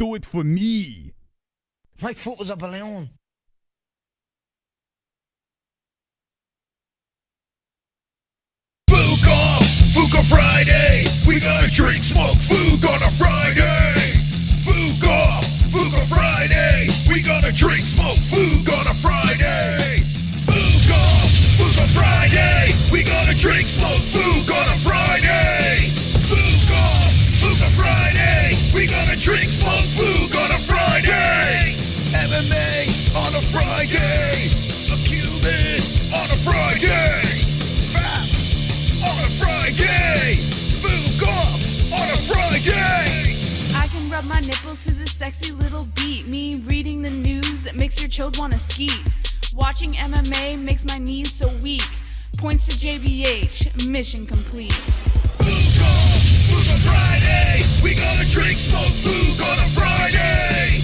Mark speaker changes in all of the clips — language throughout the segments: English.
Speaker 1: do it for me.
Speaker 2: My foot was a balloon.
Speaker 3: Fuqua Friday, we gonna drink, smoke, food on a Friday. Fuqua Friday, we gonna drink, smoke, food on a Friday. Fuqua Friday, we gonna drink, smoke, food on a Friday. Fuqua Friday, we gonna drink, smoke, food on a Friday. MMA on a Friday, a Cuban on a Friday. On a Friday, book off on a Friday.
Speaker 4: I can rub my nipples to the sexy little beat. Me reading the news that makes your chode wanna skeet. Watching MMA makes my knees so weak. Points to JBH, mission complete.
Speaker 3: Fuqua Friday, we gonna drink, smoke, food on a Friday.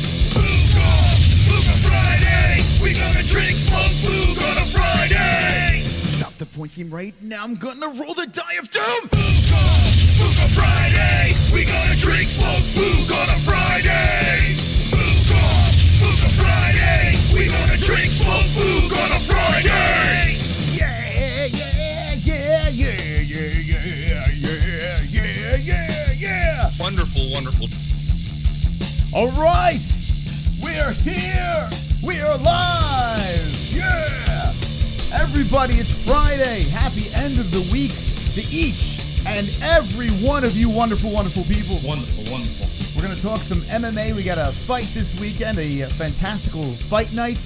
Speaker 3: Fuqua Friday, we gonna drink, smoke, food on a Friday.
Speaker 2: Stop the point scheme right now. I'm gonna roll the die of doom.
Speaker 3: Fuqua Friday, we gonna drink, smoke, food on a Friday. Fuqua Friday, we gonna drink, smoke, food on a Friday.
Speaker 1: Yeah, yeah, yeah, yeah, yeah, yeah, yeah, yeah, yeah.
Speaker 3: Wonderful, wonderful.
Speaker 1: All right, we're here. We are live. Yeah. Everybody, it's Friday. Happy end of the week to each and every one of you wonderful, wonderful people.
Speaker 3: Wonderful, wonderful.
Speaker 1: We're going to talk some MMA. We got a fight this weekend, a fantastical fight night.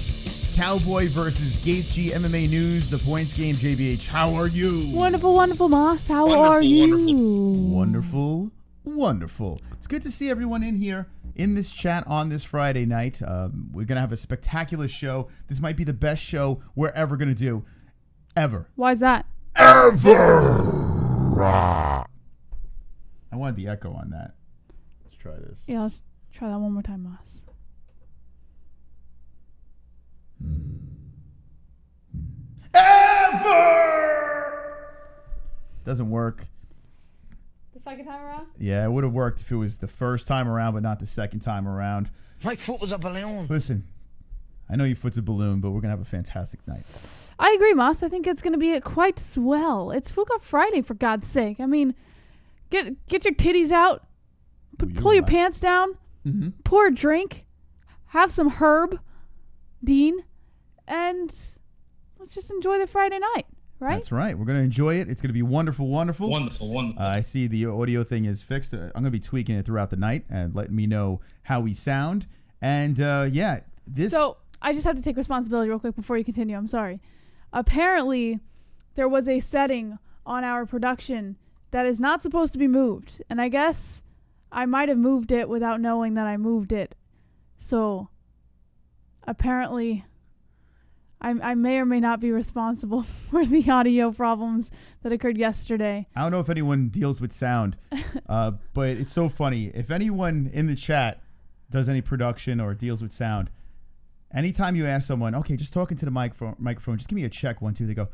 Speaker 1: Cowboy versus Gaethje, MMA news, the points game. JBH, how are you?
Speaker 4: Wonderful, wonderful, Moss. How are you?
Speaker 1: Wonderful, wonderful. It's good to see everyone in here in this chat on this Friday night. We're going to have a spectacular show. This might be the best show we're ever going to do. Ever.
Speaker 4: Why is that?
Speaker 1: Ever! I wanted the echo on that. Let's try this.
Speaker 4: Yeah, let's try that one more time, Moss.
Speaker 1: Ever! Doesn't work.
Speaker 4: The second time around?
Speaker 1: Yeah, it would have worked if it was the first time around, but not the second time around.
Speaker 2: My foot was a balloon.
Speaker 1: Listen, I know your foot's a balloon, but we're going to have a fantastic night.
Speaker 4: I agree, Moss. I think it's going to be quite swell. It's Fuqua Friday, for God's sake. I mean, get your titties out, pull your pants down, pour a drink, have some herb, Dean, and let's just enjoy the Friday night, right?
Speaker 1: That's right. We're going to enjoy it. It's going to be wonderful, wonderful.
Speaker 3: Wonderful, wonderful.
Speaker 1: I see the audio thing is fixed. I'm going to be tweaking it throughout the night and letting me know how we sound. And, yeah, this...
Speaker 4: So, I just have to take responsibility real quick before you continue. I'm sorry. Apparently, there was a setting on our production that is not supposed to be moved. And I guess I might have moved it without knowing that I moved it. So, apparently, I may or may not be responsible for the audio problems that occurred yesterday.
Speaker 1: I don't know if anyone deals with sound, but it's so funny. If anyone in the chat does any production or deals with sound, anytime you ask someone, okay, just talking to the microphone, just give me a check 1 2, they go,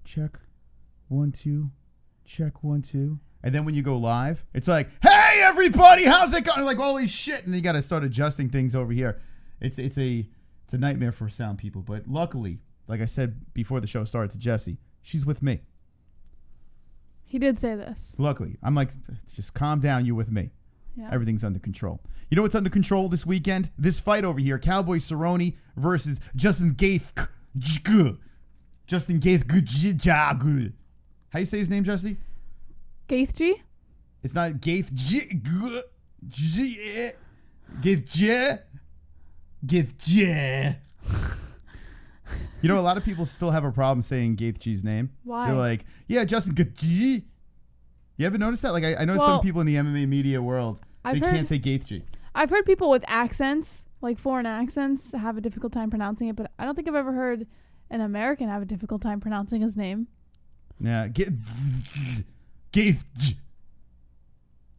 Speaker 1: check 1 2, check 1 2. And then when you go live, it's like, hey everybody, how's it going? Like, holy shit, and you got to start adjusting things over here. It's a nightmare for sound people, but luckily, like I said before the show started to Jesse, she's with me.
Speaker 4: He did say this.
Speaker 1: Luckily, I'm like, just calm down, you're with me.
Speaker 4: Yeah.
Speaker 1: Everything's under control. You know what's under control this weekend? This fight over here, Cowboy Cerrone versus Justin Gaethje. Justin Gaethje. How you say his name, Jesse?
Speaker 4: Gaethje?
Speaker 1: It's not Gaethje. Gaethje. Gaethje. You know, a lot of people still have a problem saying Gaethje's name.
Speaker 4: Why?
Speaker 1: They're like, yeah, Justin Gaethje. You ever notice that? Like, I know some people in the MMA media world, they can't say Gaethje.
Speaker 4: I've heard people with accents, like foreign accents, have a difficult time pronouncing it, but I don't think I've ever heard an American have a difficult time pronouncing his name.
Speaker 1: Yeah, Gaethje.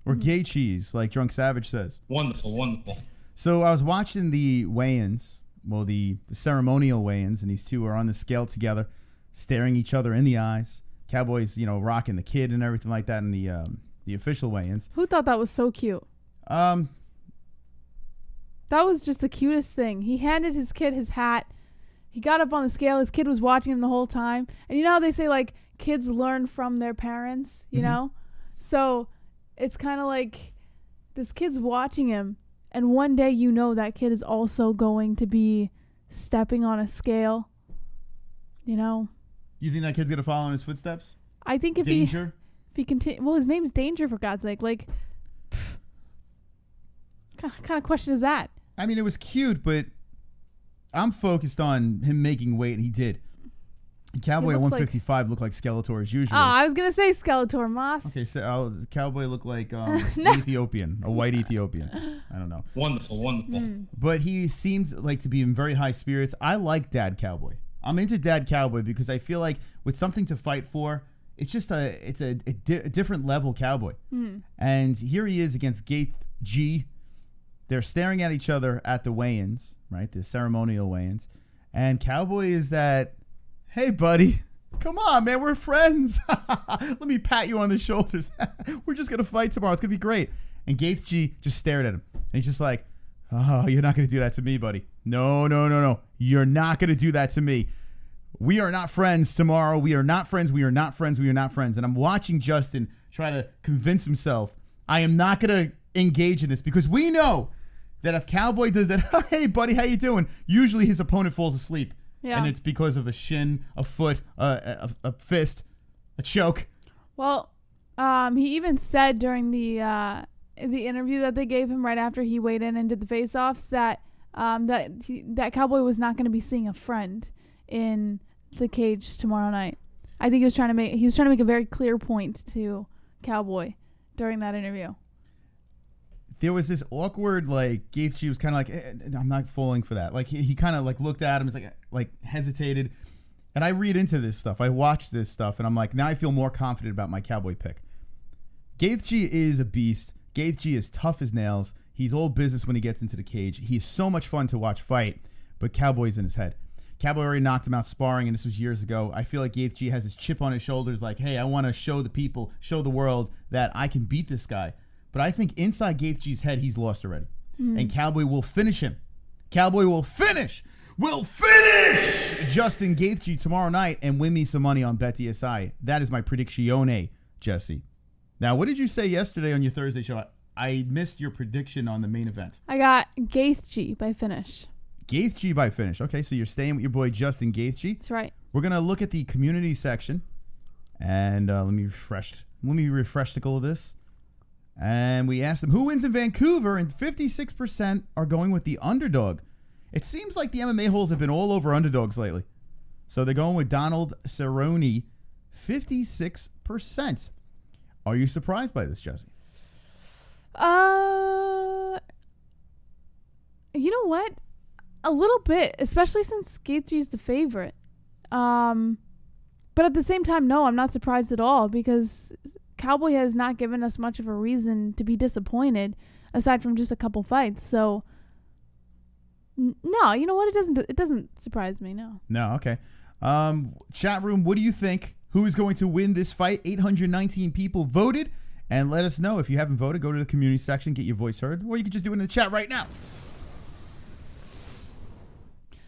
Speaker 1: Or gay cheese, like Drunk Savage says.
Speaker 3: Wonderful, wonderful.
Speaker 1: So I was watching the weigh-ins, well, the ceremonial weigh-ins, and these two are on the scale together, staring each other in the eyes. Cowboys, you know, rocking the kid and everything like that in the official weigh-ins.
Speaker 4: Who thought that was so cute? That was just the cutest thing. He handed his kid his hat. He got up on the scale. His kid was watching him the whole time. And you know how they say, like, kids learn from their parents, you know? So it's kind of like this kid's watching him. And one day you know that kid is also going to be stepping on a scale, you know?
Speaker 1: You think that kid's going to follow in his footsteps?
Speaker 4: I think if
Speaker 1: Danger?
Speaker 4: he continue, well, his name's Danger, for God's sake. Like, kind of question is that?
Speaker 1: I mean, it was cute, but I'm focused on him making weight, and he did. Cowboy at 155 looked like Skeletor as usual.
Speaker 4: Oh, I was going to say Skeletor, Moss.
Speaker 1: Okay, so Cowboy looked like Ethiopian, a white Ethiopian. I don't know.
Speaker 5: Wonderful.
Speaker 1: But he seemed like to be in very high spirits. I like Dad Cowboy. I'm into Dad Cowboy because I feel like with something to fight for, it's just a different level Cowboy. And here he is against Gaethje. They're staring at each other at the weigh-ins, right? The ceremonial weigh-ins. And Cowboy is that, hey, buddy, come on, man, we're friends. Let me pat you on the shoulders. We're just going to fight tomorrow. It's going to be great. And Gaethje just stared at him. And he's just like, oh, you're not going to do that to me, buddy. No. You're not going to do that to me. We are not friends tomorrow. We are not friends. We are not friends. We are not friends. And I'm watching Justin try to convince himself, I am not going to engage in this because we know that if Cowboy does that, hey, buddy, how you doing? Usually his opponent falls asleep. Yeah. And it's because of a shin, a foot, a fist, a choke. Well,
Speaker 4: he even said during the interview that they gave him right after he weighed in and did the face-offs that that Cowboy was not going to be seeing a friend in the cage tomorrow night. I think he was trying to make a very clear point to Cowboy during that interview.
Speaker 1: There was this awkward, like, Gaethje was kind of like, I'm not falling for that. Like, he kind of, like, looked at him, like hesitated. And I read into this stuff. I watch this stuff, and I'm like, now I feel more confident about my Cowboy pick. Gaethje is a beast. Gaethje is tough as nails. He's all business when he gets into the cage. He's so much fun to watch fight, but Cowboy's in his head. Cowboy already knocked him out sparring, and this was years ago. I feel like Gaethje has this chip on his shoulders, like, hey, I want to show the people, show the world that I can beat this guy. But I think inside Gaethje's head, he's lost already. And Cowboy will finish him. Cowboy will finish Justin Gaethje tomorrow night and win me some money on BetDSI. That is my predictione, Jesse. Now, what did you say yesterday on your Thursday show? I missed your prediction on the main event.
Speaker 4: I got Gaethje by finish.
Speaker 1: Gaethje by finish. Okay, so you're staying with your boy Justin Gaethje.
Speaker 4: That's right.
Speaker 1: We're going to look at the community section. And let me refresh the goal of this. And we asked them who wins in Vancouver, and 56% are going with the underdog. It seems like the MMA-Holes have been all over underdogs lately. So they're going with Donald Cerrone, 56%. Are you surprised by this, Jesse?
Speaker 4: You know what? A little bit, especially since Gaethje's the favorite. But at the same time, no, I'm not surprised at all because Cowboy has not given us much of a reason to be disappointed aside from just a couple fights. So no, you know what? It doesn't surprise me. No.
Speaker 1: No. Okay. Chat room. What do you think? Who is going to win this fight? 819 people voted, and let us know if you haven't voted. Go to the community section, get your voice heard, or you can just do it in the chat right now.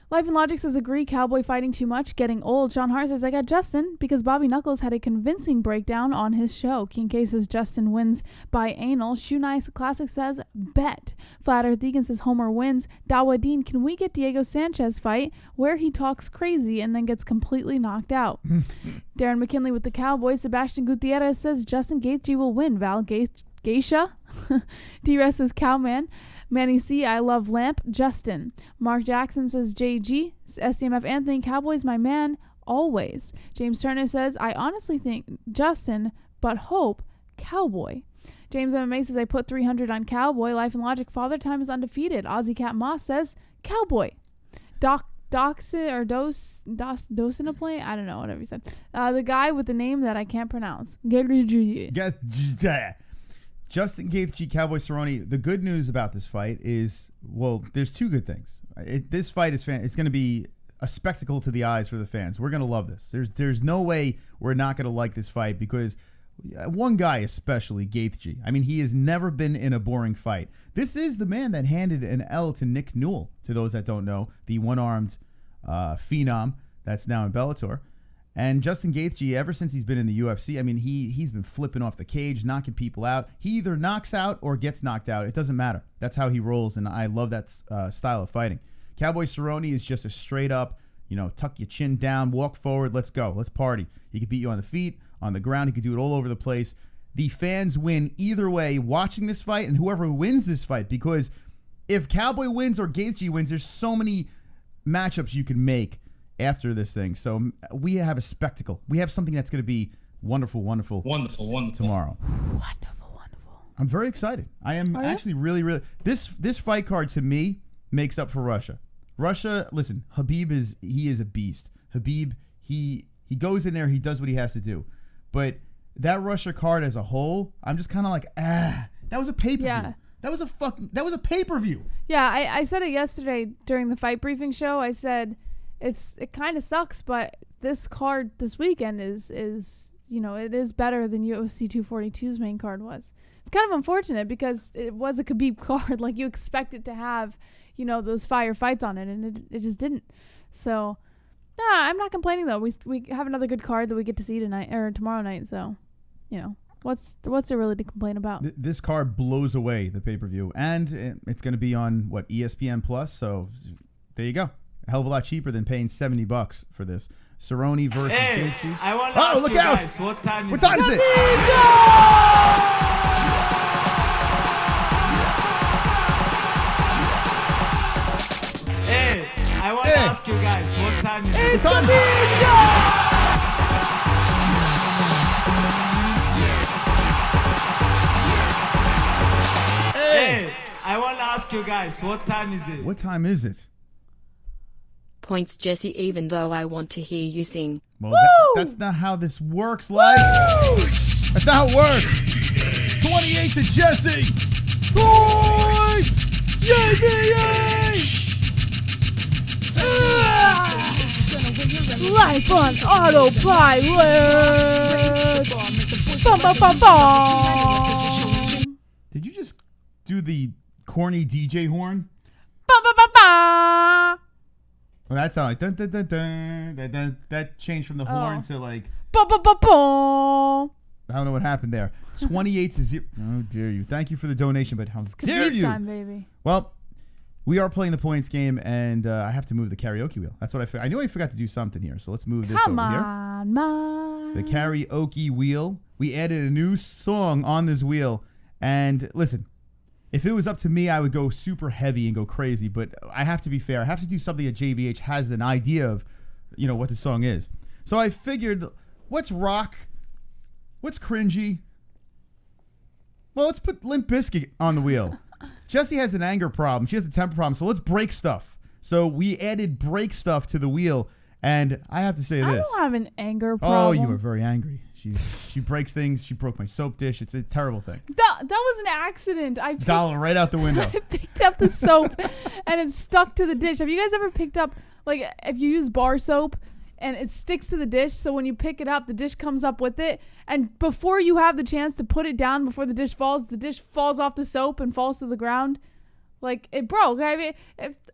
Speaker 4: Life and Logic says, agree, Cowboy fighting too much, getting old. Sean Hart says, I got Justin because Bobby Knuckles had a convincing breakdown on his show. King K says, Justin wins by anal. Shoe Nice Classic says, bet. Flat Earth Deacon says, Homer wins. Dawa Dean, can we get Diego Sanchez fight where he talks crazy and then gets completely knocked out? Darren McKinley with the Cowboys. Sebastian Gutierrez says, Justin Gaethje will win. Val Geisha. D-Rest says, Cowman. Manny C, I love Lamp. Justin. Mark Jackson says JG. SDMF Anthony, Cowboy's my man, always. James Turner says, I honestly think Justin, but hope Cowboy. James MMA says, I put 300 on Cowboy. Life and Logic, Father Time is undefeated. Ozzy Cat Moss says, Cowboy. Doxin or Dosin a play? I don't know, whatever he said. The guy with the name that I can't pronounce.
Speaker 1: Justin Gaethje, Cowboy Cerrone. The good news about this fight is, well, there's two good things. This fight is it's going to be a spectacle to the eyes for the fans. We're going to love this. There's no way we're not going to like this fight because one guy especially, Gaethje. I mean, he has never been in a boring fight. This is the man that handed an L to Nick Newell, to those that don't know, the one-armed phenom that's now in Bellator. And Justin Gaethje, ever since he's been in the UFC, I mean, he's been flipping off the cage, knocking people out. He either knocks out or gets knocked out. It doesn't matter. That's how he rolls, and I love that style of fighting. Cowboy Cerrone is just a straight-up, tuck your chin down, walk forward, let's go, let's party. He could beat you on the feet, on the ground. He could do it all over the place. The fans win either way watching this fight and whoever wins this fight, because if Cowboy wins or Gaethje wins, there's so many matchups you can make after this thing. So we have a spectacle. We have something that's going to be wonderful tomorrow.
Speaker 4: Wonderful.
Speaker 1: I'm very excited. I am actually really. This fight card to me makes up for Russia. Russia, listen, Habib is a beast. Habib, he goes in there, he does what he has to do. But that Russia card as a whole, I'm just kind of like, that was a pay-per-view.
Speaker 4: Yeah.
Speaker 1: That was a pay-per-view.
Speaker 4: Yeah, I said it yesterday during the fight briefing show. I said it kind of sucks, but this card this weekend is it is better than UFC 242's main card was. It's kind of unfortunate because it was a Khabib card. Like, you expect it to have, those fire fights on it, and it just didn't. So, I'm not complaining though. We have another good card that we get to see tonight or tomorrow night. So, what's there really to complain about?
Speaker 1: This card blows away the pay-per-view, and it's going to be on ESPN Plus. So there you go. A hell of a lot cheaper than paying $70 for this. Cerrone versus Gaethje.
Speaker 5: I want to ask
Speaker 1: look
Speaker 5: you
Speaker 1: out!
Speaker 5: guys, what time
Speaker 1: What
Speaker 5: is
Speaker 1: time is it?
Speaker 5: Hey, I want to ask you guys, what time is it?
Speaker 1: What time is it?
Speaker 5: Hey, I want to ask you guys, what time is it?
Speaker 1: What time is it?
Speaker 6: Points Jesse, even though I want to hear you sing.
Speaker 1: Well, that's not how this works, Les. That's not how it works. 28 to Jesse. Points!
Speaker 4: Life on autopilot. Bum, bum, bum, bum.
Speaker 1: Did you just do the corny DJ horn?
Speaker 4: Bum, bum, bum, bum.
Speaker 1: Well, that sounded like dun dun dun dun. That changed from the horn to like.
Speaker 4: Bum, bum, bum, bum.
Speaker 1: I don't know what happened there. 28 to 0. Oh, dare you. Thank you for the donation, but how dare you?
Speaker 4: Time, baby.
Speaker 1: Well, we are playing the points game, and I have to move the karaoke wheel. That's what I knew I forgot to do something here, so let's move this over here.
Speaker 4: Come on.
Speaker 1: The karaoke wheel. We added a new song on this wheel, and listen, if it was up to me, I would go super heavy and go crazy, but I have to be fair. I have to do something that JBH has an idea of, what the song is. So I figured, what's rock? What's cringy? Well, let's put Limp Bizkit on the wheel. Jessie has an anger problem. She has a temper problem. So let's break stuff. So we added break stuff to the wheel. And I have to say this.
Speaker 4: I don't have an anger problem.
Speaker 1: Oh, you are very angry. She breaks things. She broke my soap dish. It's a terrible thing.
Speaker 4: That was an accident.
Speaker 1: Dollar right out the window.
Speaker 4: I picked up the soap and it stuck to the dish. Have you guys ever picked up, like, if you use bar soap and it sticks to the dish, so when you pick it up, the dish comes up with it, and before you have the chance to put it down before the dish falls off the soap and falls to the ground? Like, it broke. I mean,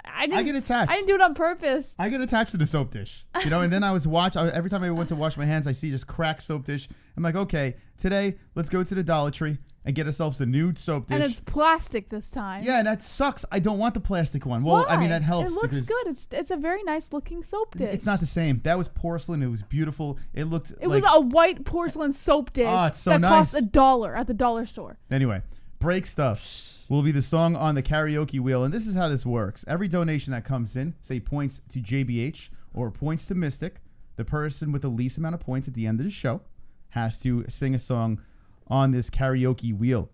Speaker 4: I
Speaker 1: get attached.
Speaker 4: I didn't do it on purpose.
Speaker 1: I get attached to the soap dish, and then every time I went to wash my hands, I see just cracked soap dish. I'm like, okay, today let's go to the Dollar Tree and get ourselves a new soap dish.
Speaker 4: And it's plastic this time.
Speaker 1: Yeah, and that sucks. I don't want the plastic one. Well,
Speaker 4: Why?
Speaker 1: I mean, that helps.
Speaker 4: It looks good. It's a very nice looking soap dish.
Speaker 1: It's not the same. That was porcelain. It was beautiful. It was
Speaker 4: a white porcelain soap dish.
Speaker 1: Oh, it's so
Speaker 4: that
Speaker 1: nice.
Speaker 4: cost $1 at the dollar store.
Speaker 1: Anyway, break stuff will be the song on the karaoke wheel, and this is how this works. Every donation that comes in, say points to JBH or points to Mystic, the person with the least amount of points at the end of the show has to sing a song on this karaoke wheel.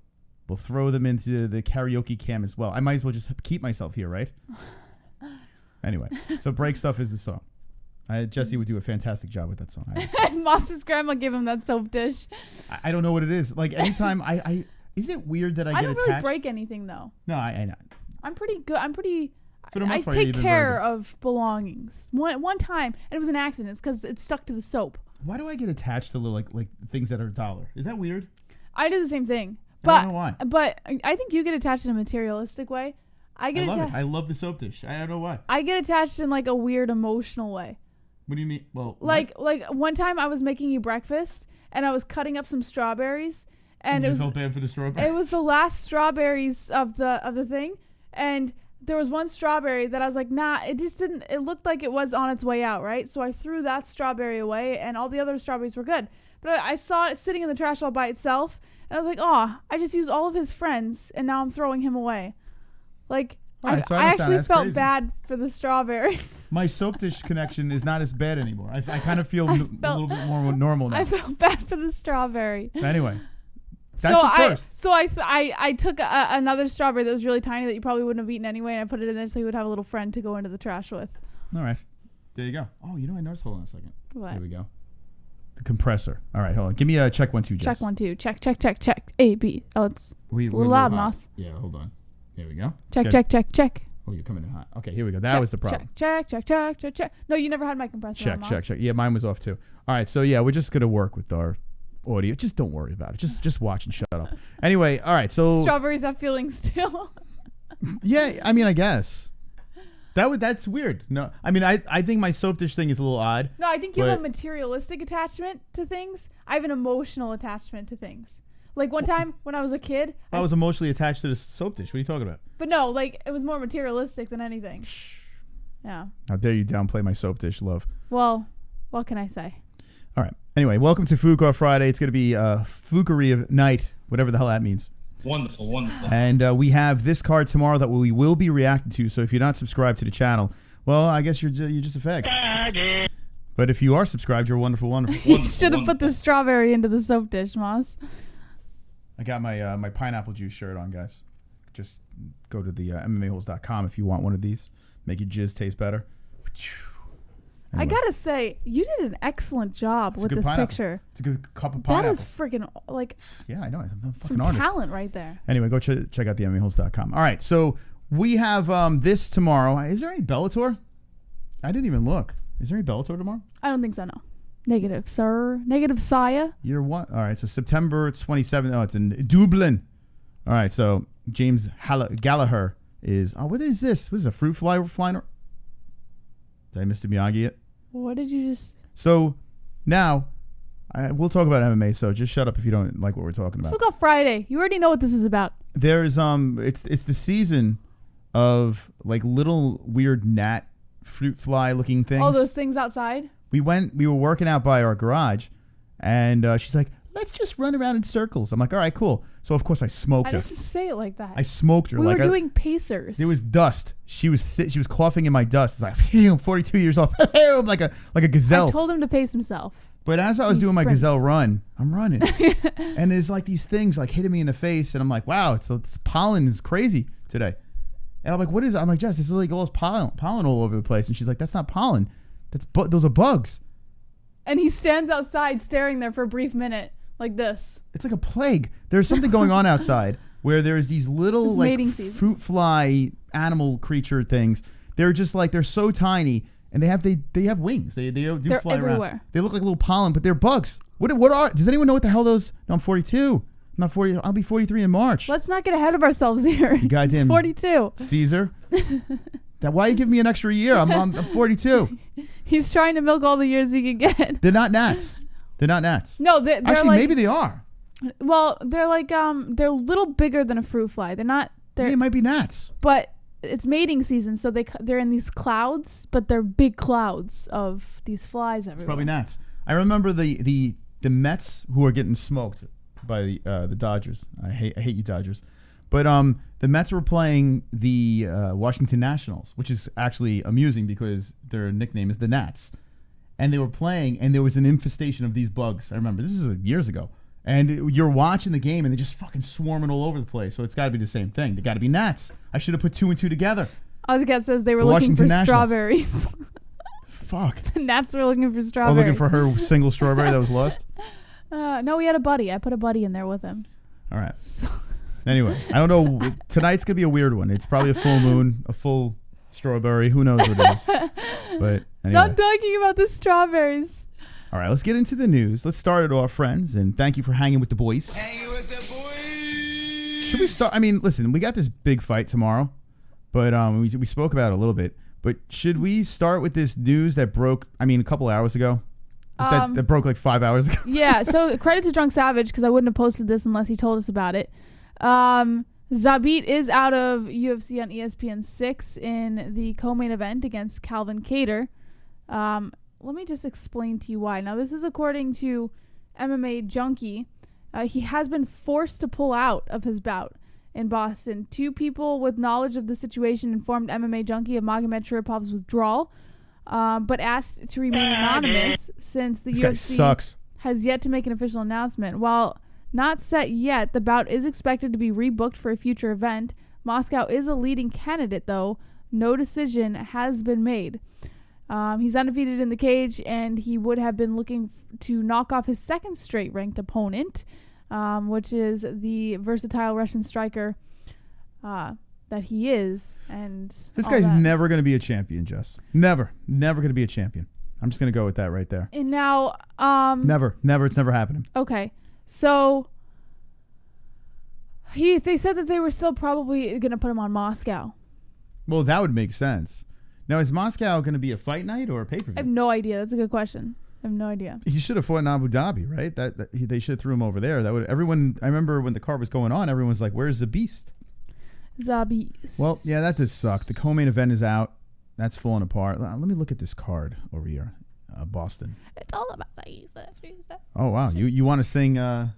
Speaker 1: We'll throw them into the karaoke cam as well. I might as well just keep myself here, right? Anyway, so break stuff is the song. Jesse would do a fantastic job with that song.
Speaker 4: Moss's grandma gave him that soap dish.
Speaker 1: I don't know what it is. Like, anytime I is it weird that I get
Speaker 4: don't
Speaker 1: attached?
Speaker 4: really break anything though.
Speaker 1: No, I
Speaker 4: I'm pretty good.
Speaker 1: For the most
Speaker 4: I
Speaker 1: part,
Speaker 4: take
Speaker 1: you've been
Speaker 4: care
Speaker 1: very
Speaker 4: of belongings. One time, and it was an accident because it stuck to the soap.
Speaker 1: Why do I get attached to little like things that are $1? Is that weird?
Speaker 4: I do the same thing.
Speaker 1: I don't know why.
Speaker 4: But I think you get attached in a materialistic way. I
Speaker 1: love it. I love the soap dish. I don't know why.
Speaker 4: I get attached in like a weird emotional way.
Speaker 1: What do you mean? Well,
Speaker 4: like one time I was making you breakfast and I was cutting up some strawberries and it was
Speaker 1: felt bad for the strawberries.
Speaker 4: It was the last strawberries of the thing, and there was one strawberry that I was like, nah, it just didn't. It looked like it was on its way out, right? So I threw that strawberry away, and all the other strawberries were good. But I saw it sitting in the trash all by itself, and I was like, oh, I just used all of his friends, and now I'm throwing him away. Like,
Speaker 1: right, so
Speaker 4: I actually felt
Speaker 1: crazy.
Speaker 4: bad for the strawberry.
Speaker 1: My soap dish connection is not as bad anymore. I kind of feel a little bit more normal now.
Speaker 4: I felt bad for the strawberry.
Speaker 1: But anyway, that's the first.
Speaker 4: I took another strawberry that was really tiny that you probably wouldn't have eaten anyway, and I put it in there so you would have a little friend to go into the trash with.
Speaker 1: All right. There you go. Oh, you know what I noticed? Hold on a second.
Speaker 4: What?
Speaker 1: Here we go. The compressor. All right, hold on. Give me a check 1 2, Jess.
Speaker 4: Check 1 2. Check. A B. Oh, it's a little loud, Moss.
Speaker 1: Yeah, hold on. Here we go.
Speaker 4: Check.
Speaker 1: Oh, you're coming in hot. Okay, here we go. That was the problem.
Speaker 4: Check. No, you never had my compressor on, Moss.
Speaker 1: Check. Yeah, mine was off too. All right, so yeah, we're just gonna work with our audio. Just don't worry about it. Just watch and shut up. Anyway, all right. So
Speaker 4: strawberries have feelings too.
Speaker 1: Yeah, I mean, I guess that's weird. No, I mean, I think my soap dish thing is a little odd.
Speaker 4: No, I think you have a materialistic attachment to things. I have an emotional attachment to things. Like one time when I was a kid,
Speaker 1: I was emotionally attached to the soap dish. What are you talking about?
Speaker 4: But no, like it was more materialistic than anything. Yeah.
Speaker 1: How dare you downplay my soap dish, love?
Speaker 4: Well, what can I say?
Speaker 3: All right. Anyway, welcome to Fuqua Friday. It's going to be Fuqua Night, whatever the hell that means.
Speaker 7: Wonderful, wonderful.
Speaker 3: And we have this card tomorrow that we will be reacting to. So if you're not subscribed to the channel, well, I guess you're just a fag. But if you are subscribed, you're wonderful, wonderful.
Speaker 4: You should have put the strawberry into the soap dish, Moss.
Speaker 3: I got my my pineapple juice shirt on, guys. Just go to the MMA-Holes.com if you want one of these. Make your jizz taste better.
Speaker 4: Anyway. I gotta say, you did an excellent job with this picture.
Speaker 3: It's a good cup of pineapple.
Speaker 4: That is freaking like.
Speaker 3: Yeah, I know. I'm a fucking
Speaker 4: some
Speaker 3: artist.
Speaker 4: Talent right there.
Speaker 3: Anyway, go check out the MMA-Holes.com. All right, so we have this tomorrow. Is there any Bellator? I didn't even look. Is there any Bellator tomorrow? I
Speaker 4: don't think so. No. Negative, sir. Negative, Saya.
Speaker 3: You're what? All right, so September 27th. Oh, it's in Dublin. All right, so James Gallagher is. Oh, what is this? What is a fruit fly flying? Did I Mr. Miyagi it?
Speaker 4: What did you just...
Speaker 3: So, now, we'll talk about MMA, so just shut up if you don't like what we're talking about.
Speaker 4: Fuqua Friday. You already know what this is about.
Speaker 3: There's, it's the season of, like, little weird gnat fruit fly looking things.
Speaker 4: All those things outside?
Speaker 3: We were working out by our garage, and she's like, let's just run around in circles. I'm like, all right, cool. So, of course, I smoked her.
Speaker 4: I didn't say it like that.
Speaker 3: I smoked her.
Speaker 4: We were doing pacers.
Speaker 3: There was dust. She was coughing in my dust. It's like, I'm 42 years old. like a gazelle.
Speaker 4: I told him to pace himself.
Speaker 3: But as I was doing my gazelle run, I'm running. And there's like these things like hitting me in the face. And I'm like, wow, it's pollen is crazy today. And I'm like, what is it? I'm like, Jess, this is like all this pollen all over the place. And she's like, that's not pollen. Those are bugs.
Speaker 4: And he stands outside staring there for a brief minute. Like this.
Speaker 3: It's like a plague. There's something going on outside where there's these little like fruit fly animal creature things. They're just like, they're so tiny and they have wings. They're fly
Speaker 4: everywhere.
Speaker 3: Around. They look like little pollen, but they're bugs. What are, does anyone know what the hell those? No, I'm 42. I'm not 40. I'll be 43 in March.
Speaker 4: Let's not get ahead of ourselves here.
Speaker 3: You goddamn.
Speaker 4: It's 42.
Speaker 3: Caesar. Why you give me an extra year? I'm 42.
Speaker 4: He's trying to milk all the years he can get.
Speaker 3: They're not gnats. They're not gnats.
Speaker 4: No, they're
Speaker 3: actually
Speaker 4: like,
Speaker 3: maybe they are.
Speaker 4: Well, they're like they're a little bigger than a fruit fly. They're not.
Speaker 3: It might be gnats.
Speaker 4: But it's mating season, so they're in these clouds, but they're big clouds of these flies everywhere.
Speaker 3: It's probably gnats. I remember the Mets who are getting smoked by the Dodgers. I hate you Dodgers, but the Mets were playing the Washington Nationals, which is actually amusing because their nickname is the Nats. And they were playing, and there was an infestation of these bugs. I remember. This is years ago. And you're watching the game, and they're just fucking swarming all over the place. So it's got to be the same thing. They got to be gnats. I should have put 2 and 2 together.
Speaker 4: Ozgat says they were looking for strawberries.
Speaker 3: Fuck.
Speaker 4: The gnats were looking for strawberries.
Speaker 3: Oh, looking for her single strawberry that was lost?
Speaker 4: No, we had a buddy. I put a buddy in there with him.
Speaker 3: All right. Anyway, I don't know. Tonight's going to be a weird one. It's probably a full moon, a full strawberry. Who knows what it is? But anyway.
Speaker 4: Stop talking about the strawberries.
Speaker 1: All right, let's get into the news. Let's start it off, friends, and thank you for hanging with the boys.
Speaker 3: Hanging with the boys.
Speaker 1: Should we start? I mean, listen, we got this big fight tomorrow, but we spoke about it a little bit. But should we start with this news that broke, a couple hours ago? That broke like 5 hours ago.
Speaker 4: Yeah, so credit to Drunk Savage because I wouldn't have posted this unless he told us about it. Zabit is out of UFC on ESPN 6 in the co-main event against Calvin Kattar. Let me just explain to you why. Now, this is according to MMA Junkie. He has been forced to pull out of his bout in Boston. 2 people with knowledge of the situation informed MMA Junkie of Magomed Sharipov's withdrawal, but asked to remain anonymous since the UFC has yet to make an official announcement. While not set yet, the bout is expected to be rebooked for a future event. Moscow is a leading candidate, though. No decision has been made. He's undefeated in the cage, and he would have been looking to knock off his second straight ranked opponent, which is the versatile Russian striker that he is. And
Speaker 1: this guy's never going to be a champion, Jess. Never going to be a champion. I'm just going to go with that right there.
Speaker 4: And now,
Speaker 1: never. It's never happening.
Speaker 4: Okay, so they said that they were still probably going to put him on Moscow.
Speaker 1: Well, that would make sense. Now, is Moscow going to be a fight night or a pay-per-view?
Speaker 4: I have no idea. That's a good question. I have no idea.
Speaker 1: He should have fought in Abu Dhabi, right? They should have threw him over there. That would everyone. I remember when the card was going on, everyone was like, "Where's the beast?"
Speaker 4: Zabis.
Speaker 1: Well, yeah, that does suck. The co-main event is out. That's falling apart. Let me look at this card over here, Boston.
Speaker 4: It's all about the
Speaker 1: Oh wow, you want to sing? You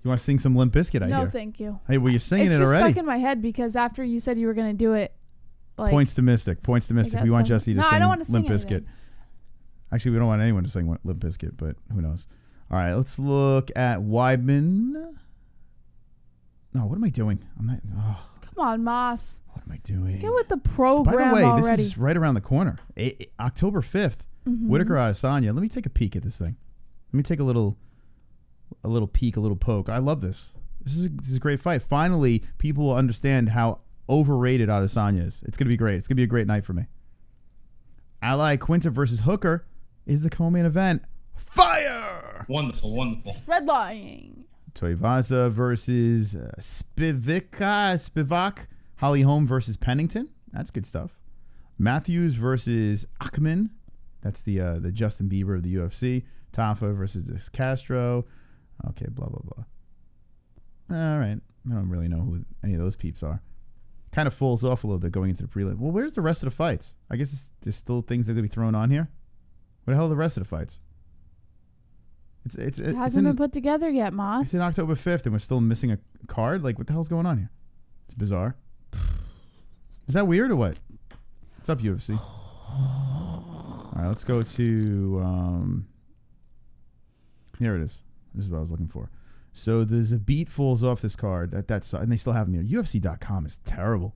Speaker 1: want to sing some Limp Bizkit? I hear.
Speaker 4: No, thank you.
Speaker 1: Hey, well, you're singing
Speaker 4: it's
Speaker 1: it
Speaker 4: just
Speaker 1: already.
Speaker 4: Stuck in my head because after you said you were going to do it. Like,
Speaker 1: Points to Mystic. We want Jesse to sing
Speaker 4: I don't want to
Speaker 1: Limp
Speaker 4: sing
Speaker 1: Bizkit.
Speaker 4: anything.
Speaker 1: Actually, we don't want anyone to sing Limp Bizkit, but who knows? All right, let's look at Weidman. No, what am I doing? I'm not. Oh,
Speaker 4: come on, Moss.
Speaker 1: What am I doing?
Speaker 4: Get with the program
Speaker 1: By the way,
Speaker 4: already.
Speaker 1: this is right around the corner. October 5th. Whittaker Adesanya. Let me take a peek at this thing. Let me take a little peek, a little poke. I love this. This is a great fight. Finally, people will understand how overrated Adesanya is. It's going to be great. It's going to be a great night for me. Ally Quinta versus Hooker is the co-main event. Fire!
Speaker 7: Wonderful.
Speaker 4: Redlining.
Speaker 1: Toivaza versus Spivak. Holly Holm versus Pennington. That's good stuff. Matthews versus Ackman. That's the Justin Bieber of the UFC. Tafa versus Castro. Okay, blah, blah, blah. All right. I don't really know who any of those peeps are. Kind of falls off a little bit going into the prelim. Well, where's the rest of the fights? I guess there's still things that are going to be thrown on here. What the hell are the rest of the fights?
Speaker 4: It hasn't been put together yet, Moss.
Speaker 1: It's in October 5th, and we're still missing a card? Like, what the hell's going on here? It's bizarre. Is that weird or what? What's up, UFC? All right, let's go to... here it is. This is what I was looking for. So the Zabit falls off this card. And they still have him here. UFC.com is terrible.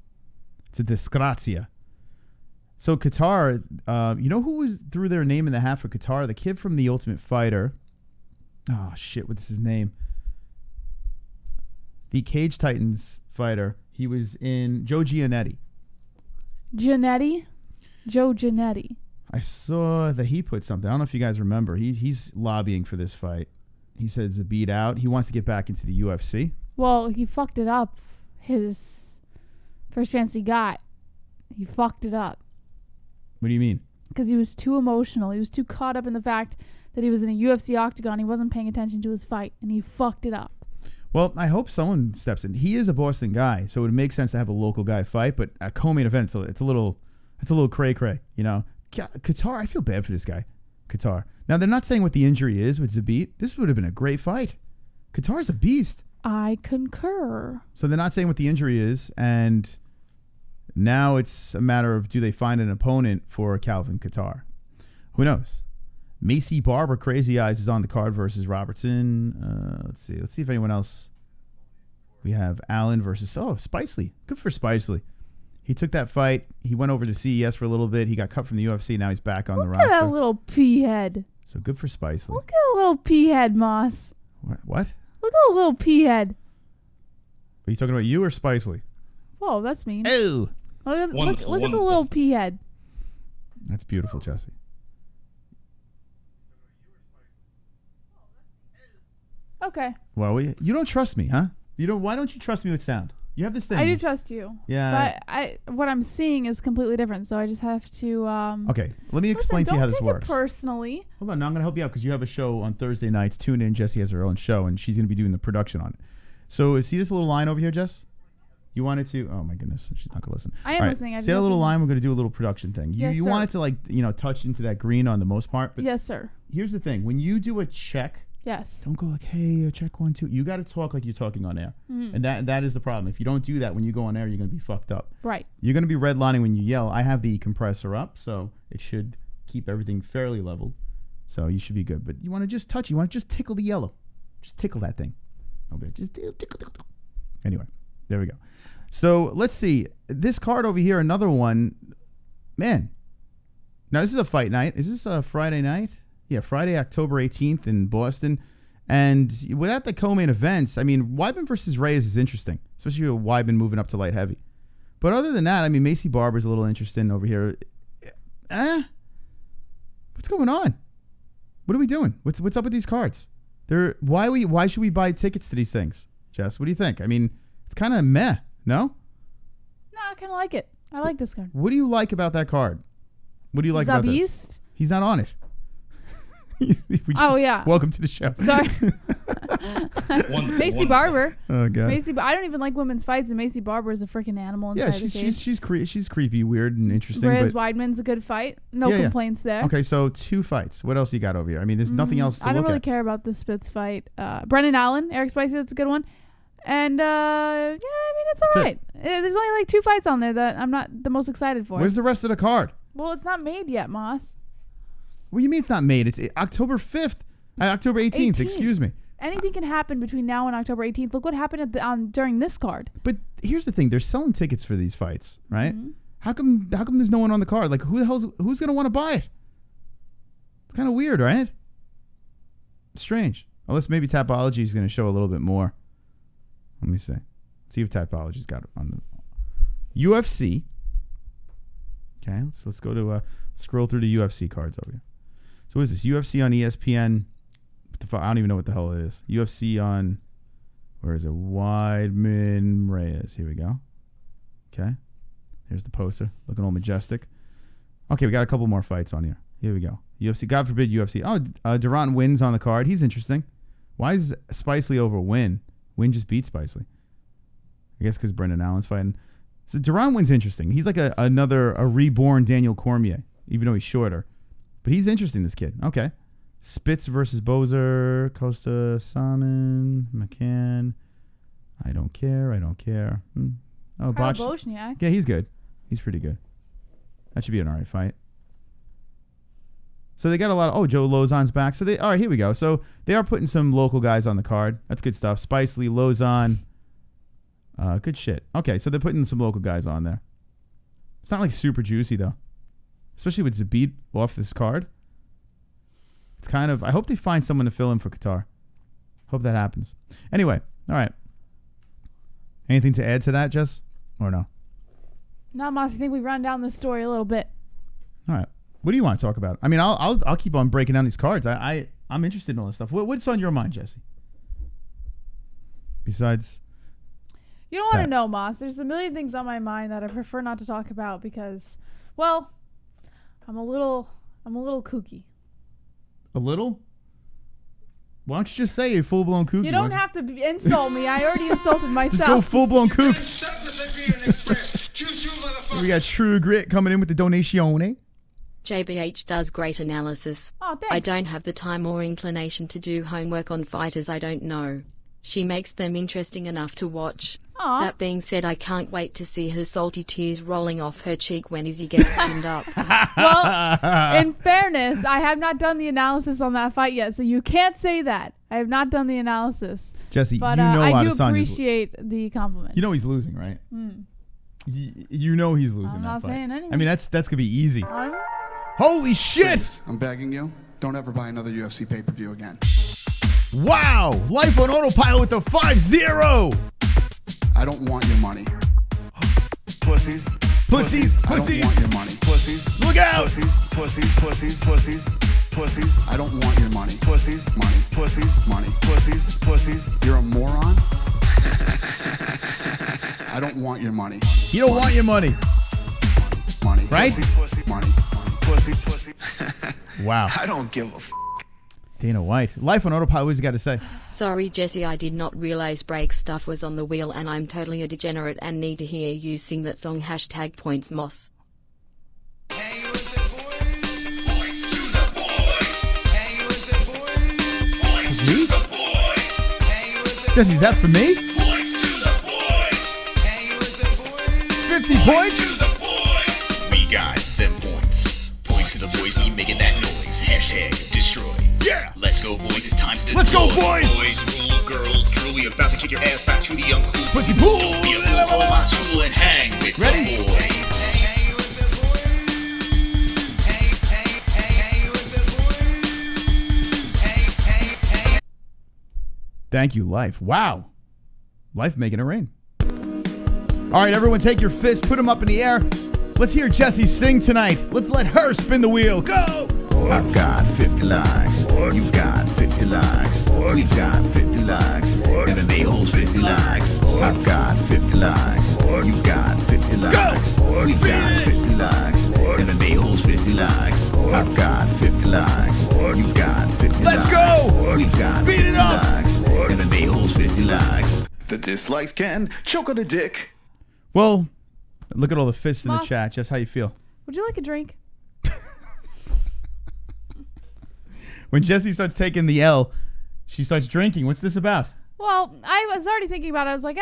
Speaker 1: It's a disgrazia. So Qatar, you know who threw their name in the hat for Qatar? The kid from The Ultimate Fighter. Oh, shit. What's his name? The Cage Titans fighter. He was in Joe Giannetti.
Speaker 4: Joe Giannetti.
Speaker 1: I saw that he put something. I don't know if you guys remember. He's lobbying for this fight. He said Zabit out. He wants to get back into the UFC.
Speaker 4: Well, he fucked it up. His first chance he got, he fucked it up.
Speaker 1: What do you mean?
Speaker 4: Because he was too emotional. He was too caught up in the fact that he was in a UFC octagon. He wasn't paying attention to his fight, and he fucked it up.
Speaker 1: Well, I hope someone steps in. He is a Boston guy, so it would make sense to have a local guy fight. But a co-main event, it's a little cray-cray, you know. Qatar, I feel bad for this guy. Qatar. Now, they're not saying what the injury is with Zabit. This would have been a great fight. Qatar's a beast.
Speaker 4: I concur.
Speaker 1: So they're not saying what the injury is, and now it's a matter of do they find an opponent for Calvin Qatar? Who knows? Macy Barber, Crazy Eyes, is on the card versus Robertson. Let's see if anyone else. We have Allen versus Spicely. Good for Spicely. He took that fight. He went over to CES for a little bit. He got cut from the UFC. Now he's back on the roster.
Speaker 4: Look at that little pea head.
Speaker 1: So good for Spicely.
Speaker 4: Look at a little pea head, Moss.
Speaker 1: What?
Speaker 4: Look at a little pea head.
Speaker 1: Are you talking about you or Spicely?
Speaker 4: Whoa, that's mean.
Speaker 1: Oh.
Speaker 4: Look at the little pea head.
Speaker 1: That's beautiful, Jesse.
Speaker 4: Okay.
Speaker 1: Well, you don't trust me, huh? Why don't you trust me with sound? You have this thing.
Speaker 4: I do trust you.
Speaker 1: Yeah.
Speaker 4: But what I'm seeing is completely different, so I just have to.
Speaker 1: Okay, let me explain to you how this works.
Speaker 4: Don't take it personally.
Speaker 1: Hold on, now I'm going to help you out because you have a show on Thursday nights. Tune in. Jessie has her own show, and she's going to be doing the production on it. So see this little line over here, Jess? You wanted to? Oh my goodness, she's not going to listen.
Speaker 4: I am listening.
Speaker 1: See that little line? We're going to do a little production thing.
Speaker 4: Yes,
Speaker 1: you
Speaker 4: sir.
Speaker 1: wanted to touch into that green on the most part. But
Speaker 4: yes, sir.
Speaker 1: Here's the thing: when you do a check.
Speaker 4: Yes.
Speaker 1: Don't go like, hey, check 1, 2. You got to talk like you're talking on air. And that is the problem. If you don't do that when you go on air, you're going to be fucked up.
Speaker 4: Right.
Speaker 1: You're going to be redlining when you yell. I have the compressor up, so it should keep everything fairly leveled. So you should be good. But you want to just touch. You want to just tickle the yellow. Just tickle that thing. Okay. Just tickle. Anyway, there we go. So let's see. This card over here, another one. Man. Now, this is a fight night. Is this a Friday night? Yeah, Friday, October 18th in Boston. And without the co-main events, I mean, Weidman versus Reyes is interesting, especially with Weidman moving up to light heavy. But other than that, I mean, Macy Barber's a little interesting over here. What's going on? What are we doing? What's up with these cards? Why should we buy tickets to these things, Jess? What do you think? I mean, it's kind of meh, no?
Speaker 4: No, I kind of like it. I like this card.
Speaker 1: What do you like about that card? What do you like about this? He's not on it.
Speaker 4: Oh, yeah.
Speaker 1: Welcome to the show.
Speaker 4: Sorry. Macy Barber.
Speaker 1: Oh, God.
Speaker 4: I don't even like women's fights, and Macy Barber is a freaking animal inside the cage.
Speaker 1: She's creepy, weird, and interesting.
Speaker 4: Whereas Weidman's a good fight. No complaints there.
Speaker 1: Okay, so 2 fights. What else you got over here? I mean, there's nothing else to look at.
Speaker 4: I don't really care about the Spitz fight. Brendan Allen, Eric Spicy, that's a good one. And, I mean, it's all right. There's only like 2 fights on there that I'm not the most excited for.
Speaker 1: Where's the rest of the card?
Speaker 4: Well, it's not made yet, Moss.
Speaker 1: What do you mean it's not made? It's October 5th. October 18th, excuse me.
Speaker 4: Anything can happen between now and October 18th. Look what happened during this card.
Speaker 1: But here's the thing. They're selling tickets for these fights, right? Mm-hmm. How come there's no one on the card? Like, who's going to want to buy it? It's kind of weird, right? Strange. Unless maybe Tapology is going to show a little bit more. Let me see. See if Tapology's got it on the UFC. Okay, let's go to scroll through the UFC cards over here. So what is this? UFC on ESPN. I don't even know what the hell it is. UFC on, where is it? Weidman Reyes. Here we go. Okay. Here's the poster. Looking all majestic. Okay, we got a couple more fights on here. Here we go. UFC. God forbid UFC. Oh, Durant wins on the card. He's interesting. Why is Spicely over Win? Win just beat Spicely. I guess because Brendan Allen's fighting. So Durant Win's interesting. He's like a reborn Daniel Cormier, even though he's shorter. But he's interesting, this kid. Okay. Spitz versus Bozer, Costa, Salmon, McCann. I don't care. Oh, Botch.
Speaker 4: Bochniak.
Speaker 1: Yeah, he's good. He's pretty good. That should be an all right fight. So they got a lot of... Joe Lozon's back. So all right, here we go. So they are putting some local guys on the card. That's good stuff. Spicely, Lozon. Good shit. Okay, so they're putting some local guys on there. It's not like super juicy, though. Especially with Zabit off this card. It's kind of... I hope they find someone to fill in for Qatar. Hope that happens. Anyway, all right. Anything to add to that, Jess? Or no?
Speaker 4: No, Moss, I think we run down the story a little bit.
Speaker 1: All right. What do you want to talk about? I mean, I'll keep on breaking down these cards. I'm interested in all this stuff. What's on your mind, Jesse? Besides...
Speaker 4: You don't want to know, Moss. There's a million things on my mind that I prefer not to talk about because, well, I'm a little kooky.
Speaker 1: A little? Why don't you just say a full-blown kooky?
Speaker 4: You don't have to insult me. I already insulted myself.
Speaker 1: Just go full-blown kook. We got True Grit coming in with the donation.
Speaker 6: JBH does great analysis.
Speaker 4: Oh, thanks.
Speaker 6: I don't have the time or inclination to do homework on fighters I don't know. She makes them interesting enough to watch.
Speaker 4: Aww.
Speaker 6: That being said, I can't wait to see her salty tears rolling off her cheek when Izzy gets tuned up.
Speaker 4: Well, in fairness, I have not done the analysis on that fight yet, so you can't say that. I have not done the analysis.
Speaker 1: Jesse,
Speaker 4: but,
Speaker 1: you know
Speaker 4: I do appreciate the compliment.
Speaker 1: You know he's losing, right? You know he's losing that fight.
Speaker 4: I'm not saying anything.
Speaker 1: I mean, that's going to be easy. Holy shit!
Speaker 7: Please, I'm begging you, don't ever buy another UFC pay-per-view again.
Speaker 1: Wow! Life on autopilot with the 5-0!
Speaker 7: I don't want your money. Pussies.
Speaker 1: Pussies.
Speaker 7: I don't want your money. Pussies.
Speaker 1: Look out!
Speaker 7: Pussies. Pussies, I don't want your money. Pussies, money. Pussies, money. Pussies, pussies. You're a moron. I don't want your money.
Speaker 1: You don't want your money.
Speaker 7: Money.
Speaker 1: Right?
Speaker 7: Pussy, money. Pussy, pussy.
Speaker 1: Wow.
Speaker 3: I don't give a f.
Speaker 1: Dana White. Life on autopilot, what's he got to say?
Speaker 6: Sorry Jesse, I did not realize break stuff was on the wheel and I'm totally a degenerate and need to hear you sing that song #points Moss.
Speaker 3: Hang with the boys. Points to the boys. Hang with the boys. Points to
Speaker 1: Me?
Speaker 3: the boys. Hang with the
Speaker 1: Jesse, is that for me?
Speaker 3: points to the boys. Hang with the boys.
Speaker 1: 50 points?
Speaker 3: To the boys. We got them points. Points to the boys, we making that noise. #destroy. Yeah. Let's go, boys. It's time to
Speaker 1: Let's go,
Speaker 3: deploy.
Speaker 1: boys.
Speaker 3: Boys, rule, girls, drool. We about to kick your ass back to the young cool.
Speaker 1: Pussy pool.
Speaker 3: Don't be a fool. Hold my tool and hang with
Speaker 1: Ready?
Speaker 3: the boys. Hang with the boys. Hang with the boys. Hang.
Speaker 1: Thank you, Life. Wow. Life making it rain. All right, everyone, take your fists, put them up in the air. Let's hear Jessie sing tonight. Let's let her spin the wheel. Go!
Speaker 2: I've got 50 likes. You've got 50 likes. We've got 50 likes. MMA-Holes 50 likes. I've got 50 likes. You've got 50 likes. We've got 50 likes. MMA-Holes 50 likes. I've got 50 likes. You've got 50
Speaker 1: Let's
Speaker 2: likes.
Speaker 1: go!
Speaker 2: We've got
Speaker 1: Beat
Speaker 2: 50
Speaker 1: it up!
Speaker 2: likes. MMA-Holes 50 likes. The dislikes can choke on a dick.
Speaker 1: Well, look at all the fists in the
Speaker 4: Moss.
Speaker 1: chat. Jess, how you feel?
Speaker 4: Would you like a drink?
Speaker 1: When Jessie starts taking the L, she starts drinking. What's this about?
Speaker 4: Well, I was already thinking about it. I was like,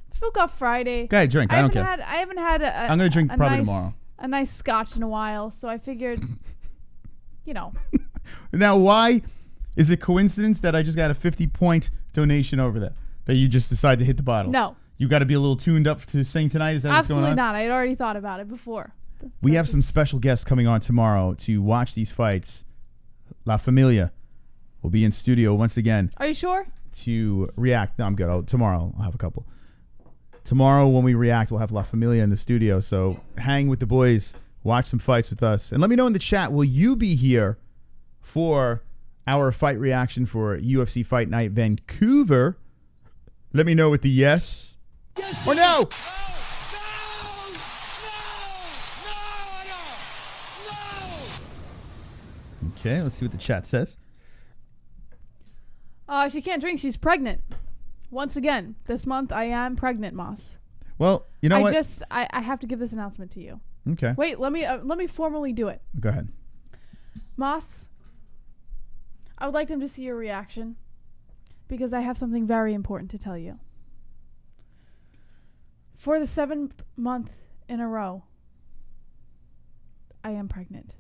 Speaker 4: it's Fuqua Friday.
Speaker 1: Go ahead, drink. I don't care.
Speaker 4: I haven't had
Speaker 1: I'm going to drink probably
Speaker 4: nice,
Speaker 1: tomorrow.
Speaker 4: a nice scotch in a while, so I figured,
Speaker 1: Now, why is it coincidence that I just got a 50-point donation over there? That you just decide to hit the bottle?
Speaker 4: No.
Speaker 1: You got to be a little tuned up to sing tonight? Is that what's going
Speaker 4: Absolutely
Speaker 1: on?
Speaker 4: not. I had already thought about it before.
Speaker 1: We have some special guests coming on tomorrow to watch these fights. La Familia will be in studio once again
Speaker 4: Are you sure?
Speaker 1: to react. No, I'm good. Tomorrow I'll have a couple. Tomorrow when we react, we'll have La Familia in the studio. So hang with the boys, watch some fights with us. And let me know in the chat, will you be here for our fight reaction for UFC Fight Night Vancouver? Let me know with the yes or no. Okay, let's see what the chat says.
Speaker 4: She can't drink. She's pregnant. Once again, this month I am pregnant, Moss.
Speaker 1: Well, you know what?
Speaker 4: I have to give this announcement to you.
Speaker 1: Okay.
Speaker 4: Wait, let me formally do it.
Speaker 1: Go ahead.
Speaker 4: Moss, I would like them to see your reaction because I have something very important to tell you. For the 7th month in a row, I am pregnant.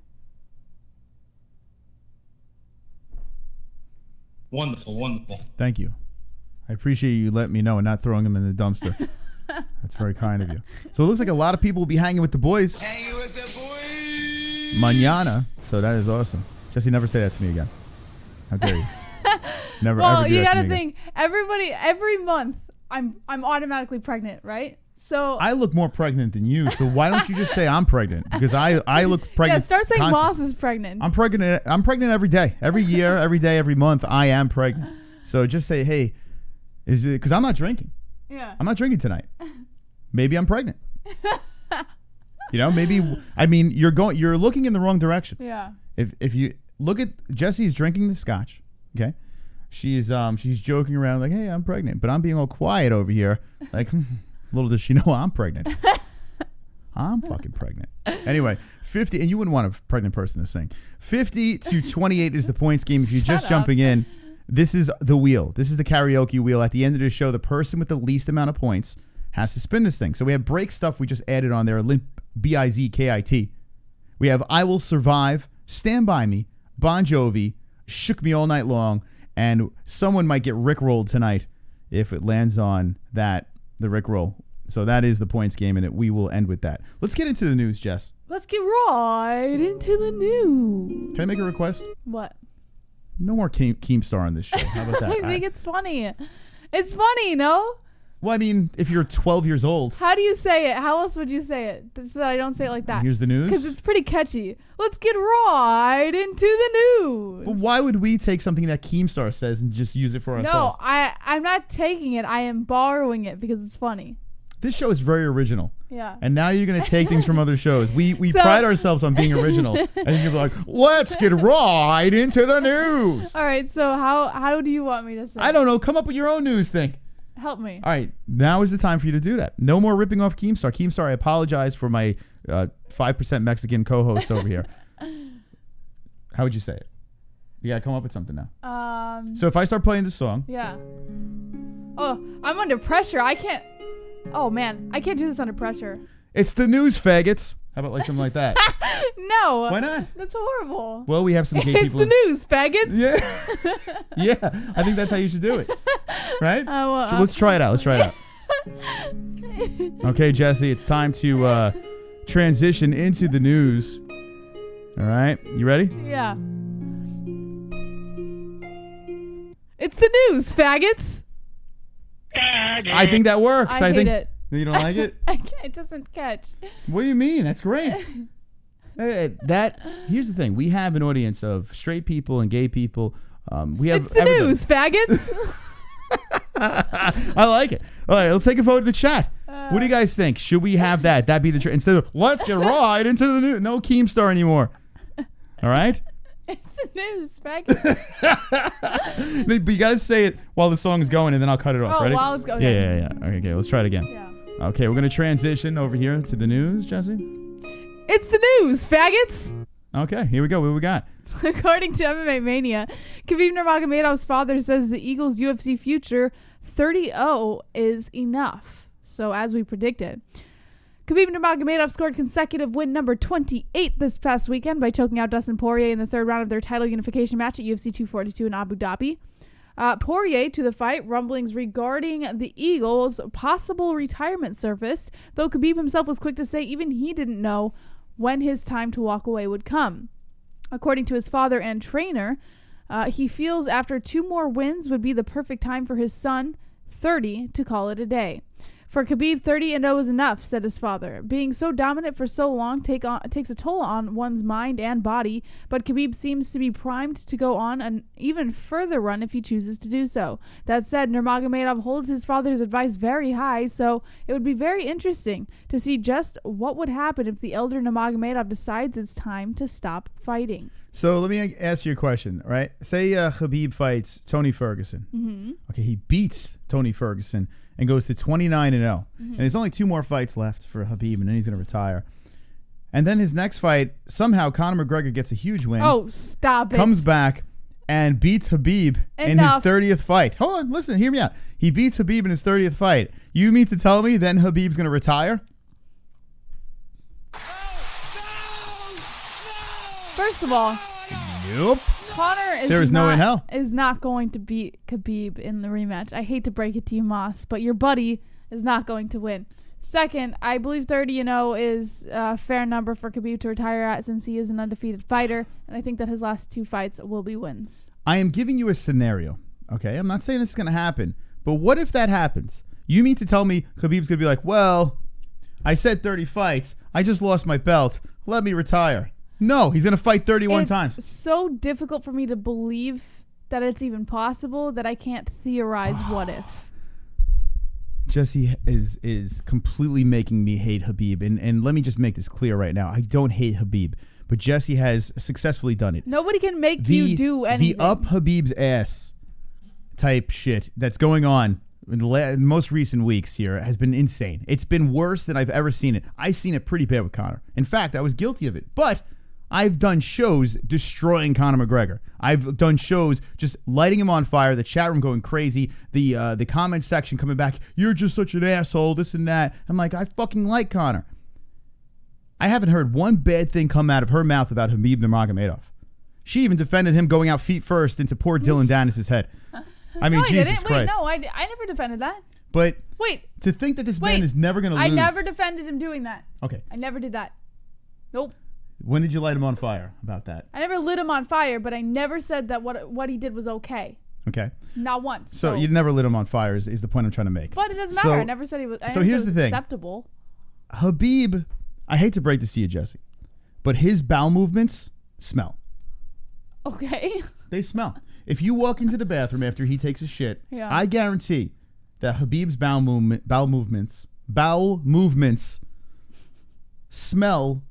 Speaker 5: Wonderful, wonderful.
Speaker 1: Thank you. I appreciate you letting me know and not throwing them in the dumpster. That's very kind of you. So it looks like a lot of people will be hanging with the boys.
Speaker 3: Hang with the boys.
Speaker 1: Mañana. So that is awesome. Jesse, never say that to me again. How dare you? Never
Speaker 4: Well,
Speaker 1: ever do
Speaker 4: you
Speaker 1: that to
Speaker 4: gotta
Speaker 1: me
Speaker 4: think. Every month, I'm automatically pregnant, right? So
Speaker 1: I look more pregnant than you, so why don't you just say I'm pregnant? Because I look pregnant.
Speaker 4: yeah, start saying
Speaker 1: constantly.
Speaker 4: Moss is pregnant.
Speaker 1: I'm pregnant. I'm pregnant every day, every year, every day, every month. I am pregnant. So just say, hey, is it? Because I'm not drinking.
Speaker 4: Yeah.
Speaker 1: I'm not drinking tonight. Maybe I'm pregnant. Maybe. I mean, you're looking in the wrong direction.
Speaker 4: Yeah.
Speaker 1: If you look at Jesse's drinking the scotch, okay, she's joking around like, hey, I'm pregnant, but I'm being all quiet over here, like. Little does she know I'm pregnant. I'm fucking pregnant. Anyway, 50, and you wouldn't want a pregnant person to sing. 50 to 28 is the points game. If you're just jumping in, this is the wheel. This is the karaoke wheel. At the end of the show, the person with the least amount of points has to spin this thing. So we have break stuff we just added on there, Bizkit. We have I Will Survive, Stand By Me, Bon Jovi, Shook Me All Night Long, and someone might get rickrolled tonight if it lands on that. The Rickroll. So that is the points game, and we will end with that. Let's get into the news, Jess.
Speaker 4: Let's get right into the news.
Speaker 1: Can I make a request?
Speaker 4: What?
Speaker 1: No more Keemstar on this show. How about that?
Speaker 4: I think it's funny. It's funny, no?
Speaker 1: Well, I mean, if you're 12 years old.
Speaker 4: How do you say it? How else would you say it so that I don't say it like that?
Speaker 1: Here's the news.
Speaker 4: Because it's pretty catchy. Let's get right into the news.
Speaker 1: But why would we take something that Keemstar says and just use it for ourselves?
Speaker 4: No, I'm not taking it. I am borrowing it because it's funny.
Speaker 1: This show is very original.
Speaker 4: Yeah.
Speaker 1: And now you're going to take things from other shows. We pride ourselves on being original. And you're like, let's get right into the news.
Speaker 4: All right. So how do you want me to say
Speaker 1: I don't know. Come up with your own news thing.
Speaker 4: Help me.
Speaker 1: All right. Now is the time for you to do that. No more ripping off Keemstar. Keemstar, I apologize for my 5% Mexican co-host over here. How would you say it? You got to come up with something now. So if I start playing this song.
Speaker 4: Yeah. Oh, I'm under pressure. I can't. Oh, man. I can't do this under pressure.
Speaker 1: It's the news, faggots. How about like something like that?
Speaker 4: No.
Speaker 1: Why not?
Speaker 4: That's horrible.
Speaker 1: Well, we have some gay
Speaker 4: It's
Speaker 1: people.
Speaker 4: the news, faggots.
Speaker 1: Yeah. Yeah. I think that's how you should do it. Right?
Speaker 4: Well,
Speaker 1: So let's try it out. Okay, Jesse, it's time to transition into the news. All right. You ready?
Speaker 4: Yeah. It's the news, faggots.
Speaker 1: I think that works.
Speaker 4: I hate
Speaker 1: think
Speaker 4: it.
Speaker 1: You don't like it?
Speaker 4: I can't. It doesn't catch.
Speaker 1: What do you mean? That's great. Here's the thing. We have an audience of straight people and gay people. We have
Speaker 4: It's the
Speaker 1: everybody.
Speaker 4: news, faggots.
Speaker 1: I like it. All right, let's take a vote in the chat. What do you guys think? Should we have that? That'd be the instead of let's get right into the news. No Keemstar anymore. All right.
Speaker 4: It's the news, faggots.
Speaker 1: But you gotta say it while the song is going, and then I'll cut it off.
Speaker 4: Oh,
Speaker 1: Ready?
Speaker 4: while it's going.
Speaker 1: Yeah. Okay, let's try it again.
Speaker 4: Yeah.
Speaker 1: Okay, we're gonna transition over here to the news, Jesse.
Speaker 4: It's the news, faggots.
Speaker 1: Okay, here we go. What do we got?
Speaker 4: According to MMA Mania, Khabib Nurmagomedov's father says the Eagles' UFC future 30-0 is enough. So as we predicted, Khabib Nurmagomedov scored consecutive win number 28 this past weekend by choking out Dustin Poirier in the third round of their title unification match at UFC 242 in Abu Dhabi. Poirier to the fight, rumblings regarding the Eagles' possible retirement surfaced, though Khabib himself was quick to say even he didn't know when his time to walk away would come. According to his father and trainer, he feels after 2 more wins would be the perfect time for his son, 30, to call it a day. For Khabib, 30-0 is enough, said his father. Being so dominant for so long takes a toll on one's mind and body, but Khabib seems to be primed to go on an even further run if he chooses to do so. That said, Nurmagomedov holds his father's advice very high, so it would be very interesting to see just what would happen if the elder Nurmagomedov decides it's time to stop fighting.
Speaker 1: So let me ask you a question, all right? Say Khabib fights Tony Ferguson.
Speaker 4: Mm-hmm.
Speaker 1: Okay, he beats Tony Ferguson and goes to 29-0. And there's only 2 more fights left for Habib, and then he's going to retire. And then his next fight, somehow Conor McGregor gets a huge win.
Speaker 4: Oh, stop it.
Speaker 1: Comes back and beats Habib in his 30th fight. Hold on, listen, hear me out. He beats Habib in his 30th fight. You mean to tell me then Habib's going to retire?
Speaker 4: First of all,
Speaker 1: Nope.
Speaker 4: Conor
Speaker 1: There is no way in hell.
Speaker 4: is not going to beat Khabib in the rematch. I hate to break it to you, Moss, but your buddy is not going to win. Second, I believe 30-0 is a fair number for Khabib to retire at since he is an undefeated fighter, and I think that his last 2 fights will be wins.
Speaker 1: I am giving you a scenario, okay? I'm not saying this is going to happen, but what if that happens? You mean to tell me Khabib's going to be like, well, I said 30 fights. I just lost my belt. Let me retire. No, he's going to fight 31 times.
Speaker 4: It's so difficult for me to believe that it's even possible that I can't theorize what if.
Speaker 1: Jesse is completely making me hate Habib. And let me just make this clear right now. I don't hate Habib, but Jesse has successfully done it.
Speaker 4: Nobody can make you do anything.
Speaker 1: The up Habib's ass type shit that's going on in the most recent weeks here has been insane. It's been worse than I've ever seen it. I've seen it pretty bad with Conor. In fact, I was guilty of it. But I've done shows destroying Conor McGregor. I've done shows just lighting him on fire, the chat room going crazy, the comment section coming back, you're just such an asshole, this and that. I'm like, I fucking like Conor. I haven't heard one bad thing come out of her mouth about Khabib Nurmagomedov. She even defended him going out feet first into poor Dylan Dennis's head. I mean,
Speaker 4: no,
Speaker 1: Jesus
Speaker 4: didn't.
Speaker 1: Christ.
Speaker 4: Wait, no, I never defended that.
Speaker 1: But
Speaker 4: Wait.
Speaker 1: to think that this man is never going to lose.
Speaker 4: I never defended him doing that.
Speaker 1: Okay.
Speaker 4: I never did that. Nope.
Speaker 1: When did you light him on fire about that?
Speaker 4: I never lit him on fire, but I never said that what he did was okay.
Speaker 1: Okay.
Speaker 4: Not once.
Speaker 1: So you never lit him on fire is the point I'm trying to make.
Speaker 4: But it doesn't matter. I never said he was.
Speaker 1: So here's the thing.
Speaker 4: Acceptable.
Speaker 1: Habib, I hate to break this to you, Jesse, but his bowel movements smell.
Speaker 4: Okay.
Speaker 1: They smell. If you walk into the bathroom after he takes a shit, I guarantee that Habib's bowel movements smell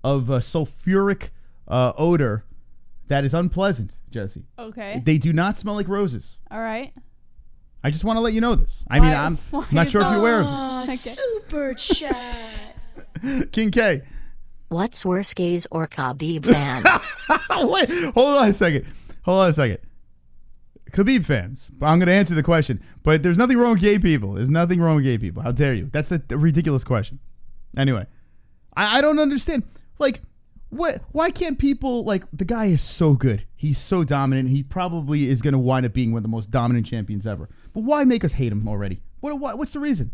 Speaker 1: of a sulfuric odor that is unpleasant, Jesse.
Speaker 4: Okay.
Speaker 1: They do not smell like roses.
Speaker 4: All right.
Speaker 1: I just want to let you know this. I mean, I'm not sure if you're aware of this.
Speaker 3: Super chat.
Speaker 1: King K.
Speaker 6: What's worse, gays or Khabib fan?
Speaker 1: Wait, hold on a second. Khabib fans. I'm going to answer the question, but there's nothing wrong with gay people. There's nothing wrong with gay people. How dare you? That's a ridiculous question. Anyway, I don't understand. Like, what? Why can't people, like, the guy is so good. He's so dominant. He probably is going to wind up being one of the most dominant champions ever. But why make us hate him already? What's the reason?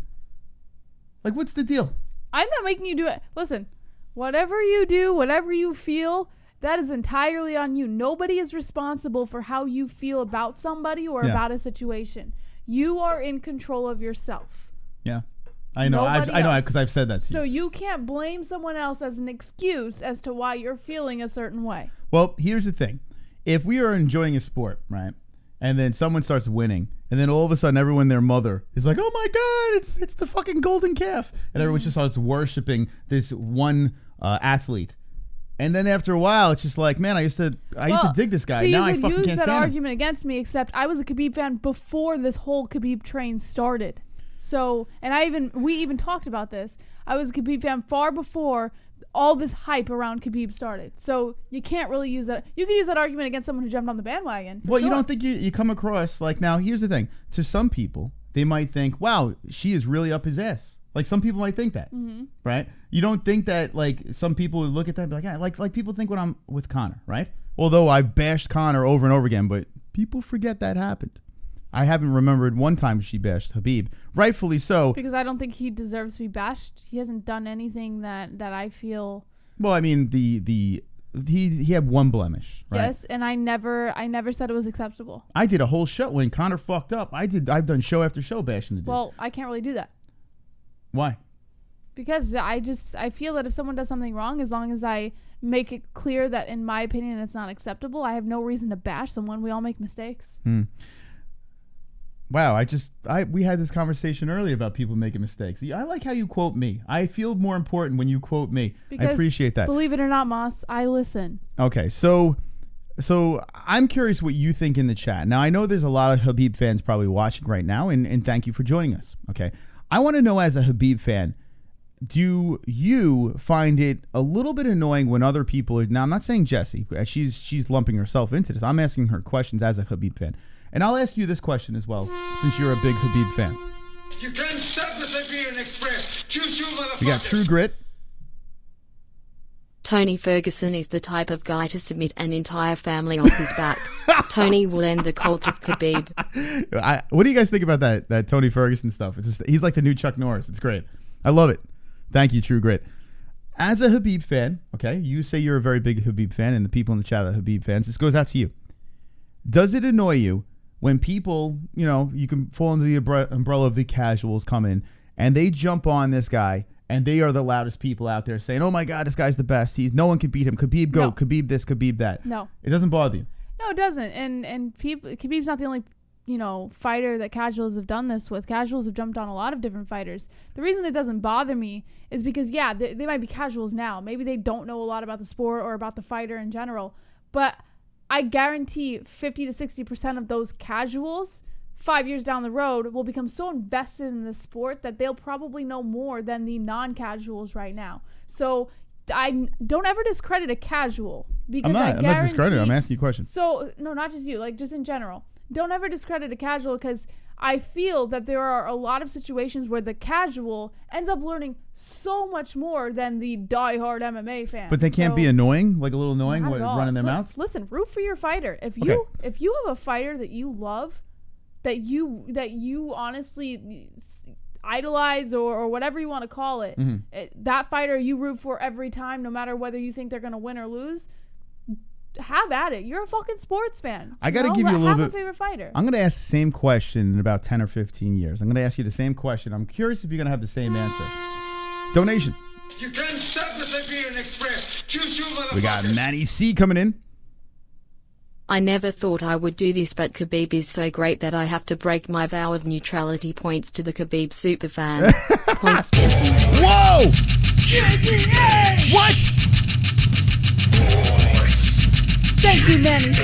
Speaker 1: Like, what's the deal?
Speaker 4: I'm not making you do it. Listen, whatever you do, whatever you feel, that is entirely on you. Nobody is responsible for how you feel about somebody or about a situation. You are in control of yourself.
Speaker 1: Yeah. I know. I know because I've said that to you.
Speaker 4: So you can't blame someone else as an excuse as to why you're feeling a certain way.
Speaker 1: Well, here's the thing. If we are enjoying a sport, right, and then someone starts winning, and then all of a sudden everyone, their mother, is like, oh my God, it's the fucking golden calf. And everyone just starts worshiping this one athlete. And then after a while, it's just like, man, I used to dig this guy.
Speaker 4: So
Speaker 1: now I
Speaker 4: you
Speaker 1: fucking
Speaker 4: could use
Speaker 1: can't
Speaker 4: that
Speaker 1: stand
Speaker 4: argument against me, except I was a Khabib fan before this whole Khabib train started. So, and we even talked about this. I was a Khabib fan far before all this hype around Khabib started. So you can't really use that. You can use that argument against someone who jumped on the bandwagon.
Speaker 1: Well, you don't think you come across like, now here's the thing. To some people, they might think, wow, she is really up his ass. Like, some people might think that, right? You don't think that, like, some people would look at that and be like, yeah, like people think when I'm with Conor, right? Although I bashed Conor over and over again, but people forget that happened. I haven't remembered one time she bashed Habib, rightfully so.
Speaker 4: Because I don't think he deserves to be bashed. He hasn't done anything that I feel.
Speaker 1: Well, I mean, he had one blemish, right?
Speaker 4: Yes, and I never said it was acceptable.
Speaker 1: I did a whole show when Conor fucked up. I've done show after show bashing the dude.
Speaker 4: Well, I can't really do that.
Speaker 1: Why?
Speaker 4: Because I feel that if someone does something wrong, as long as I make it clear that in my opinion it's not acceptable, I have no reason to bash someone. We all make mistakes.
Speaker 1: Wow, we had this conversation earlier about people making mistakes. I like how you quote me. I feel more important when you quote me.
Speaker 4: Because,
Speaker 1: I appreciate that.
Speaker 4: Believe it or not, Moss, I listen.
Speaker 1: Okay, so I'm curious what you think in the chat. Now, I know there's a lot of Habib fans probably watching right now, and thank you for joining us. Okay, I want to know, as a Habib fan, do you find it a little bit annoying when other people are, now I'm not saying Jessie, she's lumping herself into this. I'm asking her questions as a Habib fan. And I'll ask you this question as well, since you're a big Habib fan.
Speaker 3: You can't stop the Siberian Express. Choo-choo, motherfuckers.
Speaker 1: You got True Grit.
Speaker 6: Tony Ferguson is the type of guy to submit an entire family on his back. Tony will end the cult of Khabib.
Speaker 1: What do you guys think about that Tony Ferguson stuff? He's like the new Chuck Norris. It's great. I love it. Thank you, True Grit. As a Habib fan, okay, you say you're a very big Habib fan, and the people in the chat are Habib fans. This goes out to you. Does it annoy you when people, you can fall under the umbrella of the casuals, come in, and they jump on this guy, and they are the loudest people out there saying, oh my God, this guy's the best. No one can beat him. Khabib go, Khabib this, Khabib that.
Speaker 4: No.
Speaker 1: It doesn't bother you?
Speaker 4: No, it doesn't. And Khabib's not the only fighter that casuals have done this with. Casuals have jumped on a lot of different fighters. The reason it doesn't bother me is because, they might be casuals now. Maybe they don't know a lot about the sport or about the fighter in general. But I guarantee 50 to 60% of those casuals 5 years down the road will become so invested in the sport that they'll probably know more than the non-casuals right now. So I don't ever discredit a casual, because I'm not discrediting.
Speaker 1: I'm asking you questions.
Speaker 4: So no, not just you, like just in general. Don't ever discredit a casual, because I feel that there are a lot of situations where the casual ends up learning so much more than the diehard MMA fan.
Speaker 1: But they can't be annoying, like a little annoying, running their mouths?
Speaker 4: Listen, root for your fighter. If you have a fighter that you love, that you honestly idolize or whatever you want to call it, that fighter you root for every time, no matter whether you think they're going to win or lose, have at it. You're a fucking sports fan.
Speaker 1: I got to give you a little bit.
Speaker 4: Have a favorite fighter.
Speaker 1: I'm going to ask the same question in about 10 or 15 years. I'm going to ask you the same question. I'm curious if you're going to have the same answer. Donation.
Speaker 3: You can't stop the Siberian Express. Choo-choo, motherfuckers.
Speaker 1: We got Manny C coming in.
Speaker 6: I never thought I would do this, but Khabib is so great that I have to break my vow of neutrality. Points to the Khabib superfan. Points Jesse.
Speaker 1: Whoa! What?
Speaker 4: Thank you, Manny.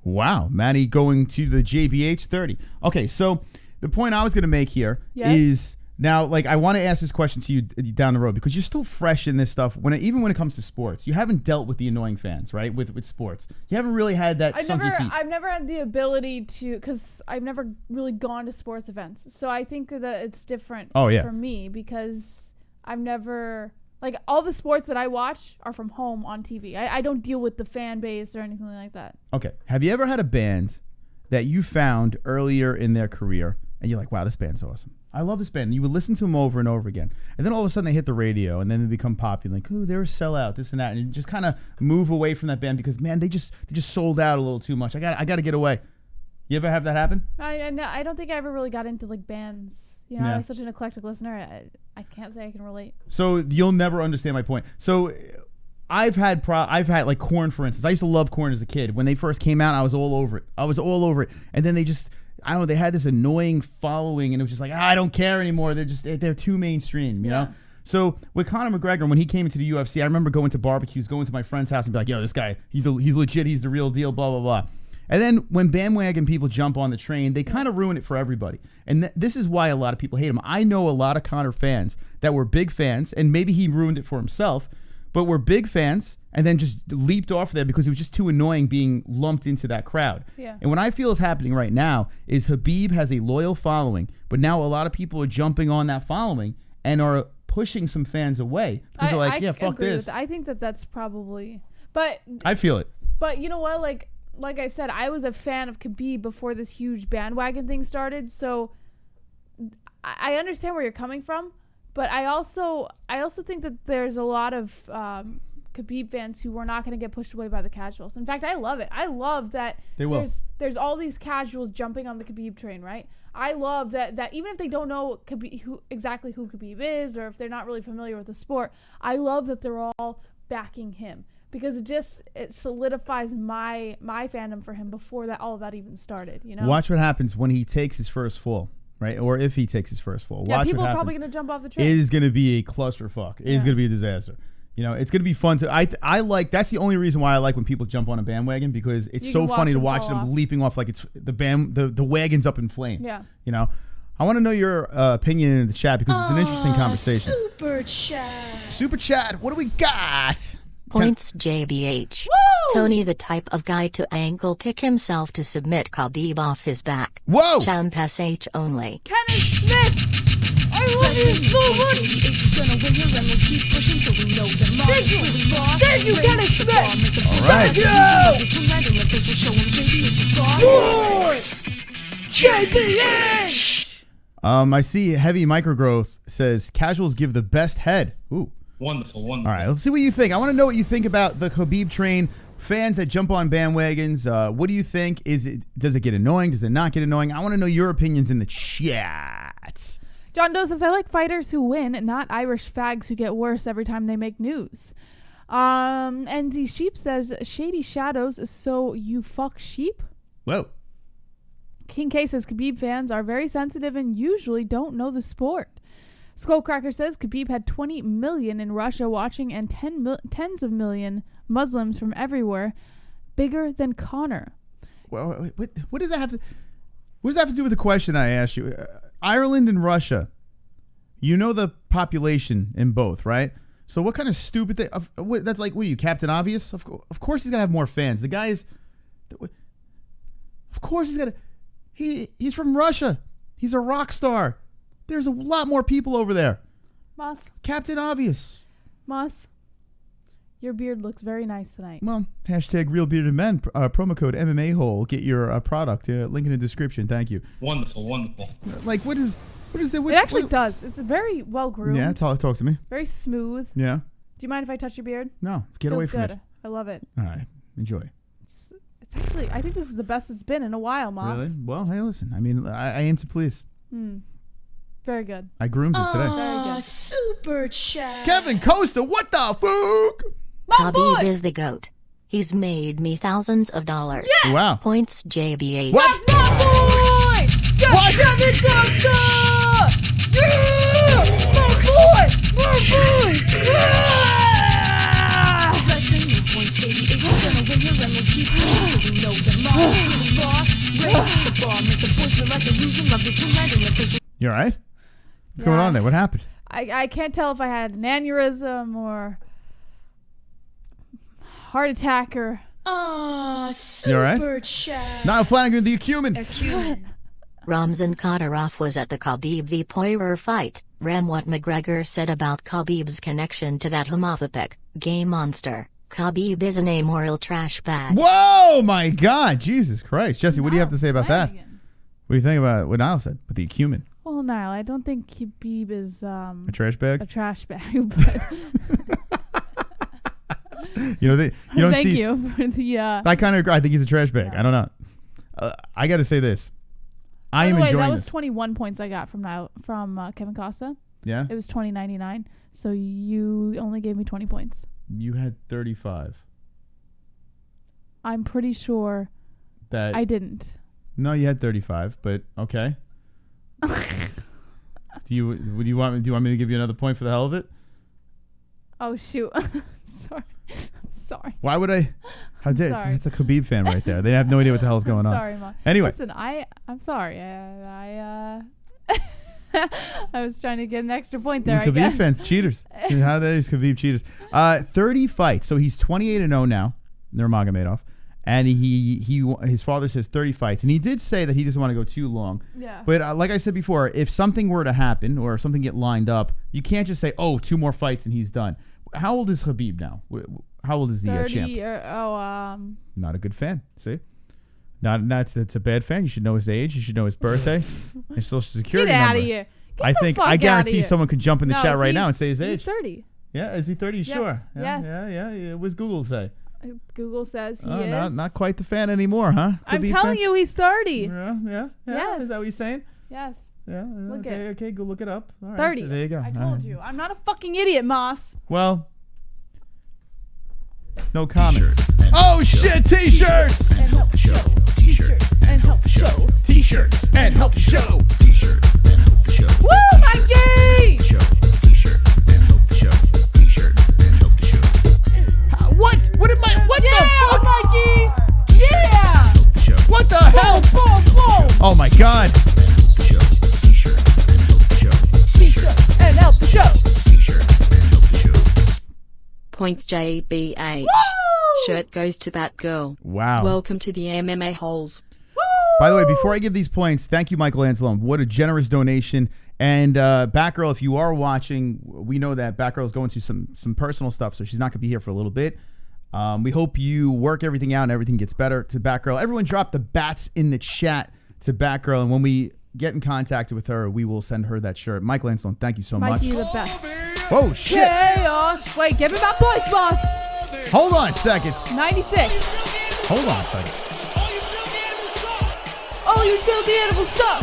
Speaker 1: Wow, Manny going to the JBH 30. Okay, so the point I was going to make here is now, like, I want to ask this question to you down the road because you're still fresh in this stuff. Even when it comes to sports, you haven't dealt with the annoying fans, right? With sports, you haven't really had that.
Speaker 4: I've never had the ability to, because I've never really gone to sports events. So I think that it's different for me because I've never. Like, all the sports that I watch are from home on TV. I don't deal with the fan base or anything like that.
Speaker 1: Okay. Have you ever had a band that you found earlier in their career and you're like, wow, this band's awesome. I love this band. And you would listen to them over and over again. And then all of a sudden they hit the radio and then they become popular. Like, ooh, they're a sellout, this and that. And you just kind of move away from that band because, man, they just sold out a little too much. I got to get away. You ever have that happen?
Speaker 4: I don't think I ever really got into, like, bands. You know, I'm such an eclectic listener. I can't say I can relate. So
Speaker 1: you'll never understand my point. So I've had like Korn, for instance. I used to love Korn as a kid. When they first came out, I was all over it. And then they just, I don't know, they had this annoying following, and it was just like, I don't care anymore. They're too mainstream, you know? So with Conor McGregor, when he came into the UFC, I remember going to barbecues, going to my friend's house and be like, yo, this guy, he's legit, he's the real deal, blah, blah, blah. And then when bandwagon people jump on the train, they kind of ruin it for everybody. And this is why a lot of people hate him. I know a lot of Conor fans that were big fans, and maybe he ruined it for himself, but were big fans and then just leaped off there because it was just too annoying being lumped into that crowd.
Speaker 4: Yeah.
Speaker 1: And what I feel is happening right now is Habib has a loyal following, but now a lot of people are jumping on that following and are pushing some fans away because they're like, yeah, fuck this.
Speaker 4: I think that's probably, but
Speaker 1: I feel it.
Speaker 4: But you know what, like I said, I was a fan of Khabib before this huge bandwagon thing started, so I understand where you're coming from, but I also think that there's a lot of Khabib fans who are not going to get pushed away by the casuals. In fact, I love it. I love that there's all these casuals jumping on the Khabib train, right? I love that even if they don't know exactly who Khabib is, or if they're not really familiar with the sport, I love that they're all backing him. Because it solidifies my fandom for him before all of that even started, you know?
Speaker 1: Watch what happens when he takes his first fall, right? Or if he takes his first fall.
Speaker 4: Yeah,
Speaker 1: Watch
Speaker 4: people
Speaker 1: what
Speaker 4: are probably
Speaker 1: happens.
Speaker 4: going to jump off the train.
Speaker 1: It is going to be a clusterfuck. It is going to be a disaster. You know, it's going to be fun to. I like. That's the only reason why I like when people jump on a bandwagon, because it's so funny to watch them leaping off like it's the wagon's up in flames.
Speaker 4: Yeah.
Speaker 1: You know, I want to know your opinion in the chat because it's an interesting conversation. Super chat. What do we got?
Speaker 6: Points JBH.
Speaker 4: Woo!
Speaker 6: Tony the type of guy to ankle pick himself to submit Khabib off his back.
Speaker 1: Whoa!
Speaker 6: Champ SH only.
Speaker 4: Kenneth Smith! I love you so much! Thank you, Kenneth Smith!
Speaker 1: Alright.
Speaker 3: JBH!
Speaker 1: I see Heavy Microgrowth says casuals give the best head. Ooh.
Speaker 8: Wonderful.
Speaker 1: All right, let's see what you think. I want to know what you think about the Khabib train. Fans that jump on bandwagons, what do you think? Does it get annoying? Does it not get annoying? I want to know your opinions in the chat.
Speaker 4: John Doe says, I like fighters who win, not Irish fags who get worse every time they make news. NZ Sheep says, Shady Shadows, so you fuck sheep?
Speaker 1: Whoa.
Speaker 4: King K says, Khabib fans are very sensitive and usually don't know the sport. Skullcracker says Khabib had 20 million in Russia watching and tens of million Muslims from everywhere, bigger than Conor.
Speaker 1: Well, what does that have to? What does that have to do with the question I asked you? Ireland and Russia, you know the population in both, right? So what kind of stupid thing? That's like, what are you, Captain Obvious? Of course he's gonna have more fans. The guy is. Of course he's gonna. He's from Russia. He's a rock star. There's a lot more people over there.
Speaker 4: Moss.
Speaker 1: Captain Obvious.
Speaker 4: Moss, your beard looks very nice tonight.
Speaker 1: Well, hashtag Real Bearded Men, promo code MMA-Hole. Get your product. Link in the description. Thank you.
Speaker 8: Wonderful.
Speaker 1: Like, what is it?
Speaker 4: It actually does. It's very well groomed.
Speaker 1: Yeah, talk to me.
Speaker 4: Very smooth.
Speaker 1: Yeah.
Speaker 4: Do you mind if I touch your beard?
Speaker 1: No, get
Speaker 4: Feels
Speaker 1: away from
Speaker 4: good.
Speaker 1: it.
Speaker 4: I love it.
Speaker 1: All right. Enjoy.
Speaker 4: It's actually, I think this is the best it's been in a while, Moss.
Speaker 1: Really? Well, hey, listen. I mean, I aim to please.
Speaker 4: Very good.
Speaker 1: I groomed it today.
Speaker 4: Very good.
Speaker 2: Super chat.
Speaker 1: Kevin Costa, what the fuck?
Speaker 6: Khabib is the GOAT. He's made me thousands of dollars.
Speaker 4: Yes!
Speaker 1: Wow.
Speaker 6: Points JBH.
Speaker 1: What?
Speaker 4: That's my boy! Yes, Kevin Costa! Yeah! My boy! My boy! Yeah!
Speaker 8: Flexing new points, JBH is gonna win your and we'll keep pushing till we know that Moss is really lost. Raise the bar, make the boys feel like they're losing. Love this one night and let this one.
Speaker 1: You all right? What's going on there? What happened?
Speaker 4: I can't tell if I had an aneurysm or heart attack or...
Speaker 1: You all right?
Speaker 2: chat.
Speaker 1: Niall Flanagan, the Acumen.
Speaker 6: Ramzan Kadyrov was at the Khabib v Poirier fight. What McGregor said about Khabib's connection to that homophobic gay monster. Khabib is an amoral trash bag.
Speaker 1: Whoa, my God. Jesus Christ. Jesse, what do you have to say about that?
Speaker 4: Flanagan.
Speaker 1: What do you think about what Niall said with the Acumen?
Speaker 4: Well, Niall, I don't think Khabib is
Speaker 1: A trash bag?
Speaker 4: a trash bag, but
Speaker 1: You know, you don't
Speaker 4: thank
Speaker 1: see.
Speaker 4: you for the...
Speaker 1: I kind of agree. I think he's a trash bag.
Speaker 4: Yeah.
Speaker 1: I don't know. I got to say this. I am
Speaker 4: By the way,
Speaker 1: enjoying
Speaker 4: that was
Speaker 1: this.
Speaker 4: 21 points I got from Kevin Costa.
Speaker 1: Yeah?
Speaker 4: It was 20.99, so you only gave me 20 points.
Speaker 1: You had 35.
Speaker 4: I'm pretty sure
Speaker 1: That
Speaker 4: I didn't.
Speaker 1: No, you had 35, but okay. Do you want me to give you another point for the hell of it?
Speaker 4: Oh shoot! Sorry, I'm sorry.
Speaker 1: Why would I? How dare?
Speaker 4: sorry.
Speaker 1: That's a Khabib fan right there. They have no idea what the hell's going on.
Speaker 4: Sorry, Mom.
Speaker 1: Anyway.
Speaker 4: Listen, I'm sorry. I was trying to get an extra point there. I
Speaker 1: Khabib
Speaker 4: guess.
Speaker 1: fans, cheaters. See how that is Khabib cheaters. 30 fights. So he's 28-0 now, Nurmagomedov. And his father says 30 fights. And he did say that he doesn't want to go too long.
Speaker 4: Yeah.
Speaker 1: But like I said before, if something were to happen or something get lined up, you can't just say, oh, 2 more fights and he's done. How old is Habib now? How old is the
Speaker 4: 30
Speaker 1: champ? Not a good fan. See? That's a bad fan. You should know his age. You should know his birthday. His social security
Speaker 4: Get
Speaker 1: number.
Speaker 4: out of here. Get
Speaker 1: I
Speaker 4: the
Speaker 1: think
Speaker 4: fuck
Speaker 1: I
Speaker 4: outta
Speaker 1: guarantee
Speaker 4: here.
Speaker 1: someone could jump in the
Speaker 4: No,
Speaker 1: chat right now and
Speaker 4: he's-
Speaker 1: say his age.
Speaker 4: He's 30.
Speaker 1: Yeah, is he 30?
Speaker 4: Yes,
Speaker 1: Sure.
Speaker 4: yes.
Speaker 1: Yeah. What does Google say?
Speaker 4: Google says he
Speaker 1: Oh,
Speaker 4: is.
Speaker 1: not quite the fan anymore, huh?
Speaker 4: I'm
Speaker 1: Khabib
Speaker 4: telling
Speaker 1: fan?
Speaker 4: you, he's 30.
Speaker 1: Yeah.
Speaker 4: Yes.
Speaker 1: Is that what you're saying?
Speaker 4: Yes.
Speaker 1: Yeah.
Speaker 4: Look
Speaker 1: Okay, go look it up. All right,
Speaker 4: 30.
Speaker 1: so there you go.
Speaker 4: I
Speaker 1: All
Speaker 4: told
Speaker 1: right.
Speaker 4: you. I'm not a fucking idiot, Moss.
Speaker 1: Well, no comment. Oh shit! T-shirts.
Speaker 4: And help the show. T-shirts and help the show.
Speaker 1: T-shirts and help the show.
Speaker 3: T-shirt and help the show.
Speaker 4: Woo, Mikey!
Speaker 3: T-shirt and help the show. T-shirt and help the show.
Speaker 1: What? What am I? What
Speaker 4: Yeah,
Speaker 1: the fuck?
Speaker 4: Mikey! Yeah!
Speaker 3: Show.
Speaker 1: What the hell?
Speaker 4: Boom, boom!
Speaker 1: Oh my God!
Speaker 3: Show. T-shirt and help the show.
Speaker 4: T-shirts and help the show.
Speaker 3: T-shirt and help the show.
Speaker 6: Points JBH. Shirt goes to Batgirl.
Speaker 1: Wow.
Speaker 6: Welcome to the MMA-Holes.
Speaker 1: By the way, before I give these points, thank you, Michael Anselm. What a generous donation. And Batgirl, if you are watching, we know that Batgirl is going through some personal stuff, so she's not going to be here for a little bit. We hope you work everything out and everything gets better to Batgirl. Everyone drop the bats in the chat to Batgirl, and when we get in contact with her, we will send her that shirt. Michael Anselm, thank you so
Speaker 4: Mikey,
Speaker 1: much.
Speaker 4: you're the best.
Speaker 1: Oh, shit.
Speaker 4: Chaos! Wait, give me my voice, Moss!
Speaker 1: Hold on a second.
Speaker 4: 96.
Speaker 1: Hold on a second.
Speaker 4: Oh, you filthy animal suck!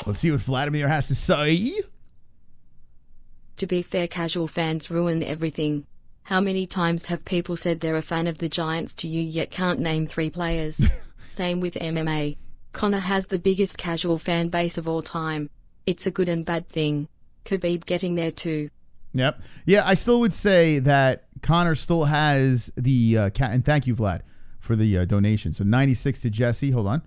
Speaker 1: Let's see what Vladimir has to say.
Speaker 6: To be fair, casual fans ruin everything. How many times have people said they're a fan of the Giants to you yet can't name 3 players? Same with MMA. Conor has the biggest casual fan base of all time. It's a good and bad thing. Khabib getting there too.
Speaker 1: Yep. Yeah, I still would say that Conor still has the and thank you, Vlad, for the donation. So 96 to Jesse. Hold on.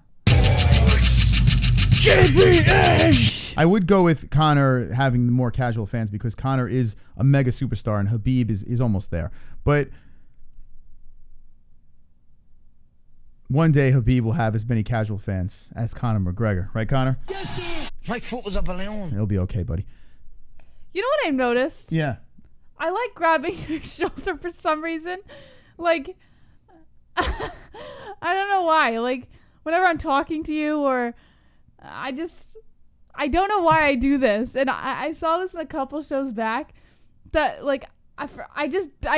Speaker 1: I would go with Conor having more casual fans because Conor is a mega superstar and Habib is almost there. But one day Habib will have as many casual fans as Conor McGregor. Right, Conor?
Speaker 2: My foot was up a balloon.
Speaker 1: It'll be okay, buddy.
Speaker 4: You know what I noticed?
Speaker 1: Yeah.
Speaker 4: I like grabbing your shoulder for some reason. Like, I don't know why. Like, whenever I'm talking to you or I don't know why I do this. And I saw this in a couple shows back that, like, I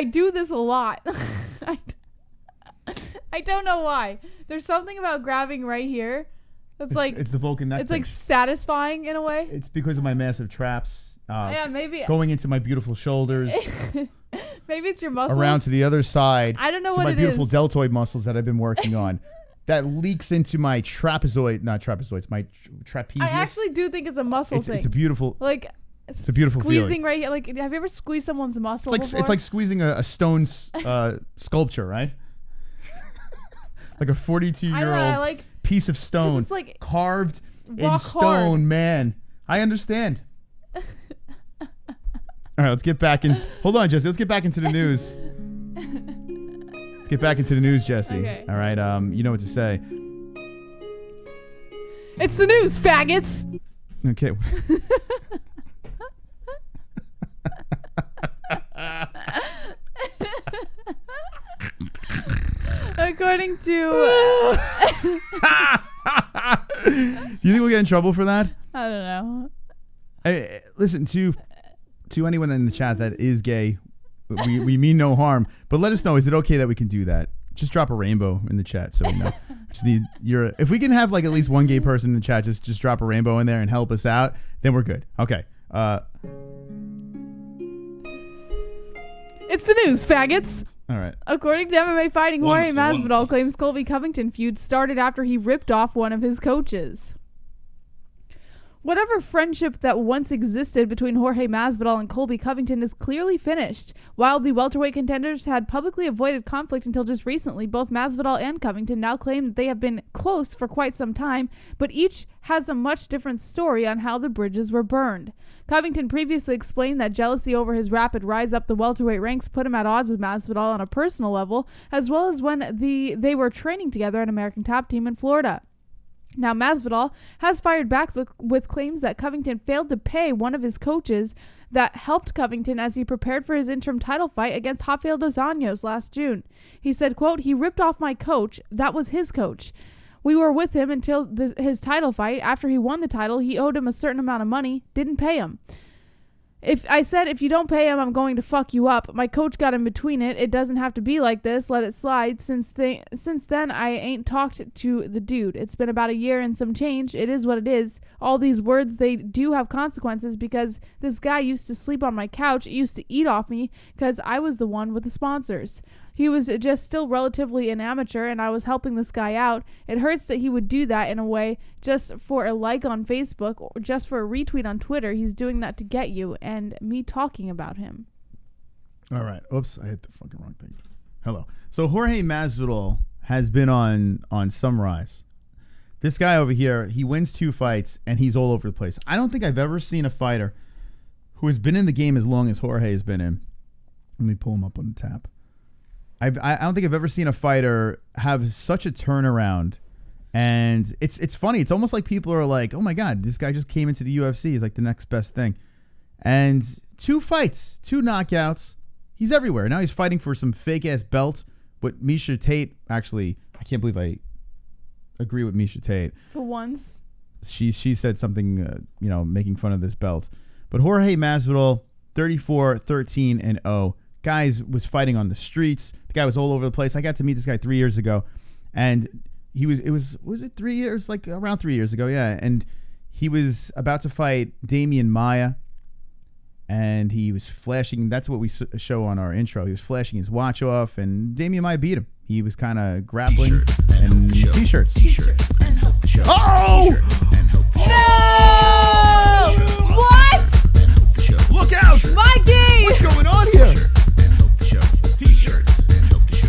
Speaker 4: do this a lot. I don't know why. There's something about grabbing right here that's like
Speaker 1: it's the Vulcan neck.
Speaker 4: It's like satisfying in a way.
Speaker 1: It's because of my massive traps.
Speaker 4: Yeah, maybe
Speaker 1: going into my beautiful shoulders.
Speaker 4: Maybe it's your muscles.
Speaker 1: Around to the other side.
Speaker 4: I don't know
Speaker 1: to
Speaker 4: what
Speaker 1: my
Speaker 4: it
Speaker 1: beautiful
Speaker 4: is.
Speaker 1: deltoid muscles that I've been working on. That leaks into my not trapezoids, my trapezius.
Speaker 4: I actually do think it's a muscle thing.
Speaker 1: It's a beautiful.
Speaker 4: Like
Speaker 1: it's a beautiful
Speaker 4: squeezing
Speaker 1: feeling.
Speaker 4: right here. Like, have you ever squeezed someone's muscle before?
Speaker 1: It's like squeezing a stone sculpture, right? Like a 42-year-old piece of stone,
Speaker 4: it's like
Speaker 1: carved in
Speaker 4: rock
Speaker 1: stone.
Speaker 4: hard.
Speaker 1: Man, I understand. All right, let's get back in. Hold on, Jesse. Let's get back into the news. Let's get back into the news, Jesse.
Speaker 4: Okay.
Speaker 1: All right. You know what to say.
Speaker 4: It's the news, faggots.
Speaker 1: Okay.
Speaker 4: According to...
Speaker 1: Do you think we'll get in trouble for that?
Speaker 4: I don't know.
Speaker 1: Listen, to anyone in the chat that is gay, we mean no harm. But let us know, is it okay that we can do that? Just drop a rainbow in the chat so we know. Just need if we can have like at least one gay person in the chat, just drop a rainbow in there and help us out, then we're good. Okay.
Speaker 4: It's the news, faggots.
Speaker 1: All right.
Speaker 4: According to MMA Fighting, Jorge Masvidal claims Colby Covington feud started after he ripped off one of his coaches. Whatever friendship that once existed between Jorge Masvidal and Colby Covington is clearly finished. While the welterweight contenders had publicly avoided conflict until just recently, both Masvidal and Covington now claim that they have been close for quite some time, but each has a much different story on how the bridges were burned. Covington previously explained that jealousy over his rapid rise up the welterweight ranks put him at odds with Masvidal on a personal level, as well as when they were training together at American Top Team in Florida. Now, Masvidal has fired back with claims that Covington failed to pay one of his coaches that helped Covington as he prepared for his interim title fight against Rafael dos Anjos last June. He said, quote, "He ripped off my coach. That was his coach. We were with him until his title fight. After he won the title, he owed him a certain amount of money. Didn't pay him. If you don't pay him, I'm going to fuck you up. My coach got in between it. It doesn't have to be like this. Let it slide. Since then, I ain't talked to the dude. It's been about a year and some change. It is what it is. All these words, they do have consequences because this guy used to sleep on my couch, used to eat off me because I was the one with the sponsors. He was just still relatively an amateur, and I was helping this guy out. It hurts that he would do that in a way just for a like on Facebook or just for a retweet on Twitter. He's doing that to get you and me talking about him."
Speaker 1: All right. Oops, I hit the fucking wrong thing. Hello. So Jorge Masvidal has been on some rise. This guy over here, he wins 2 fights, and he's all over the place. I don't think I've ever seen a fighter who has been in the game as long as Jorge has been in. Let me pull him up on the tap. I don't think I've ever seen a fighter have such a turnaround. And it's funny. It's almost like people are like, oh, my God, this guy just came into the UFC. He's like the next best thing. And 2 fights, 2 knockouts. He's everywhere. Now he's fighting for some fake-ass belt. But Miesha Tate, actually, I can't believe I agree with Miesha Tate.
Speaker 4: For once.
Speaker 1: She said something, making fun of this belt. But Jorge Masvidal, 34-13-0. Guys was fighting on the streets. The guy was all over the place. I got to meet this guy 3 years ago, and was it 3 years? Like around 3 years ago, yeah. And he was about to fight Damian Maia, and he was flashing. That's what we show on our intro. He was flashing his watch off, and Damian Maia beat him. He was kind of grappling and t-shirts.
Speaker 3: And help the show.
Speaker 1: Oh!
Speaker 4: No! What?
Speaker 3: Look out!
Speaker 4: Mikey!
Speaker 1: What's going on here?
Speaker 3: And help the show. T-shirts and help the show.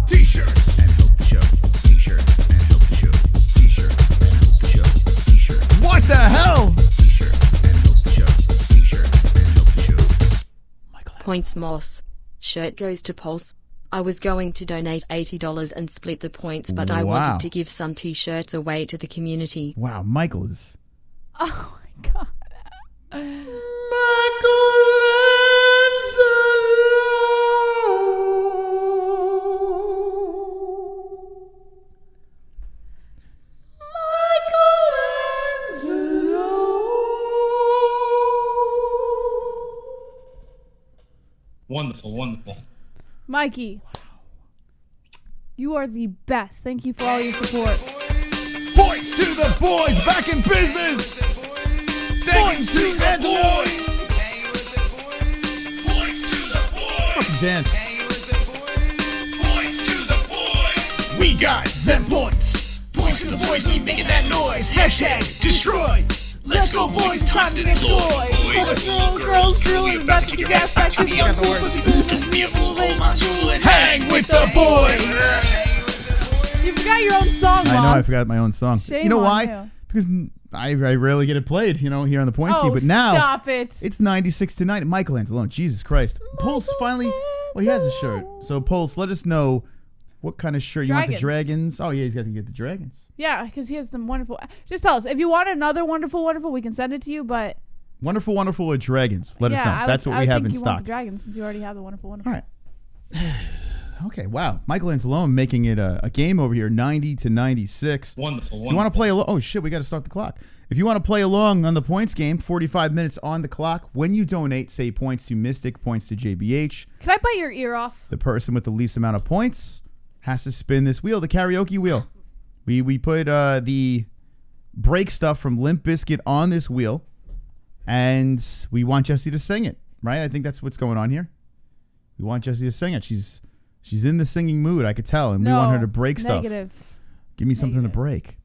Speaker 3: T-shirts and help the show. T-shirts and help the show. T-shirts and help the show. T-shirts.
Speaker 1: What the hell?
Speaker 3: T-shirts and help the show. T-shirts and help the show.
Speaker 6: Points Moss. Shirt goes to Pulse. I was going to donate $80 and split the points, but I
Speaker 1: Wow.
Speaker 6: wanted to give some t-shirts away to the community.
Speaker 1: Wow, Michael is...
Speaker 4: Oh, my God.
Speaker 5: Wonderful.
Speaker 4: Mikey. You are the best. Thank you for all your support.
Speaker 1: Points to the boys back in business. Thanks to the boys. Fucking dance.
Speaker 3: We got them points. Points to the boys, we making that noise. Hashtag destroy. Let's go, boys, time to deploy.
Speaker 4: Girls drooling, about to kick ass back to the young pussy boozing.
Speaker 3: Be a fool, hold my tool, and hang with the boys.
Speaker 4: You forgot your own song,
Speaker 1: I know
Speaker 4: Moss.
Speaker 1: I forgot my own song.
Speaker 4: Shame
Speaker 1: you know
Speaker 4: on
Speaker 1: why?
Speaker 4: you.
Speaker 1: Because I rarely get it played, here on the points team. But now
Speaker 4: stop it.
Speaker 1: it's 96-90. Michael Anzalone, Jesus Christ. Pulse finally. Well, he has a shirt. So Pulse, let us know what kind of shirt you want. The Dragons. Oh yeah, he's got to get the Dragons.
Speaker 4: Yeah, because he has some wonderful. Just tell us if you want another wonderful, we can send it to you. But
Speaker 1: Wonderful or Dragons. Let us know. That's what we have in
Speaker 4: you
Speaker 1: stock.
Speaker 4: Want the Dragons since you already have the wonderful.
Speaker 1: All right. Okay, wow. Michael Anzalone making it a game over here, 90-96.
Speaker 5: Wonderful.
Speaker 1: You want to play along? Oh, shit, we got to start the clock. If you want to play along on the points game, 45 minutes on the clock. When you donate, say points to Mystic, points to JBH.
Speaker 4: Can I bite your ear off?
Speaker 1: The person with the least amount of points has to spin this wheel, the karaoke wheel. We put the break stuff from Limp Bizkit on this wheel, and we want Jessie to sing it, right? I think that's what's going on here. We want Jessie to sing it. She's in the singing mood, I could tell, and we want her to break stuff.
Speaker 4: Negative.
Speaker 1: Give me something to break.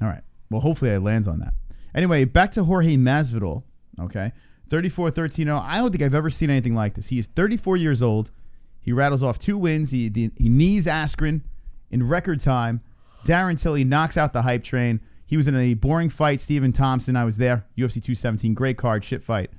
Speaker 1: All right. Well, hopefully it lands on that. Anyway, back to Jorge Masvidal, okay? 34-13-0. I don't think I've ever seen anything like this. He is 34 years old. He rattles off 2 wins. He knees Askren in record time. Darren Till knocks out the hype train. He was in a boring fight. Stephen Thompson, I was there. UFC 217, great card, shit fight.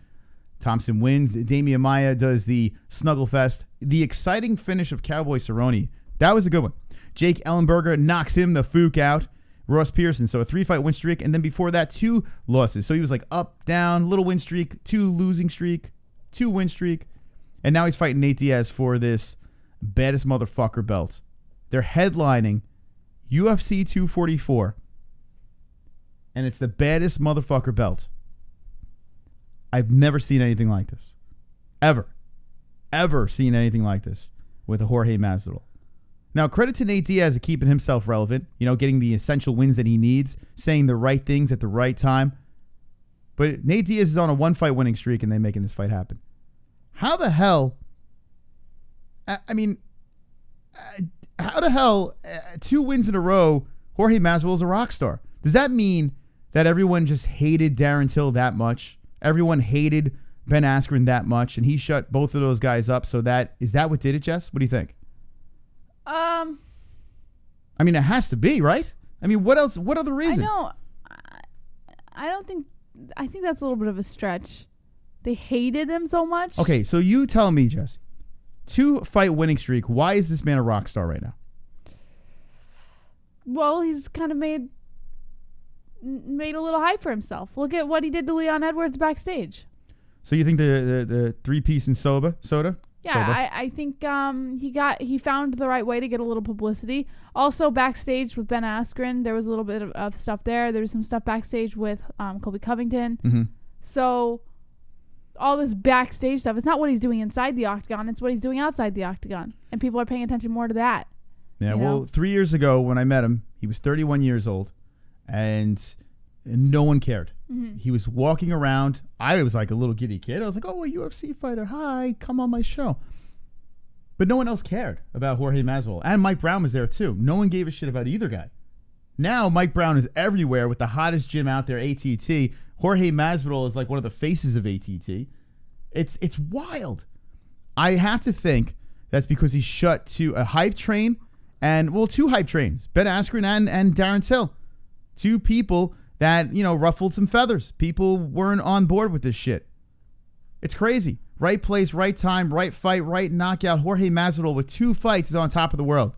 Speaker 1: Thompson wins. Damian Maia does the snuggle fest. The exciting finish of Cowboy Cerrone. That was a good one. Jake Ellenberger knocks him the Fook out. Ross Pearson, so a 3-fight win streak. And then before that, 2 losses. So he was like up, down, little win streak, 2 losing streak, 2 win streak. And now he's fighting Nate Diaz for this baddest motherfucker belt. They're headlining UFC 244. And it's the baddest motherfucker belt. I've never seen anything like this. Ever seen anything like this with a Jorge Masvidal. Now, credit to Nate Diaz of keeping himself relevant, getting the essential wins that he needs, saying the right things at the right time. But Nate Diaz is on a 1-fight winning streak, and they're making this fight happen. How the hell, how the hell, 2 wins in a row, Jorge Masvidal is a rock star? Does that mean that everyone just hated Darren Till that much? Everyone hated Ben Askren that much, and he shut both of those guys up. So is that what did it, Jess? What do you think? It has to be, right? What else? What other reason?
Speaker 4: I think that's a little bit of a stretch. They hated him so much.
Speaker 1: Okay, so you tell me, Jesse. 2-fight winning streak. Why is this man a rock star right now?
Speaker 4: Well, he's kind of made a little hype for himself. Look at what he did to Leon Edwards backstage.
Speaker 1: So you think the 3-piece and soda?
Speaker 4: Yeah, I think he found the right way to get a little publicity. Also, backstage with Ben Askren, there was a little bit of stuff there. There was some stuff backstage with Colby Covington.
Speaker 1: Mm-hmm.
Speaker 4: So all this backstage stuff, it's not what he's doing inside the octagon, it's what he's doing outside the octagon. And people are paying attention more to that.
Speaker 1: Yeah, well, 3 years ago when I met him, he was 31 years old, and no one cared.
Speaker 4: Mm-hmm.
Speaker 1: He was walking around. I was like a little giddy kid. I was like, oh, a UFC fighter. Hi, come on my show. But no one else cared about Jorge Masvidal. And Mike Brown was there too. No one gave a shit about either guy. Now Mike Brown is everywhere with the hottest gym out there, ATT. Jorge Masvidal is like one of the faces of ATT. It's wild. I have to think that's because he's shut to a hype train and, 2 hype trains. Ben Askren and Darren Till. 2 people that, ruffled some feathers. People weren't on board with this shit. It's crazy. Right place, right time, right fight, right knockout. Jorge Masvidal with 2 fights is on top of the world.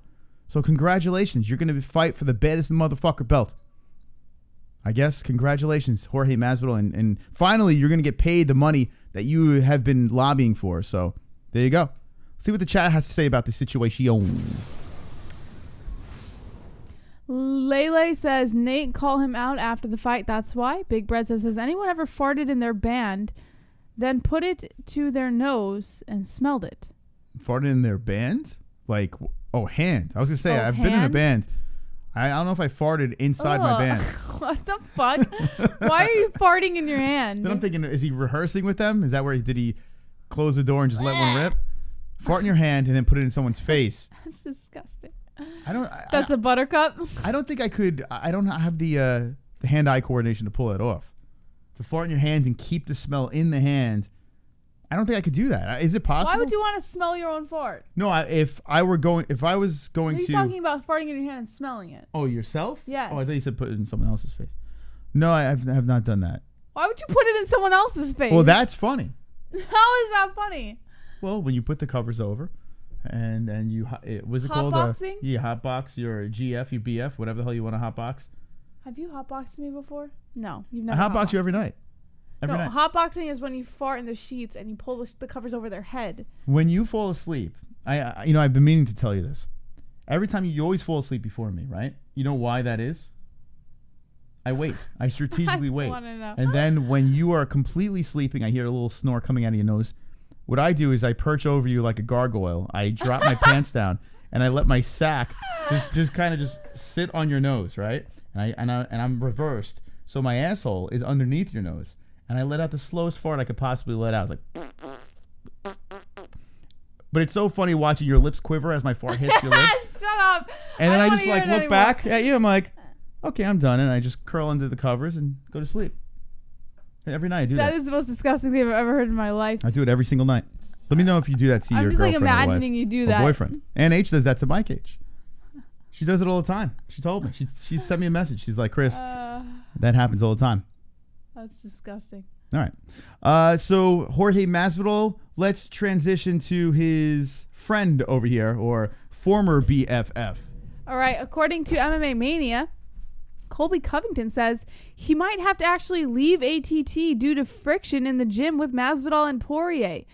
Speaker 1: So congratulations. You're going to fight for the baddest motherfucker belt. I guess congratulations, Jorge Masvidal. And finally, you're going to get paid the money that you have been lobbying for. So there you go. See what the chat has to say about this situation.
Speaker 4: Lele says, Nate, call him out after the fight. That's why. Big Bread says, has anyone ever farted in their band, then put it to their nose and smelled it?
Speaker 1: farted in their band? Like, hand. I was gonna say I've been in a
Speaker 4: hand?
Speaker 1: band. I don't know if I farted inside my band.
Speaker 4: What the fuck? Why are you farting in your hand?
Speaker 1: Then I'm thinking, is he rehearsing with them? Is that where did he close the door and just let one rip? Fart in your hand and then put it in someone's face.
Speaker 4: That's disgusting.
Speaker 1: That's
Speaker 4: a buttercup.
Speaker 1: I don't think I could. I don't have the hand-eye coordination to pull that off. To fart in your hand and keep the smell in the hand. I don't think I could do that. Is it possible?
Speaker 4: Why would you want to smell your own fart?
Speaker 1: No, if I was going
Speaker 4: He's
Speaker 1: to.
Speaker 4: talking about farting in your hand and smelling it.
Speaker 1: Oh, yourself?
Speaker 4: Yes.
Speaker 1: Oh, I thought you said put it in someone else's face. No, I have not done that.
Speaker 4: Why would you put it in someone else's face?
Speaker 1: Well, that's funny.
Speaker 4: How is that funny?
Speaker 1: Well, when you put the covers over, and you was it called?
Speaker 4: Hotboxing?
Speaker 1: Hotbox your GF, your BF, whatever the hell you want to hotbox.
Speaker 4: Have you hotboxed me before? No, you've
Speaker 1: I
Speaker 4: never.
Speaker 1: hotbox you every night. Every night.
Speaker 4: Hotboxing is when you fart in the sheets and you pull the covers over their head.
Speaker 1: When you fall asleep, I've been meaning to tell you this. Every time you always fall asleep before me, right? You know why that is? I wait. I strategically wait.
Speaker 4: Wanna know.
Speaker 1: And then when you are completely sleeping, I hear a little snore coming out of your nose. What I do is I perch over you like a gargoyle. I drop my pants down and I let my sack just kind of sit on your nose, right? And I'm reversed, so my asshole is underneath your nose. And I let out the slowest fart I could possibly let out. I was like, but it's so funny watching your lips quiver as my fart hits your lips.
Speaker 4: Shut up.
Speaker 1: And then I just like look back at you. I'm like, okay, I'm done. And I just curl under the covers and go to sleep. Every night I do that.
Speaker 4: That is the most disgusting thing I've ever heard in my life.
Speaker 1: I do it every single night. Let me know if you do that to your girlfriend.
Speaker 4: I'm just like imagining you do that.
Speaker 1: Or boyfriend. And H does that to Mike H. She does it all the time. She told me. She sent me a message. She's like, Chris, that happens all the time.
Speaker 4: That's disgusting.
Speaker 1: All right. So Jorge Masvidal, let's transition to his friend over here, or former BFF.
Speaker 4: All right. According to MMA Mania, Colby Covington says he might have to actually leave ATT due to friction in the gym with Masvidal and Poirier.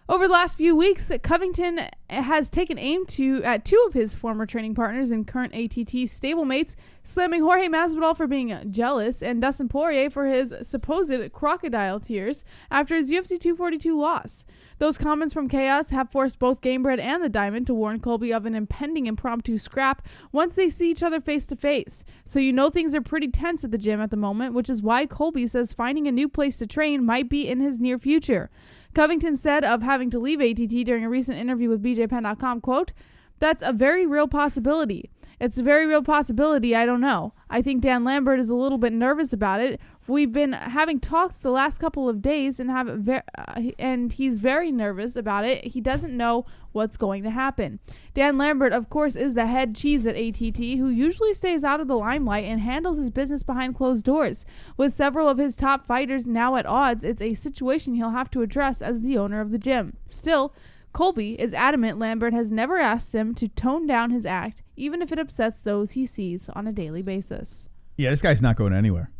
Speaker 4: Over the last few weeks, Covington has taken aim at two of his former training partners and current ATT stablemates, slamming Jorge Masvidal for being jealous and Dustin Poirier for his supposed crocodile tears after his UFC 242 loss. Those comments from Chaos have forced both Gamebred and the Diamond to warn Colby of an impending impromptu scrap once they see each other face to face. So you know things are pretty tense at the gym at the moment, which is why Colby says finding a new place to train might be in his near future. Covington said of having to leave ATT during a recent interview with BJPenn.com, quote, "That's a very real possibility. It's a very real possibility. I don't know. I think Dan Lambert is a little bit nervous about it. We've been having talks the last couple of days and he's very nervous about it. He doesn't know what's going to happen." Dan Lambert, of course, is the head cheese at ATT, who usually stays out of the limelight and handles his business behind closed doors. With several of his top fighters now at odds, it's a situation he'll have to address as the owner of the gym. Still, Colby is adamant Lambert has never asked him to tone down his act, even if it upsets those he sees on a daily basis.
Speaker 1: Yeah, this guy's not going anywhere.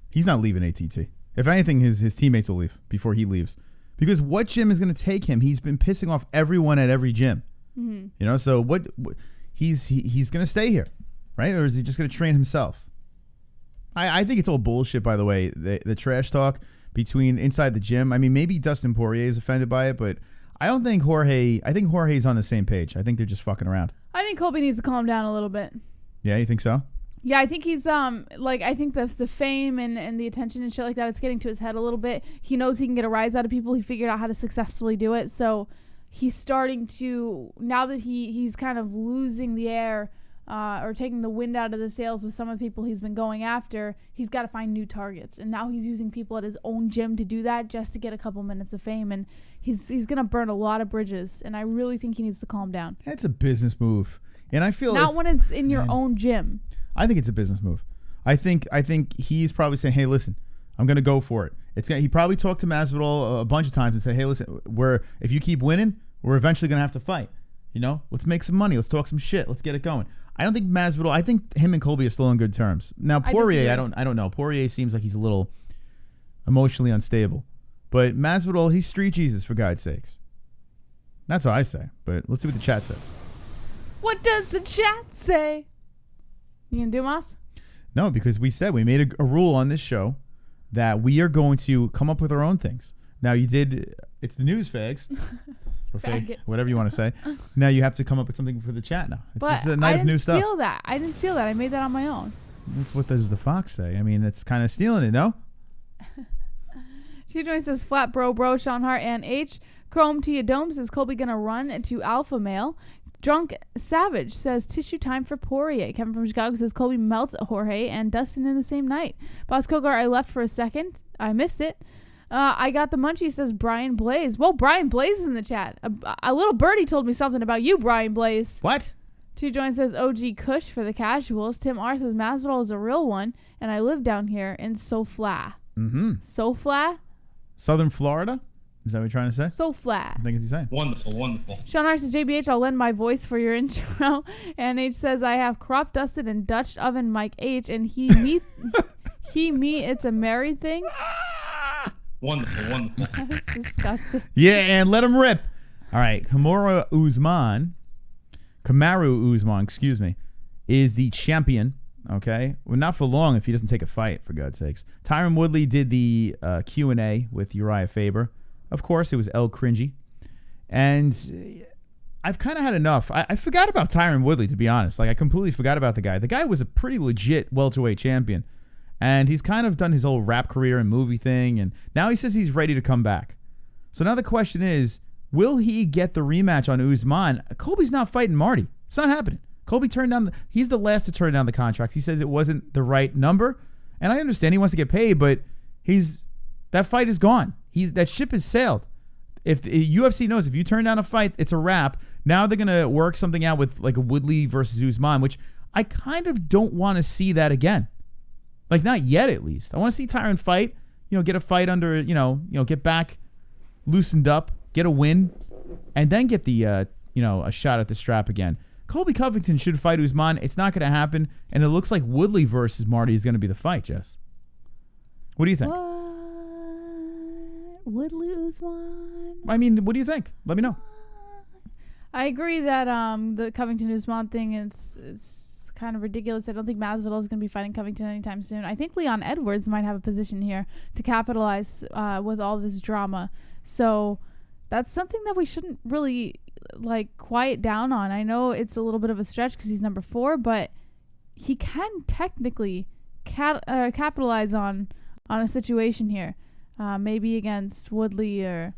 Speaker 1: He's not leaving ATT. If anything, his teammates will leave before he leaves. Because what gym is going to take him? He's been pissing off everyone at every gym. Mm-hmm. You know, so what he's going to stay here, right? Or is he just going to train himself? I think it's all bullshit, by the way, the trash talk between inside the gym. I mean, maybe Dustin Poirier is offended by it, but I don't think I think Jorge's on the same page. I think they're just fucking around.
Speaker 4: I think Colby needs to calm down a little bit.
Speaker 1: Yeah, you think so?
Speaker 4: Yeah, I think he's I think the fame and the attention and shit like that, it's getting to his head a little bit. He knows he can get a rise out of people. He figured out how to successfully do it. So he's starting to, now that he's kind of losing the air or taking the wind out of the sails with some of the people he's been going after, he's got to find new targets. And now he's using people at his own gym to do that just to get a couple minutes of fame. And he's going to burn a lot of bridges. And I really think he needs to calm down.
Speaker 1: That's a business move. And I feel
Speaker 4: not when it's in your own gym.
Speaker 1: I think it's a business move. I think he's probably saying, "Hey, listen, I'm going to go for it." He probably talked to Masvidal a bunch of times and said, "Hey, listen, if you keep winning, we're eventually going to have to fight. You know, let's make some money. Let's talk some shit. Let's get it going." I don't think Masvidal. I think him and Colby are still on good terms. Now Poirier, I don't know. Poirier seems like he's a little emotionally unstable, but Masvidal, he's street Jesus for God's sakes. That's what I say. But let's see what the chat says.
Speaker 4: What does the chat say? You gonna do Moss?
Speaker 1: No, because we made a rule on this show that we are going to come up with our own things. Now you did. It's the news, fags. or fake,
Speaker 4: Faggots.
Speaker 1: whatever you want to say. Now you have to come up with something for the chat now. It's a night
Speaker 4: I
Speaker 1: of new
Speaker 4: didn't
Speaker 1: stuff.
Speaker 4: steal that. I didn't steal that. I made that on my own.
Speaker 1: That's what does the fox say. I mean, it's kind of stealing it, no?
Speaker 4: Two joints says Flat Bro, Sean Hart, and H. Chrome to your dome says Colby gonna run to Alpha Male. Drunk Savage says tissue time for Poirier. Kevin from Chicago says Colby melts Jorge and Dustin in the same night. Boss Kogar, I left for a second. I missed it. I got the munchie says Brian Blaze. Well, Brian Blaze is in the chat. A little birdie told me something about you, Brian Blaze.
Speaker 1: What?
Speaker 4: Two joints says OG Kush for the casuals. Tim R says Masvidal is a real one, and I live down here in SoFla.
Speaker 1: Mm-hmm.
Speaker 4: SoFla?
Speaker 1: Southern Florida? Is that what you're trying to say?
Speaker 4: SoFla.
Speaker 1: I think it's he's saying.
Speaker 5: Wonderful.
Speaker 4: Sean R says, JBH, I'll lend my voice for your intro. And H says, I have crop dusted and Dutch oven Mike H, and he, me, it's a married thing.
Speaker 5: Wonderful.
Speaker 4: That is disgusting.
Speaker 1: Yeah, and let him rip. All right, Kamaru Usman, excuse me, is the champion. Okay, well, not for long if he doesn't take a fight, for God's sakes. Tyron Woodley did the Q&A with Uriah Faber. Of course, it was El Cringy. And I've kind of had enough. I forgot about Tyron Woodley, to be honest. Like, I completely forgot about the guy. The guy was a pretty legit welterweight champion. And he's kind of done his whole rap career and movie thing. And now he says he's ready to come back. So now the question is, will he get the rematch on Usman? Colby's not fighting Marty. It's not happening. Colby turned down he's the last to turn down the contracts. He says it wasn't the right number. And I understand he wants to get paid, but that fight is gone. That ship has sailed. If the UFC knows if you turn down a fight, it's a wrap. Now they're going to work something out with like a Woodley versus Usman, which I kind of don't want to see that again. Like, not yet, at least. I want to see Tyron fight, get a fight under, get back, loosened up, get a win, and then get the, a shot at the strap again. Colby Covington should fight Usman. It's not going to happen, and it looks like Woodley versus Marty is going to be the fight, Jess. What do you think?
Speaker 4: Woodley Usman.
Speaker 1: I mean, what do you think? Let me know.
Speaker 4: I agree that the Covington Usman thing is kind of ridiculous. I don't think Masvidal is going to be fighting Covington anytime soon. I think Leon Edwards might have a position here to capitalize with all this drama. So that's something that we shouldn't really quiet down on. I know it's a little bit of a stretch because he's number 4, but he can technically capitalize on a situation here, maybe against Woodley or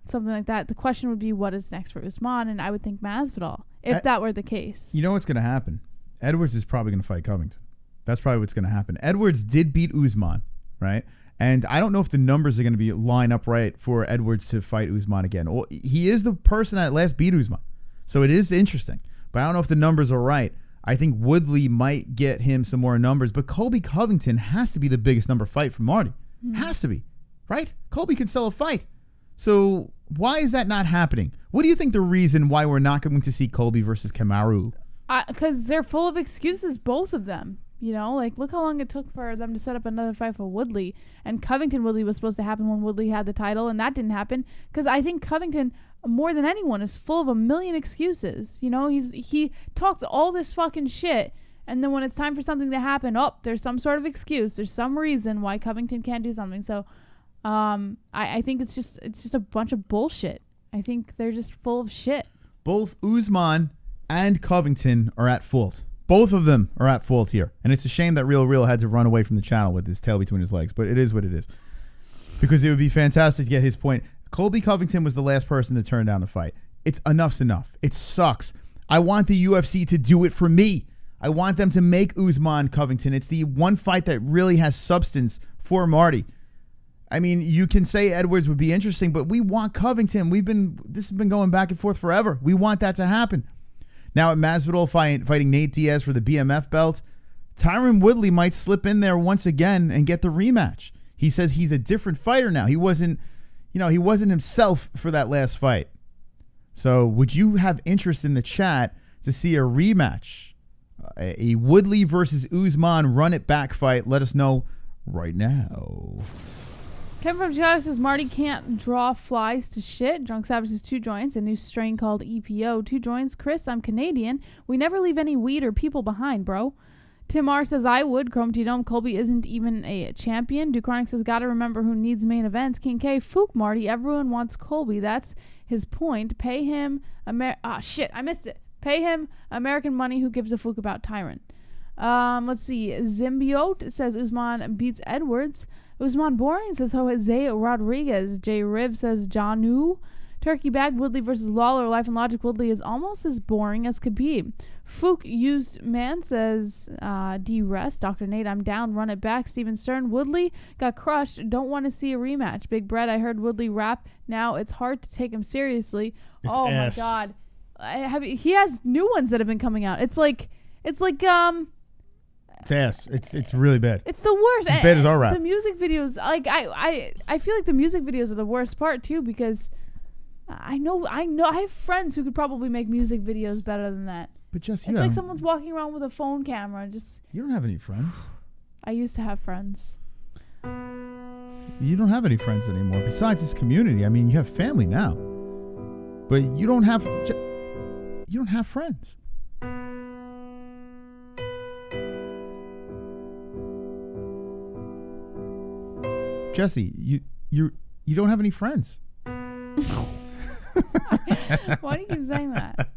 Speaker 4: something like that. The question would be, what is next for Usman? And I would think Masvidal, if that were the case.
Speaker 1: You know what's going to happen? Edwards is probably going to fight Covington. That's probably what's going to happen. Edwards did beat Usman, right? And I don't know if the numbers are going to be line up right for Edwards to fight Usman again. Well, he is the person that last beat Usman. So it is interesting. But I don't know if the numbers are right. I think Woodley might get him some more numbers. But Colby Covington has to be the biggest number fight for Marty. Has to be, right? Colby can sell a fight. So why is that not happening? What do you think the reason why we're not going to see Colby versus Kamaru?
Speaker 4: Because they're full of excuses, both of them. Look how long it took for them to set up another fight for Woodley. And Covington Woodley was supposed to happen when Woodley had the title, and that didn't happen. Because I think Covington, more than anyone, is full of a million excuses. He talks all this fucking shit, and then when it's time for something to happen, there's some sort of excuse. There's some reason why Covington can't do something. So I think it's just a bunch of bullshit. I think they're just full of shit.
Speaker 1: Both Usman and Covington are at fault. Both of them are at fault here. And it's a shame that Real had to run away from the channel with his tail between his legs. But it is what it is. Because it would be fantastic to get his point. Colby Covington was the last person to turn down the fight. Enough's enough. It sucks. I want the UFC to do it for me. I want them to make Usman Covington. It's the one fight that really has substance for Marty. I mean, you can say Edwards would be interesting, but we want Covington. This has been going back and forth forever. We want that to happen. Now at Masvidal fighting Nate Diaz for the BMF belt, Tyron Woodley might slip in there once again and get the rematch. He says he's a different fighter now. He wasn't himself for that last fight. So would you have interest in the chat to see a rematch? A Woodley versus Usman run it back fight? Let us know right now.
Speaker 4: Kevin from Chicago says Marty can't draw flies to shit. Drunk Savage says 2 joints, a new strain called EPO. 2 joints. Chris, I'm Canadian. We never leave any weed or people behind, bro. Tim R says, I would. Chrome T Dome, Colby isn't even a champion. Duchronic says, gotta remember who needs main events. King K, Fook Marty, everyone wants Colby. That's his point. Pay him, shit, I missed it. Pay him American money. Who gives a fuck about Tyrant? Let's see. Symbiote says Usman beats Edwards. Usman boring says Jose Rodriguez. J Riv says Janu. Turkey Bag Woodley versus Lawler. Life and Logic Woodley is almost as boring as Khabib. Fook Used Man says D-Rest. Dr. Nate, I'm down. Run it back. Steven Stern. Woodley got crushed. Don't want to see a rematch. Big Bread, I heard Woodley rap. Now it's hard to take him seriously.
Speaker 1: It's
Speaker 4: my God. He has new ones that have been coming out. It's like
Speaker 1: It's ass. It's really bad.
Speaker 4: It's the worst.
Speaker 1: It's as bad as our rap.
Speaker 4: The music videos, like I feel like the music videos are the worst part too, because I know I have friends who could probably make music videos better than that.
Speaker 1: But just
Speaker 4: it's like someone's walking around with a phone camera.
Speaker 1: You don't have any friends.
Speaker 4: I used to have friends.
Speaker 1: You don't have any friends anymore. Besides this community, I mean, you have family now, but you don't have friends. Jesse, you don't have any friends.
Speaker 4: Why do you keep saying that?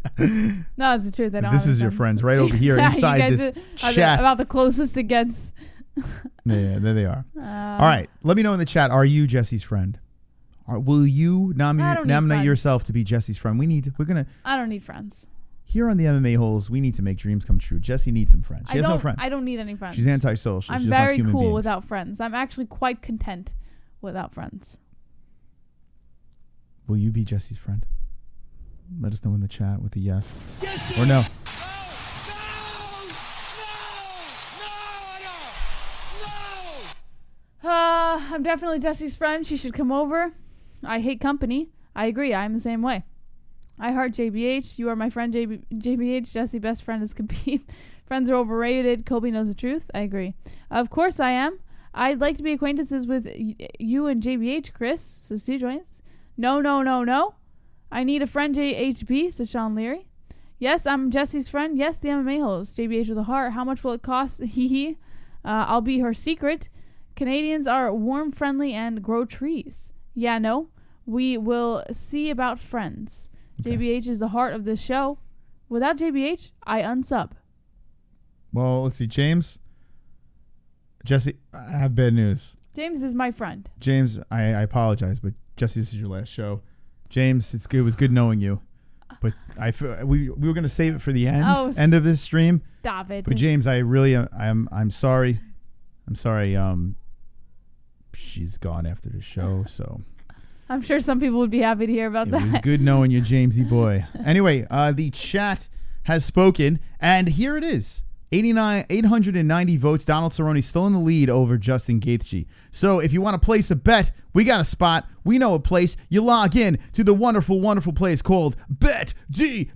Speaker 4: No, it's the truth. I don't.
Speaker 1: This is your friends right over here inside this chat.
Speaker 4: About the closest it gets.
Speaker 1: Yeah, there they are. All right, let me know in the chat. Are you Jesse's friend? Will you nominate yourself to be Jesse's friend? I
Speaker 4: don't need friends.
Speaker 1: Here on the MMA Holes, we need to make dreams come true. Jesse needs some friends. She has no friends.
Speaker 4: I don't need any friends.
Speaker 1: She's antisocial.
Speaker 4: I'm very cool without friends. I'm actually quite content without friends.
Speaker 1: Will you be Jesse's friend? Let us know in the chat with a yes or no.
Speaker 4: I'm definitely Jesse's friend. She should come over. I hate company. I agree. I'm the same way. I heart JBH. You are my friend, JBH. Jesse, best friend is Khabib. Friends are overrated. Colby knows the truth. I agree. Of course I am. I'd like to be acquaintances with you and JBH, Chris, says 2 joints. No. I need a friend, JHB, says Sean Leary. Yes, I'm Jesse's friend. Yes, the MMA-Holes. JBH with a heart. How much will it cost? Hee. I'll be her secret. Canadians are warm, friendly, and grow trees. Yeah, no. We will see about friends. Okay. JBH is the heart of this show. Without JBH, I unsub.
Speaker 1: Well, let's see. James. Jesse, I have bad news.
Speaker 4: James is my friend.
Speaker 1: James, I apologize, but Jesse, this is your last show. James, it was good knowing you. But we were going to save it for the end of this stream.
Speaker 4: Stop it.
Speaker 1: But James, I really I'm sorry. I'm sorry. She's gone after the show, so
Speaker 4: I'm sure some people would be happy to hear about that.
Speaker 1: It was good knowing you, Jamesy boy. Anyway, the chat has spoken, and here it is. 890 votes. Donald Cerrone still in the lead over Justin Gaethje. So if you want to place a bet, we got a spot. We know a place. You log in to the wonderful, wonderful place called BetDSI.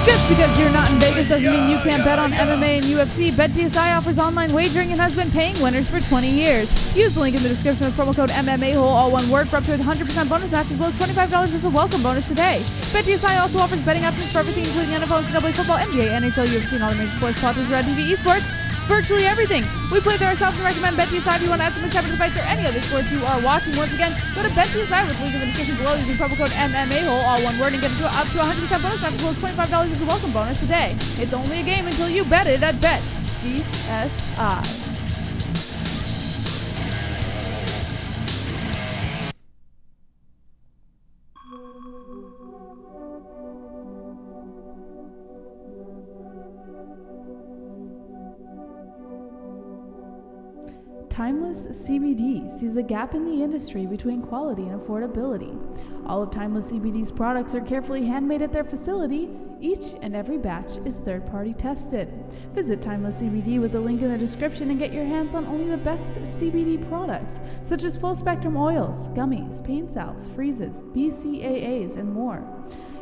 Speaker 4: Just because you're not in Vegas doesn't mean you can't bet on MMA and UFC. BetDSI offers online wagering and has been paying winners for 20 years. Use the link in the description with promo code MMA-Hole, all one word, for up to 100% bonus match as well as $25 as a welcome bonus today. BetDSI also offers betting options for everything, including NFL, NCAA football, NBA, NHL, UFC, and all the major sports, politics, Red TV, esports. Virtually everything. We play there ourselves and recommend BetDSI if you want to add some excitement to fights or any other sports you are watching. Once again, go to BetDSI with the link in the description below using promo code MMA-Hole, all one word, and get up to 100% bonus match as well as $25 as a welcome bonus today. It's only a game until you bet it at BetDSI. Timeless CBD sees a gap in the industry between quality and affordability. All of Timeless CBD's products are carefully handmade at their facility. Each and every batch is third-party tested. Visit Timeless CBD with the link in the description and get your hands on only the best CBD products, such as full-spectrum oils, gummies, pain salves, freezes, BCAAs, and more.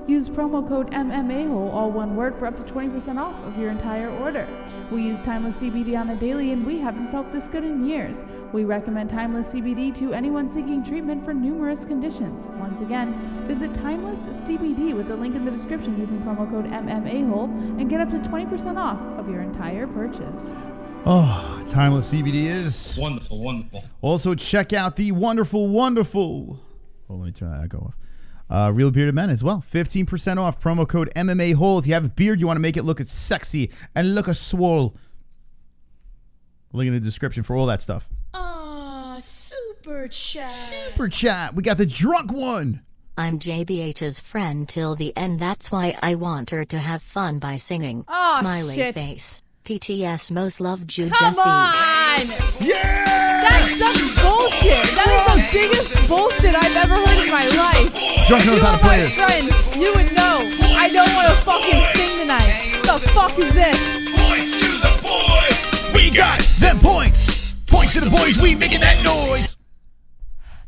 Speaker 4: Use promo code MMA-Hole, all one word, for up to 20% off of your entire order. We use Timeless CBD on a daily, and we haven't felt this good in years. We recommend Timeless CBD to anyone seeking treatment for numerous conditions. Once again, visit Timeless CBD with the link in the description using promo code MMA-Hole and get up to 20% off of your entire purchase.
Speaker 1: Oh, Timeless CBD is
Speaker 9: wonderful, wonderful.
Speaker 1: Also, check out the wonderful. Oh, let me turn that echo off. Real Bearded Men as well. 15% off. Promo code MMA-Hole. If you have a beard, you want to make it look as sexy and look a swole. Link in the description for all that stuff.
Speaker 8: Super chat.
Speaker 1: Super chat. We got the drunk one.
Speaker 10: I'm JBH's friend till the end. That's why I want her to have fun by singing.
Speaker 4: Oh,
Speaker 10: Smiley
Speaker 4: shit.
Speaker 10: face. PTS most loved you,
Speaker 4: Come
Speaker 10: Jesse.
Speaker 4: on!
Speaker 1: Yeah!
Speaker 4: That's some bullshit. That is the biggest bullshit I've ever heard in my life.
Speaker 1: Drunk knows how to play this.
Speaker 4: Friend, you would know. I don't want to fucking sing tonight. What the fuck is this?
Speaker 3: Points to the boys.
Speaker 1: We got them points. Points to the boys. We making that noise.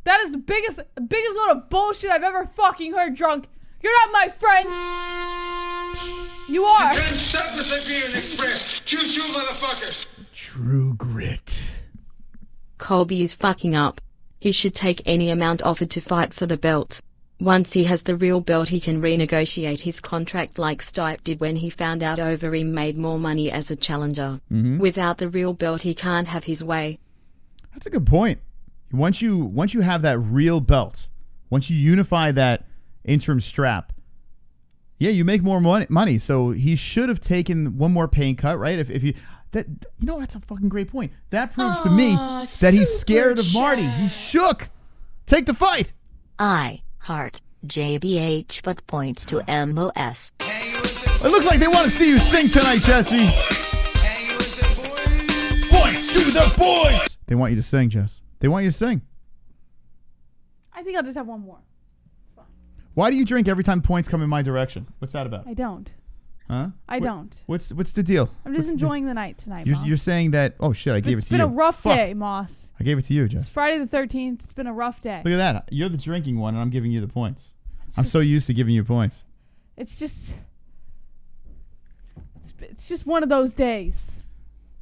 Speaker 4: That is the biggest load of bullshit I've ever fucking heard, drunk. You're not my friend. You are.
Speaker 3: Can't stop the Siberian Express. Choo-choo, motherfuckers.
Speaker 1: True grit.
Speaker 6: Colby is fucking up. He should take any amount offered to fight for the belt. Once he has the real belt, he can renegotiate his contract like Stipe did when he found out Overeem made more money as a challenger. Without the real belt, he can't have his way.
Speaker 1: That's a good point. Once you have that real belt, once you unify that interim strap, yeah, you make more money. So he should have taken one more pay cut, right? If you that, you know, that's a fucking great point. That proves to me that he's scared of Marty. He's shook. Take the fight.
Speaker 10: I heart JBH, but points to MOS.
Speaker 1: It looks like they want to see you sing tonight, Jesse. Points to the boys. They want you to sing, Jess. They want you to sing.
Speaker 4: I think I'll just have one more.
Speaker 1: Why do you drink every time points come in my direction? What's that about?
Speaker 4: I don't.
Speaker 1: Huh?
Speaker 4: I don't.
Speaker 1: What's the deal?
Speaker 4: I'm just enjoying the night tonight,
Speaker 1: You're,
Speaker 4: Moss.
Speaker 1: you're saying that, oh shit, I gave it to you.
Speaker 4: It's been a rough
Speaker 1: Fuck.
Speaker 4: day, Moss.
Speaker 1: I gave it to you,
Speaker 4: It's
Speaker 1: Jess.
Speaker 4: Friday the 13th. It's been a rough day.
Speaker 1: Look at that. You're the drinking one and I'm giving you the points. I'm so used to giving you points.
Speaker 4: It's just one of those days.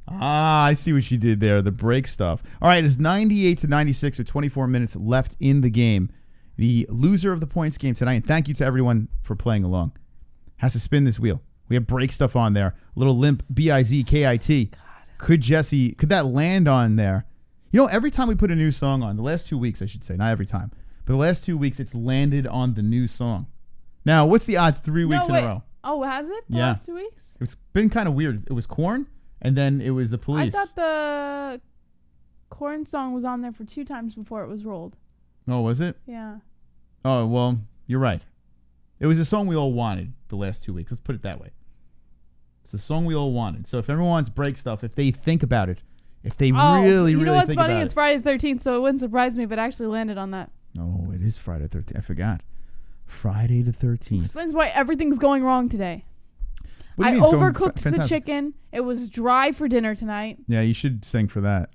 Speaker 1: Ah, I see what you did there. The break stuff. All right, it's 98-96 with 24 minutes left in the game. The loser of the points game tonight, and thank you to everyone for playing along, has to spin this wheel. We have break stuff on there. A little limp BIZKIT. Could that land on there? You know, every time we put a new song on, the last 2 weeks, I should say, not every time, but the last 2 weeks, it's landed on the new song. Now, what's the odds 3 weeks in a row?
Speaker 4: Oh, has it? The
Speaker 1: Yeah.
Speaker 4: last 2 weeks?
Speaker 1: It's been kind of weird. It was Korn, and then it was the Police.
Speaker 4: I thought the Korn song was on there for 2 times before it was rolled.
Speaker 1: Oh, was it?
Speaker 4: Yeah.
Speaker 1: Oh, well, you're right. It was a song we all wanted the last 2 weeks. Let's put it that way. It's the song we all wanted. So if everyone wants break stuff, if they think about it, if they really
Speaker 4: you know what's
Speaker 1: think
Speaker 4: funny?
Speaker 1: about
Speaker 4: It's Friday the 13th, so it wouldn't surprise me if it actually landed on that.
Speaker 1: Oh, it is Friday the 13th. I forgot. Friday the 13th.
Speaker 4: Explains why everything's going wrong today.
Speaker 1: What do
Speaker 4: I
Speaker 1: you mean it's going
Speaker 4: overcooked the
Speaker 1: fantastic?
Speaker 4: chicken. It was dry for dinner tonight.
Speaker 1: Yeah, you should sing for that.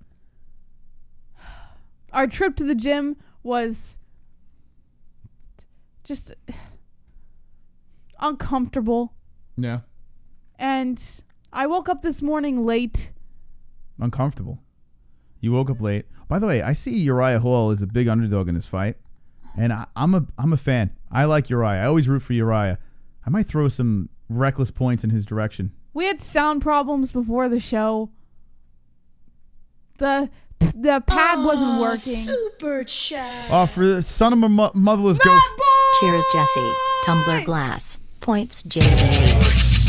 Speaker 4: Our trip to the gym was just uncomfortable.
Speaker 1: Yeah.
Speaker 4: And I woke up this morning late.
Speaker 1: Uncomfortable. You woke up late. By the way, I see Uriah Hall is a big underdog in this fight. And I'm a fan. I like Uriah. I always root for Uriah. I might throw some reckless points in his direction.
Speaker 4: We had sound problems before the show. The pad wasn't working.
Speaker 8: Super chat.
Speaker 1: Oh, for the son of a motherless goat.
Speaker 10: Cheers, Jesse. Tumbler glass. Points, JBH.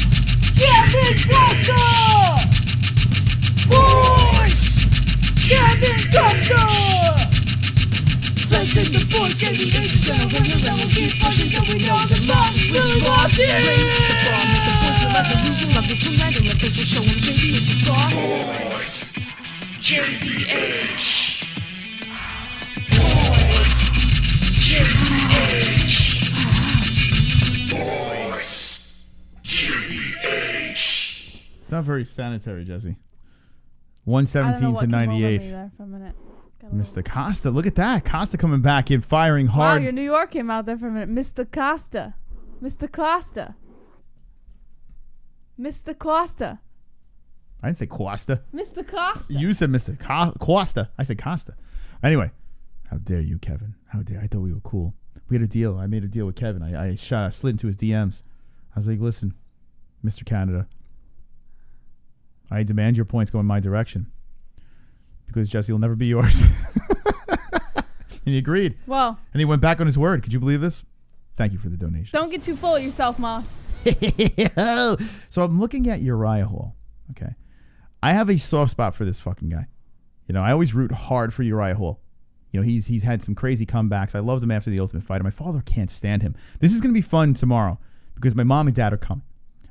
Speaker 8: Friends in the boys, JBH is gonna win it, and we'll keep pushing till we know the loss is really lost. Raise the bar, make the boys feel like they're losing. Love this one night, and let this one show them JBH is boss.
Speaker 3: Boys. JBH. JBH. Boys. JBH.
Speaker 1: It's not very sanitary, Jesse.
Speaker 4: I don't know
Speaker 1: 117
Speaker 4: what
Speaker 1: to
Speaker 4: came over
Speaker 1: 98.
Speaker 4: me there for a minute.
Speaker 1: Mr. Costa, look at that. Costa coming back in, firing
Speaker 4: Wow,
Speaker 1: hard.
Speaker 4: your New York came out there for a minute. Mr. Costa. Mr. Costa. Mr. Costa.
Speaker 1: I didn't say Costa.
Speaker 4: Mr. Costa.
Speaker 1: You said Mr. Costa. I said Costa. Anyway, how dare you, Kevin? How dare I thought we were cool. We had a deal. I made a deal with Kevin. I slid into his DMs. I was like, listen, Mr. Canada, I demand your points go in my direction because Jesse will never be yours. And he agreed.
Speaker 4: Well.
Speaker 1: And he went back on his word. Could you believe this? Thank you for the donation.
Speaker 4: Don't get too full of yourself, Moss.
Speaker 1: So I'm looking at Uriah Hall. Okay. I have a soft spot for this fucking guy. You know, I always root hard for Uriah Hall. You know, he's had some crazy comebacks. I loved him after the Ultimate Fighter. My father can't stand him. This is going to be fun tomorrow because my mom and dad are coming.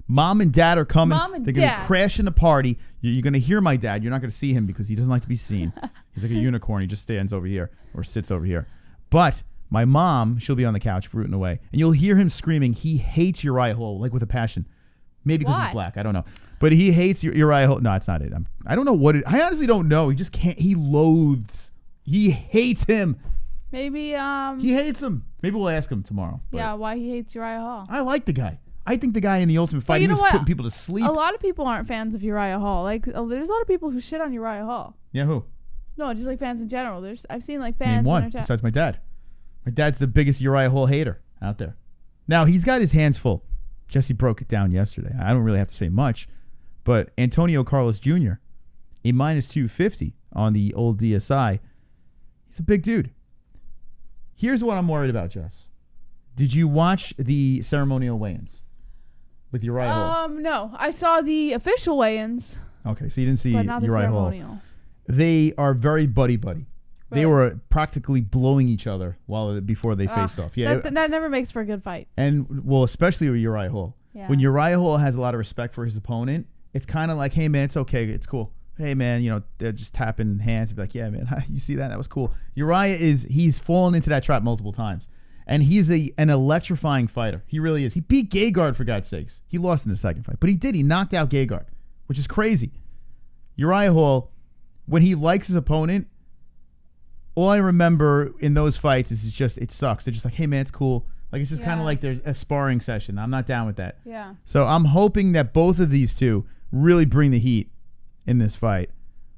Speaker 1: Mom and dad are coming. They're going to crash in the party. You're going to hear my dad. You're not going to see him because he doesn't like to be seen. He's like a unicorn. He just stands over here or sits over here. But my mom, she'll be on the couch rooting away. And you'll hear him screaming. He hates Uriah Hall, like with a passion. Maybe because he's black. I don't know. But he hates Uriah Hall. No, it's not it. I don't know what it. I honestly don't know. He just can't. He loathes. He hates him.
Speaker 4: Maybe.
Speaker 1: He hates him. Maybe we'll ask him tomorrow.
Speaker 4: Yeah, why he hates Uriah Hall.
Speaker 1: I like the guy. I think the guy in the Ultimate Fight, he was putting people to sleep.
Speaker 4: A lot of people aren't fans of Uriah Hall. Like, there's a lot of people who shit on Uriah Hall.
Speaker 1: Yeah, who?
Speaker 4: No, just like fans in general. I've seen like fans.
Speaker 1: Name one besides my dad. My dad's the biggest Uriah Hall hater out there. Now, he's got his hands full. Jesse broke it down yesterday. I don't really have to say much. But Antonio Carlos Jr., a minus 250 on the old DSI. He's a big dude. Here's what I'm worried about, Jess. Did you watch the ceremonial weigh-ins with Uriah Hall?
Speaker 4: No. I saw the official weigh-ins.
Speaker 1: Okay, so you didn't see
Speaker 4: but not the
Speaker 1: Uriah
Speaker 4: ceremonial.
Speaker 1: Hall. They are very buddy-buddy. Right. They were practically blowing each other before they faced off.
Speaker 4: Yeah, that never makes for a good fight.
Speaker 1: And, well, especially with Uriah Hall. Yeah. When Uriah Hall has a lot of respect for his opponent, it's kind of like, hey, man, it's okay. It's cool. Hey, man, you know, they're just tapping hands and be like, yeah, man, you see that? That was cool. Uriah he's fallen into that trap multiple times. And he's an electrifying fighter. He really is. He beat Gegard, for God's sakes. He lost in the second fight. But he did. He knocked out Gegard, which is crazy. Uriah Hall, when he likes his opponent, all I remember in those fights is it sucks. They're just like, hey, man, it's cool. Like, it's just kind of like there's a sparring session. I'm not down with that.
Speaker 4: Yeah.
Speaker 1: So I'm hoping that both of these two really bring the heat in this fight.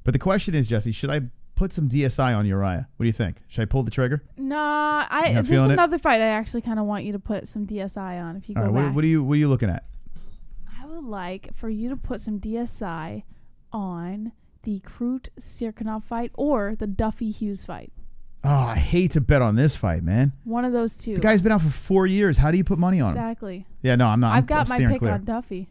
Speaker 1: But the question is, Jesse, should I put some DSI on Uriah? What do you think? Should I pull the trigger?
Speaker 4: Nah, this is another fight I actually kind of want you to put some DSI on if you go back.
Speaker 1: What are you looking at?
Speaker 4: I would like for you to put some DSI on the Krut Sirkunov fight or the Duffy Hughes fight.
Speaker 1: Oh, I hate to bet on this fight, man.
Speaker 4: One of those two.
Speaker 1: The guy's been out for 4 years. How do you put money on him?
Speaker 4: Exactly.
Speaker 1: Yeah, no, I'm not.
Speaker 4: I've got my pick on Duffy.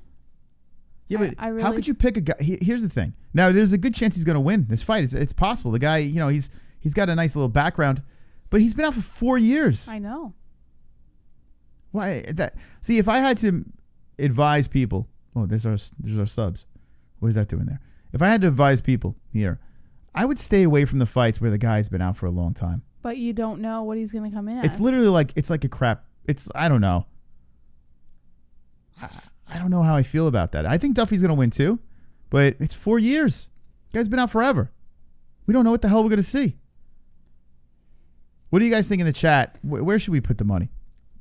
Speaker 1: Yeah, but how could you pick a guy? Here's the thing. Now, there's a good chance he's going to win this fight. It's possible. The guy, you know, he's got a nice little background, but he's been out for 4 years.
Speaker 4: I know.
Speaker 1: Why that? See, if I had to advise people, there's our subs. What is that doing there? If I had to advise people here, I would stay away from the fights where the guy's been out for a long time.
Speaker 4: But you don't know what he's going to come in as.
Speaker 1: It's literally like a crap. I don't know. I don't know how I feel about that. I think Duffy's going to win too, but it's 4 years. The guy's been out forever. We don't know what the hell we're going to see. What do you guys think in the chat? Where should we put the money?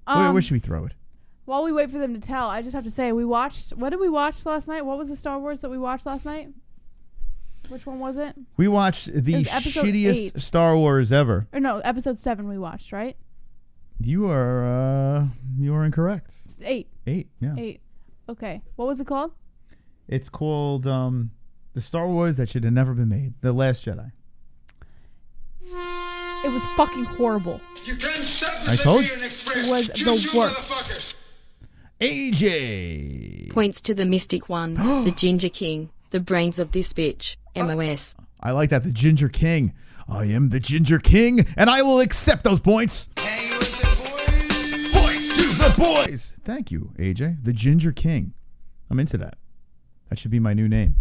Speaker 1: Where should we throw it?
Speaker 4: While we wait for them to tell, I just have to say, what did we watch last night? What was the Star Wars that we watched last night? Which one was it?
Speaker 1: We watched the shittiest Star Wars ever.
Speaker 4: Or no, episode 7 we watched, right?
Speaker 1: You are incorrect.
Speaker 4: It's 8.
Speaker 1: 8, yeah.
Speaker 4: 8. Okay. What was it called?
Speaker 1: It's called the Star Wars that should have never been made. The Last Jedi.
Speaker 4: It was fucking horrible.
Speaker 1: I told you.
Speaker 4: It was the worst.
Speaker 1: AJ.
Speaker 6: Points to the Mystic One, the Ginger King, the brains of this bitch, MOS.
Speaker 1: I like that, the Ginger King. I am the Ginger King, and I will accept those points.
Speaker 3: Points to the boys.
Speaker 1: Thank you, AJ. The Ginger King. I'm into that. That should be my new name.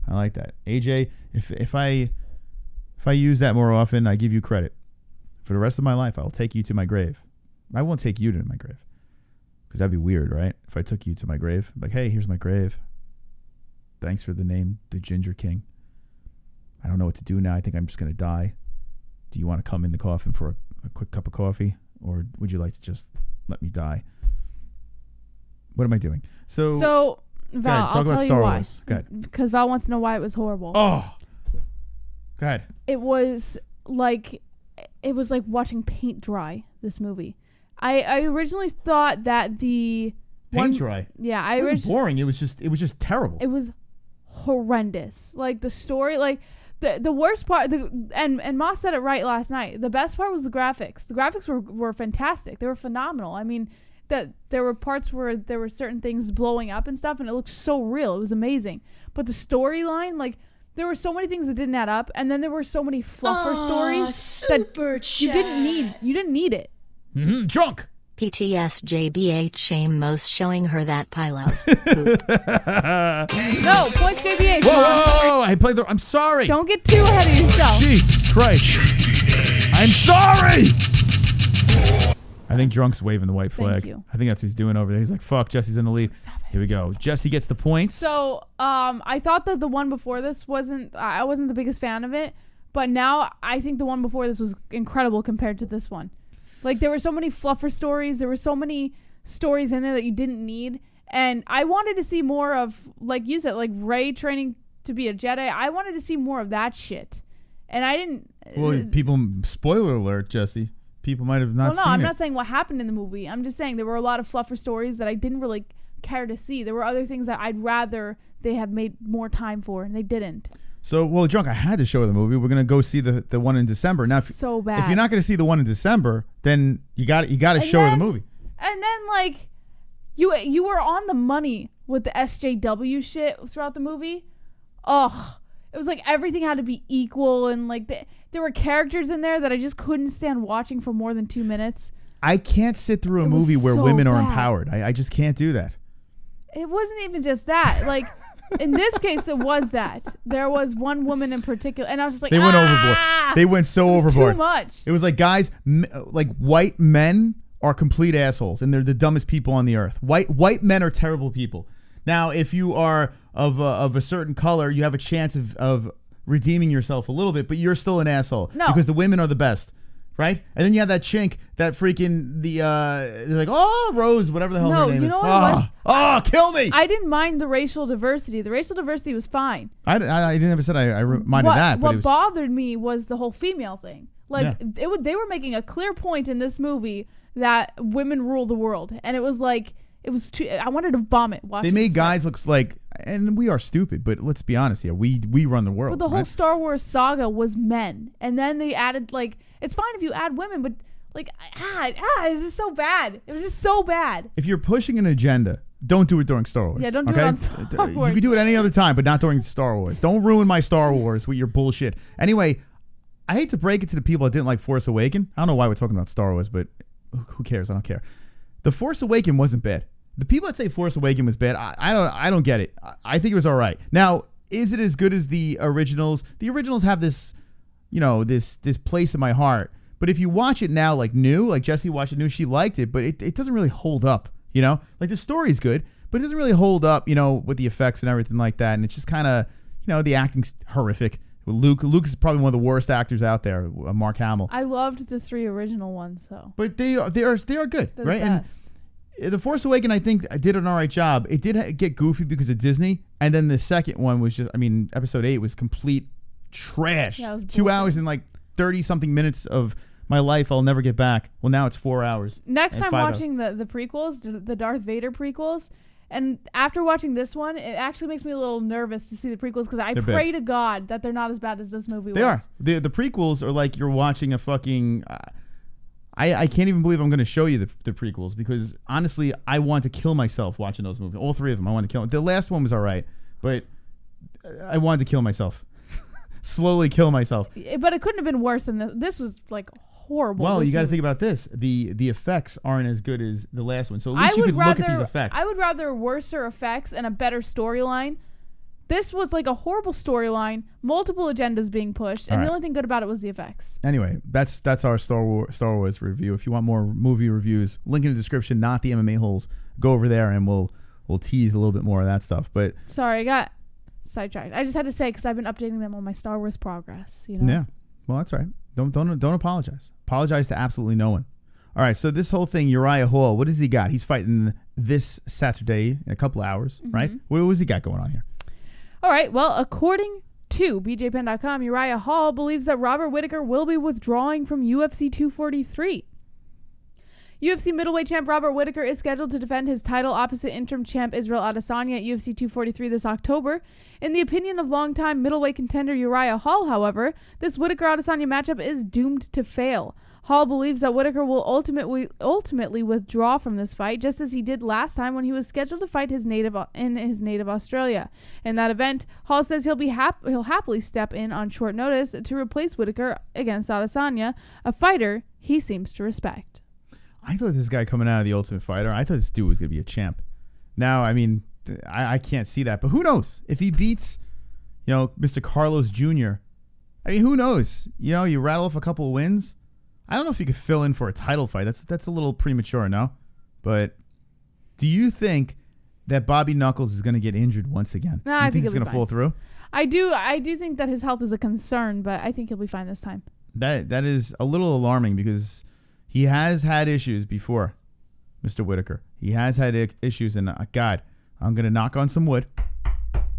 Speaker 1: I like that. AJ, if I use that more often, I give you credit. For the rest of my life, I'll take you to my grave. I won't take you to my grave. Because that'd be weird, right? If I took you to my grave. Like, hey, here's my grave. Thanks for the name, the Ginger King. I don't know what to do now. I think I'm just going to die. Do you want to come in the coffin for a quick cup of coffee? Or would you like to just let me die? What am I doing? So
Speaker 4: Val,
Speaker 1: Talk
Speaker 4: I'll
Speaker 1: about
Speaker 4: tell you
Speaker 1: Star
Speaker 4: why.
Speaker 1: Wars. Go ahead.
Speaker 4: Because Val wants to know why it was horrible.
Speaker 1: Oh. Go ahead.
Speaker 4: It was like watching paint dry. This movie. I originally thought that the
Speaker 1: Paint dry.
Speaker 4: Yeah,
Speaker 1: It was boring. It was just terrible.
Speaker 4: It was horrendous. Like the story, like the worst part. And Moss said it right last night. The best part was the graphics. The graphics were fantastic. They were phenomenal. I mean, that there were parts where there were certain things blowing up and stuff, and it looked so real. It was amazing. But the storyline, like, there were so many things that didn't add up, and then there were so many fluffer stories that you didn't need it.
Speaker 1: Mm-hmm. Drunk.
Speaker 10: PTSJBH shame most showing her that pile of poop.
Speaker 4: No, points JBH.
Speaker 1: Whoa! I'm sorry.
Speaker 4: Don't get too ahead of yourself.
Speaker 1: Jesus Christ. I'm sorry. I think Drunk's waving the white flag.
Speaker 4: Thank you.
Speaker 1: I think that's what he's doing over there. He's like, fuck, Jesse's in the lead. Here we go. Jesse gets the points.
Speaker 4: So, I thought that the one before this I wasn't the biggest fan of it, but now I think the one before this was incredible compared to this one. Like, there were so many fluffer stories. There were so many stories in there that you didn't need. And I wanted to see more of, like you said, like Rey training to be a Jedi. I wanted to see more of that shit. And I didn't.
Speaker 1: Well, spoiler alert, Jesse. People might have not seen it.
Speaker 4: I'm not saying what happened in the movie. I'm just saying there were a lot of fluffer stories that I didn't really care to see. There were other things that I'd rather they have made more time for, and they didn't.
Speaker 1: So, well, Drunk, I had to show the movie. We're going to go see the one in December. Now,
Speaker 4: so bad.
Speaker 1: If you're not going to see the one in December, then you got to show her the movie.
Speaker 4: And then, like, you were on the money with the SJW shit throughout the movie. Ugh. It was like everything had to be equal, and like there were characters in there that I just couldn't stand watching for more than 2 minutes.
Speaker 1: I can't sit through a movie where women are empowered. I just can't do that.
Speaker 4: It wasn't even just that. Like, in this case, it was that. There was one woman in particular, and I was just like,
Speaker 1: they went overboard. They went so overboard.
Speaker 4: Too much.
Speaker 1: It was like, guys, like white men are complete assholes, and they're the dumbest people on the earth. White men are terrible people. Now, if you are of a certain color, you have a chance of redeeming yourself a little bit, but you're still an asshole.
Speaker 4: No.
Speaker 1: Because the women are the best, right? And then you have that chink, that freaking, they're like, oh, Rose, whatever the hell her name is.
Speaker 4: What it was?
Speaker 1: Oh, kill me.
Speaker 4: I didn't mind the racial diversity. The racial diversity was fine.
Speaker 1: I never said I minded that. But
Speaker 4: what bothered me was the whole female thing. Like, they were making a clear point in this movie that women rule the world. And it was like, it was too. I wanted to vomit watching.
Speaker 1: They made guys look like, and we are stupid, but let's be honest here. We run the world.
Speaker 4: But the whole Star Wars saga was men, and then they added, like, it's fine if you add women, but like it was just so bad. It was just so bad.
Speaker 1: If you're pushing an agenda, don't do it during Star Wars.
Speaker 4: Yeah, don't do it on Star Wars.
Speaker 1: You can do it any other time, but not during Star Wars. Don't ruin my Star Wars with your bullshit. Anyway, I hate to break it to the people that didn't like Force Awakens. I don't know why we're talking about Star Wars, but who cares? I don't care. The Force Awakens wasn't bad. The people that say Force Awakens was bad, I don't get it. I think it was all right. Now, is it as good as the originals? The originals have this, this place in my heart. But if you watch it now, like new, like Jessie watched it new, she liked it, but it doesn't really hold up. Like the story's good, but it doesn't really hold up. With the effects and everything like that. And it's just kind of, the acting's horrific. Luke is probably one of the worst actors out there. Mark Hamill.
Speaker 4: I loved the 3 original ones, though.
Speaker 1: But they are good,
Speaker 4: They're
Speaker 1: right?
Speaker 4: The best.
Speaker 1: And The Force Awakens, I think, did an all right job. It did get goofy because of Disney, and then the second one was just, Episode 8 was complete trash.
Speaker 4: Yeah, it was
Speaker 1: 2 hours and like 30-something minutes of my life I'll never get back. Well, now it's 4 hours.
Speaker 4: Next time watching the prequels, the Darth Vader prequels, and after watching this one, it actually makes me a little nervous to see the prequels because I pray to God that they're not as bad as this movie was.
Speaker 1: They are. The prequels are like you're watching a fucking... I can't even believe I'm going to show you the prequels because, honestly, I want to kill myself watching those movies. All 3 of them, I want to kill. The last one was all right, but I wanted to kill myself. Slowly kill myself.
Speaker 4: But it couldn't have been worse than this. This was, like, horrible.
Speaker 1: Well, you got to think about this. The effects aren't as good as the last one, so at least you could look at these effects.
Speaker 4: I would rather worser effects and a better storyline. This was like a horrible storyline, multiple agendas being pushed, and the only thing good about it was the effects.
Speaker 1: Anyway, that's our Star Wars review. If you want more movie reviews, link in the description, not the MMA-Holes. Go over there and we'll tease a little bit more of that stuff. But
Speaker 4: sorry, I got sidetracked. I just had to say because I've been updating them on my Star Wars progress.
Speaker 1: Yeah, well, that's right. Don't apologize. Apologize to absolutely no one. All right, so this whole thing, Uriah Hall, what does he got? He's fighting this Saturday in a couple hours, right? What has he got going on here?
Speaker 4: All right, well, according to BJPen.com, Uriah Hall believes that Robert Whittaker will be withdrawing from UFC 243. UFC middleweight champ Robert Whittaker is scheduled to defend his title opposite interim champ Israel Adesanya at UFC 243 this October. In the opinion of longtime middleweight contender Uriah Hall, however, this Whittaker-Adesanya matchup is doomed to fail. Hall believes that Whittaker will ultimately withdraw from this fight, just as he did last time when he was scheduled to fight in his native Australia. In that event, Hall says he'll happily step in on short notice to replace Whittaker against Adesanya, a fighter he seems to respect.
Speaker 1: I thought this guy coming out of the Ultimate Fighter, I thought this dude was going to be a champ. Now, I mean, I can't see that. But who knows? If he beats, Mr. Carlos Jr., I mean, who knows? You rattle off a couple of wins. I don't know if you could fill in for a title fight. That's a little premature, no? But do you think that Bobby Knuckles is going to get injured once again?
Speaker 4: No,
Speaker 1: do you think he's going to fall through?
Speaker 4: I do think that his health is a concern, but I think he'll be fine this time.
Speaker 1: That is a little alarming because he has had issues before, Mr. Whittaker. He has had issues, and God, I'm going to knock on some wood. I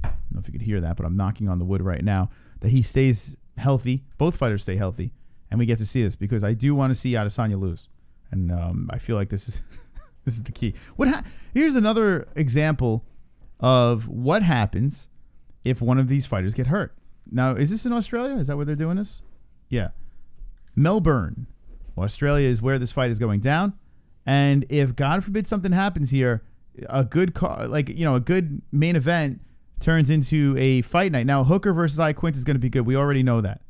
Speaker 1: don't know if you could hear that, but I'm knocking on the wood right now, that he stays healthy. Both fighters stay healthy, and we get to see this because I do want to see Adesanya lose. And I feel like this is the key. Here's another example of what happens if one of these fighters get hurt. Now, is this in Australia? Is that where they're doing this? Yeah. Melbourne, Australia is where this fight is going down. And if, God forbid, something happens here, a good a good main event turns into a fight night. Now, Hooker versus Quint is going to be good. We already know that.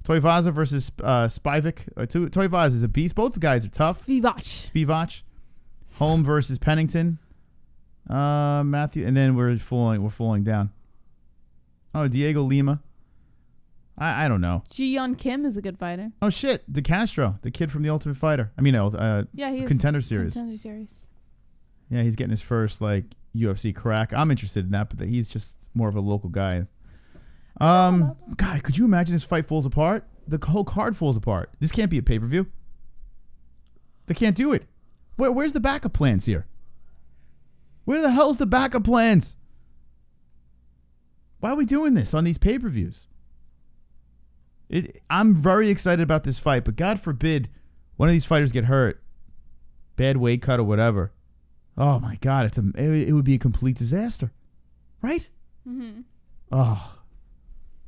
Speaker 1: Toivaza versus Spivak. Toivaza is a beast. Both guys are tough. Spivak. Holm versus Pennington. Matthew. And then we're falling down. Oh, Diego Lima. I don't know.
Speaker 4: Ji-Yeon Kim is a good fighter.
Speaker 1: Oh, shit. DeCastro, the kid from The Ultimate Fighter. I mean, Contender Series.
Speaker 4: Contender Series.
Speaker 1: Yeah, he's getting his first, UFC crack. I'm interested in that, but he's just more of a local guy. God, could you imagine this fight falls apart? The whole card falls apart. This can't be a pay-per-view. They can't do it. Where's the backup plans here? Where the hell's the backup plans? Why are we doing this on these pay-per-views? I'm very excited about this fight, but God forbid one of these fighters get hurt. Bad weight cut or whatever. Oh, my God. It would be a complete disaster. Right?
Speaker 4: Mm-hmm.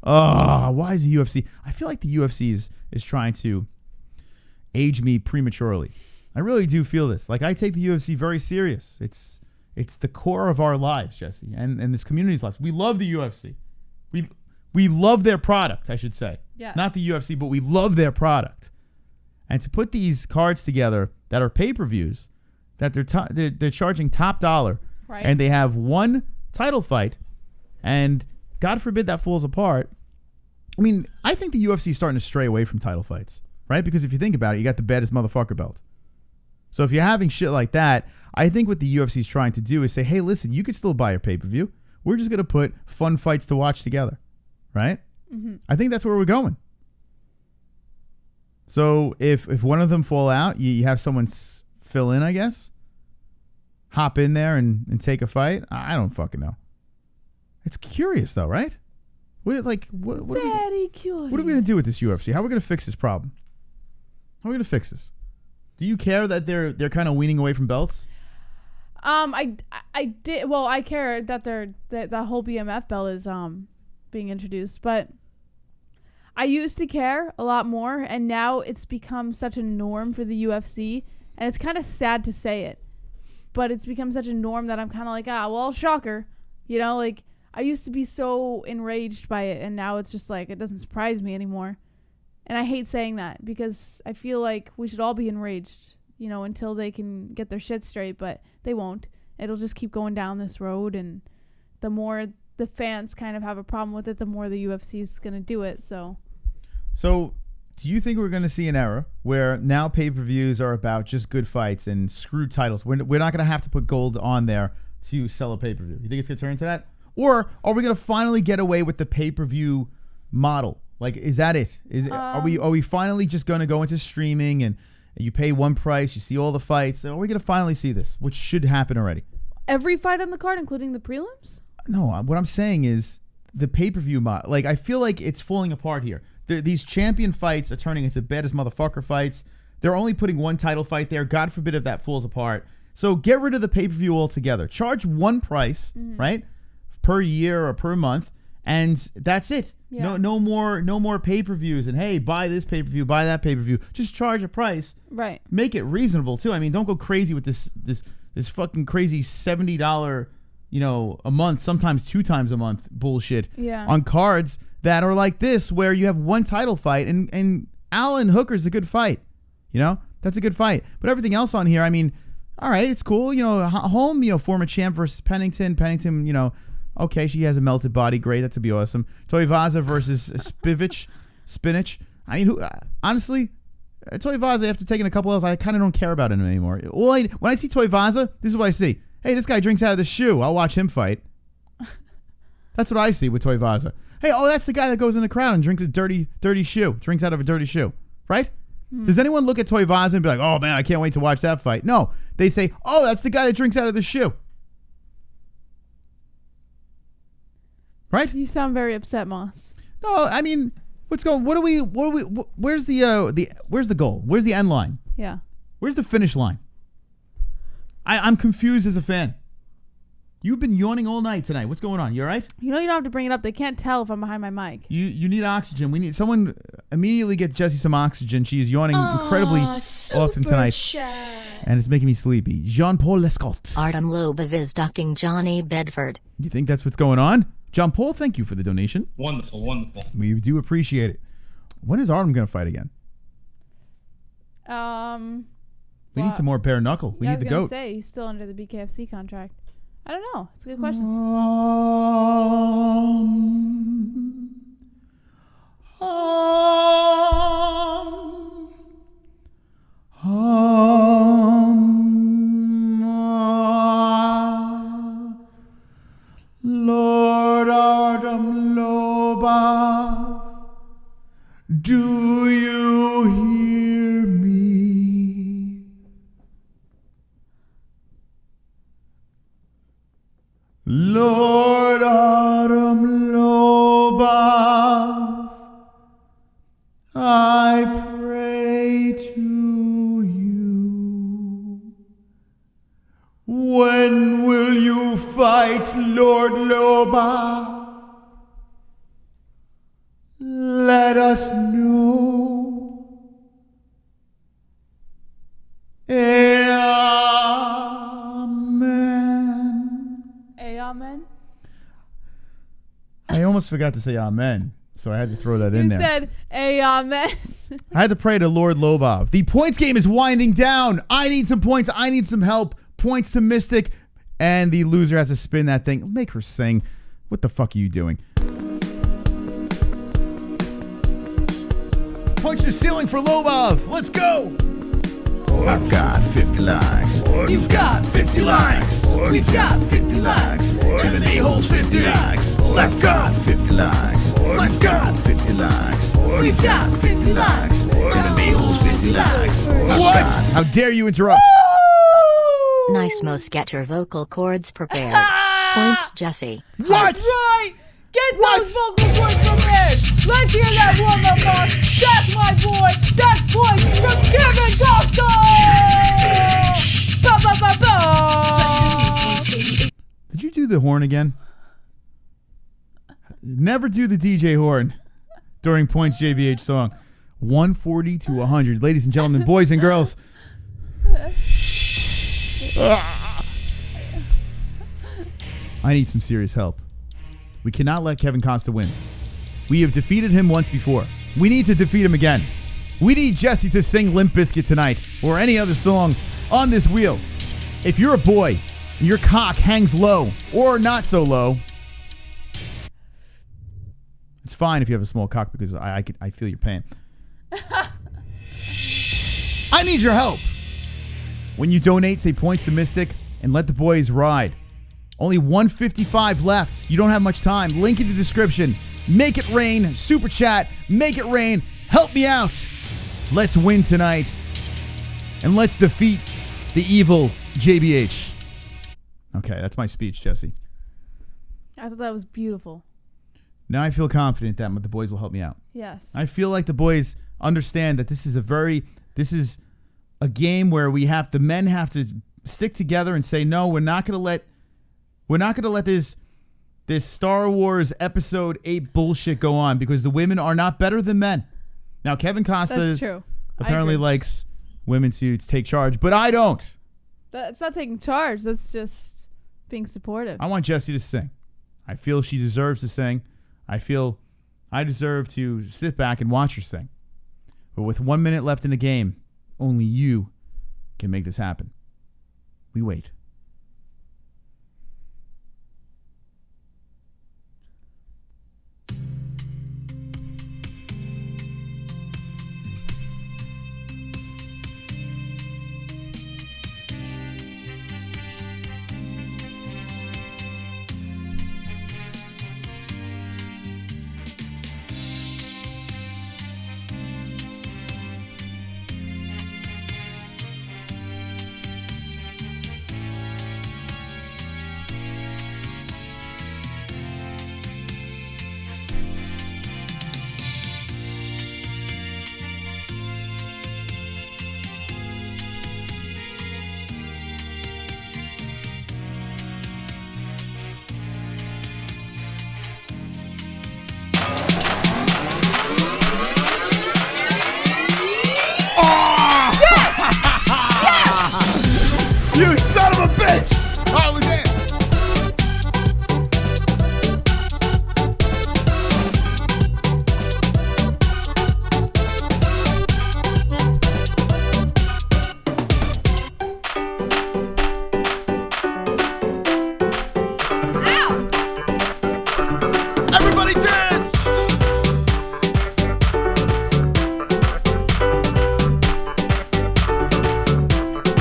Speaker 1: Why is the UFC? I feel like the UFC is trying to age me prematurely. I really do feel this. I take the UFC very serious. It's the core of our lives, Jesse, and this community's lives. We love the UFC. We love their product, I should say.
Speaker 4: Yes.
Speaker 1: Not the UFC, but we love their product. And to put these cards together that are pay-per-views, that they're charging top dollar,
Speaker 4: right,
Speaker 1: and they have one title fight, and God forbid that falls apart. I mean, I think the UFC is starting to stray away from title fights, right? Because if you think about it, you got the baddest motherfucker belt. So if you're having shit like that, I think what the UFC is trying to do is say, hey, listen, you could still buy a pay-per-view. We're just going to put fun fights to watch together, right?
Speaker 4: Mm-hmm.
Speaker 1: I think that's where we're going. So if one of them fall out, you have someone fill in, I guess. Hop in there and take a fight. I don't fucking know. It's curious, though, right? Very curious. What are we going to do with this UFC? How are we going to fix this problem? How are we going to fix this? Do you care that they're kind of weaning away from belts?
Speaker 4: I did. Well, I care that the whole BMF belt is being introduced, but I used to care a lot more, and now it's become such a norm for the UFC, and it's kind of sad to say it, but it's become such a norm that I'm kind of like, well, shocker, I used to be so enraged by it, and now it's just it doesn't surprise me anymore. And I hate saying that because I feel like we should all be enraged, until they can get their shit straight, but they won't. It'll just keep going down this road, and the more the fans kind of have a problem with it, the more the UFC is going to do it. So do you think we're going to see an era where now pay-per-views are about just good fights and screwed titles? We're not going to have to put gold on there to sell a pay-per-view. You think it's going to turn into that? Or are we going to finally get away with the pay-per-view model? Is that it? Are we finally just going to go into streaming and
Speaker 1: You pay one price. You see all the fights. So we're going to finally see this, which should happen already.
Speaker 4: Every fight on the card, including the prelims?
Speaker 1: No, what I'm saying is the pay-per-view like I feel like it's falling apart here. These champion fights are turning into bad as motherfucker fights. They're only putting one title fight there. God forbid if that falls apart. So get rid of the pay-per-view altogether. Charge one price, right, per year or per month, and that's it.
Speaker 4: Yeah.
Speaker 1: No more pay-per-views. And hey, buy this pay-per-view, buy that pay-per-view. Just charge a price.
Speaker 4: Right.
Speaker 1: Make it reasonable too. I mean, don't go crazy with this fucking crazy $70, a month, sometimes 2 times a month bullshit on cards that are like this, where you have one title fight, and Alan Hooker's a good fight. That's a good fight. But everything else on here, I mean, all right, it's cool. Home, former champ versus Pennington. Pennington, okay, she has a melted body. Great, that's to be awesome. Toivaza versus Spinach. I mean, honestly, Toivaza, after taking a couple L's, I kind of don't care about him anymore. When I see Toivaza, this is what I see. Hey, this guy drinks out of the shoe. I'll watch him fight. That's what I see with Toivaza. Hey, that's the guy that goes in the crowd and drinks a dirty shoe. Drinks out of a dirty shoe, right? Does anyone look at Toivaza and be like, oh, man, I can't wait to watch that fight? No. They say, oh, that's the guy that drinks out of the shoe. Right?
Speaker 4: You sound very upset, Moss.
Speaker 1: No, I mean, where's the goal? Where's the end line?
Speaker 4: Yeah.
Speaker 1: Where's the finish line? I'm confused as a fan. You've been yawning all night tonight. What's going on? You all right?
Speaker 4: You don't have to bring it up. They can't tell if I'm behind my mic.
Speaker 1: You need oxygen. We need someone immediately get Jessie some oxygen. She is yawning incredibly often tonight. And it's making me sleepy. Jean-Paul Lescott.
Speaker 10: Artem Lobov is ducking Johnny Bedford.
Speaker 1: You think that's what's going on? John Paul, thank you for the donation.
Speaker 9: Wonderful.
Speaker 1: We do appreciate it. When is Artem going to fight again? We need some more bare knuckle. We need the goat.
Speaker 4: Say he's still under the BKFC contract. I don't know. It's a good question.
Speaker 1: Lord Artem Lobov, do you hear me? Lord Artem Lobov, I pray to you. When will you fight, Lord Lobov? Let us know. Amen.
Speaker 4: Amen.
Speaker 1: I almost forgot to say amen, so I had to throw that in there.
Speaker 4: You said amen.
Speaker 1: I had to pray to Lord Lobov. The points game is winding down. I need some points. I need some help. Points to Mystic. And the loser has to spin that thing. Make her sing. What the fuck are you doing? Punch the ceiling for Lobov. Let's go.
Speaker 2: I've got 50 likes. You've got 50 likes. We've got 50 likes. MMA-Holes 50 likes. I've got 50 likes. I've got 50 likes. We've got 50 likes. MMA-Holes 50 likes.
Speaker 1: What? How dare you interrupt?
Speaker 10: Nice, Mos. Get your vocal cords prepared. Points, Jesse.
Speaker 1: What?
Speaker 4: That's right. Get those vocal cords prepared. Let's hear that warm up, boss. That's my boy. That's points from Kevin Costa. Ba ba ba ba.
Speaker 1: Did you do the horn again? Never do the DJ horn during Points JBH song. 140 to 100. Ladies and gentlemen, boys and girls. I need some serious help. We cannot let Kevin Costa win. We have defeated him once before. We need to defeat him again. We need Jesse to sing Limp Bizkit tonight or any other song on this wheel. If you're a boy and your cock hangs low or not so low, it's fine if you have a small cock because I feel your pain. I need your help. When you donate, say Points to Mystic and let the boys ride. Only 155 left. You don't have much time. Link in the description. Make it rain. Super chat. Make it rain. Help me out. Let's win tonight. And let's defeat the evil JBH. Okay, that's my speech, Jesse.
Speaker 4: I thought that was beautiful.
Speaker 1: Now I feel confident that the boys will help me out.
Speaker 4: Yes.
Speaker 1: I feel like the boys understand that this is a game where the men have to stick together and say, no, we're not going to let this Star Wars Episode 8 bullshit go on, because the women are not better than men. Now, Kevin Costa
Speaker 4: That's true.
Speaker 1: apparently likes women to take charge, but I don't.
Speaker 4: That's not taking charge. That's just being supportive.
Speaker 1: I want Jessie to sing. I feel she deserves to sing. I feel I deserve to sit back and watch her sing. But with 1 minute left in the game, only you can make this happen. We wait. You son of a bitch! All right, we're there. Everybody dance!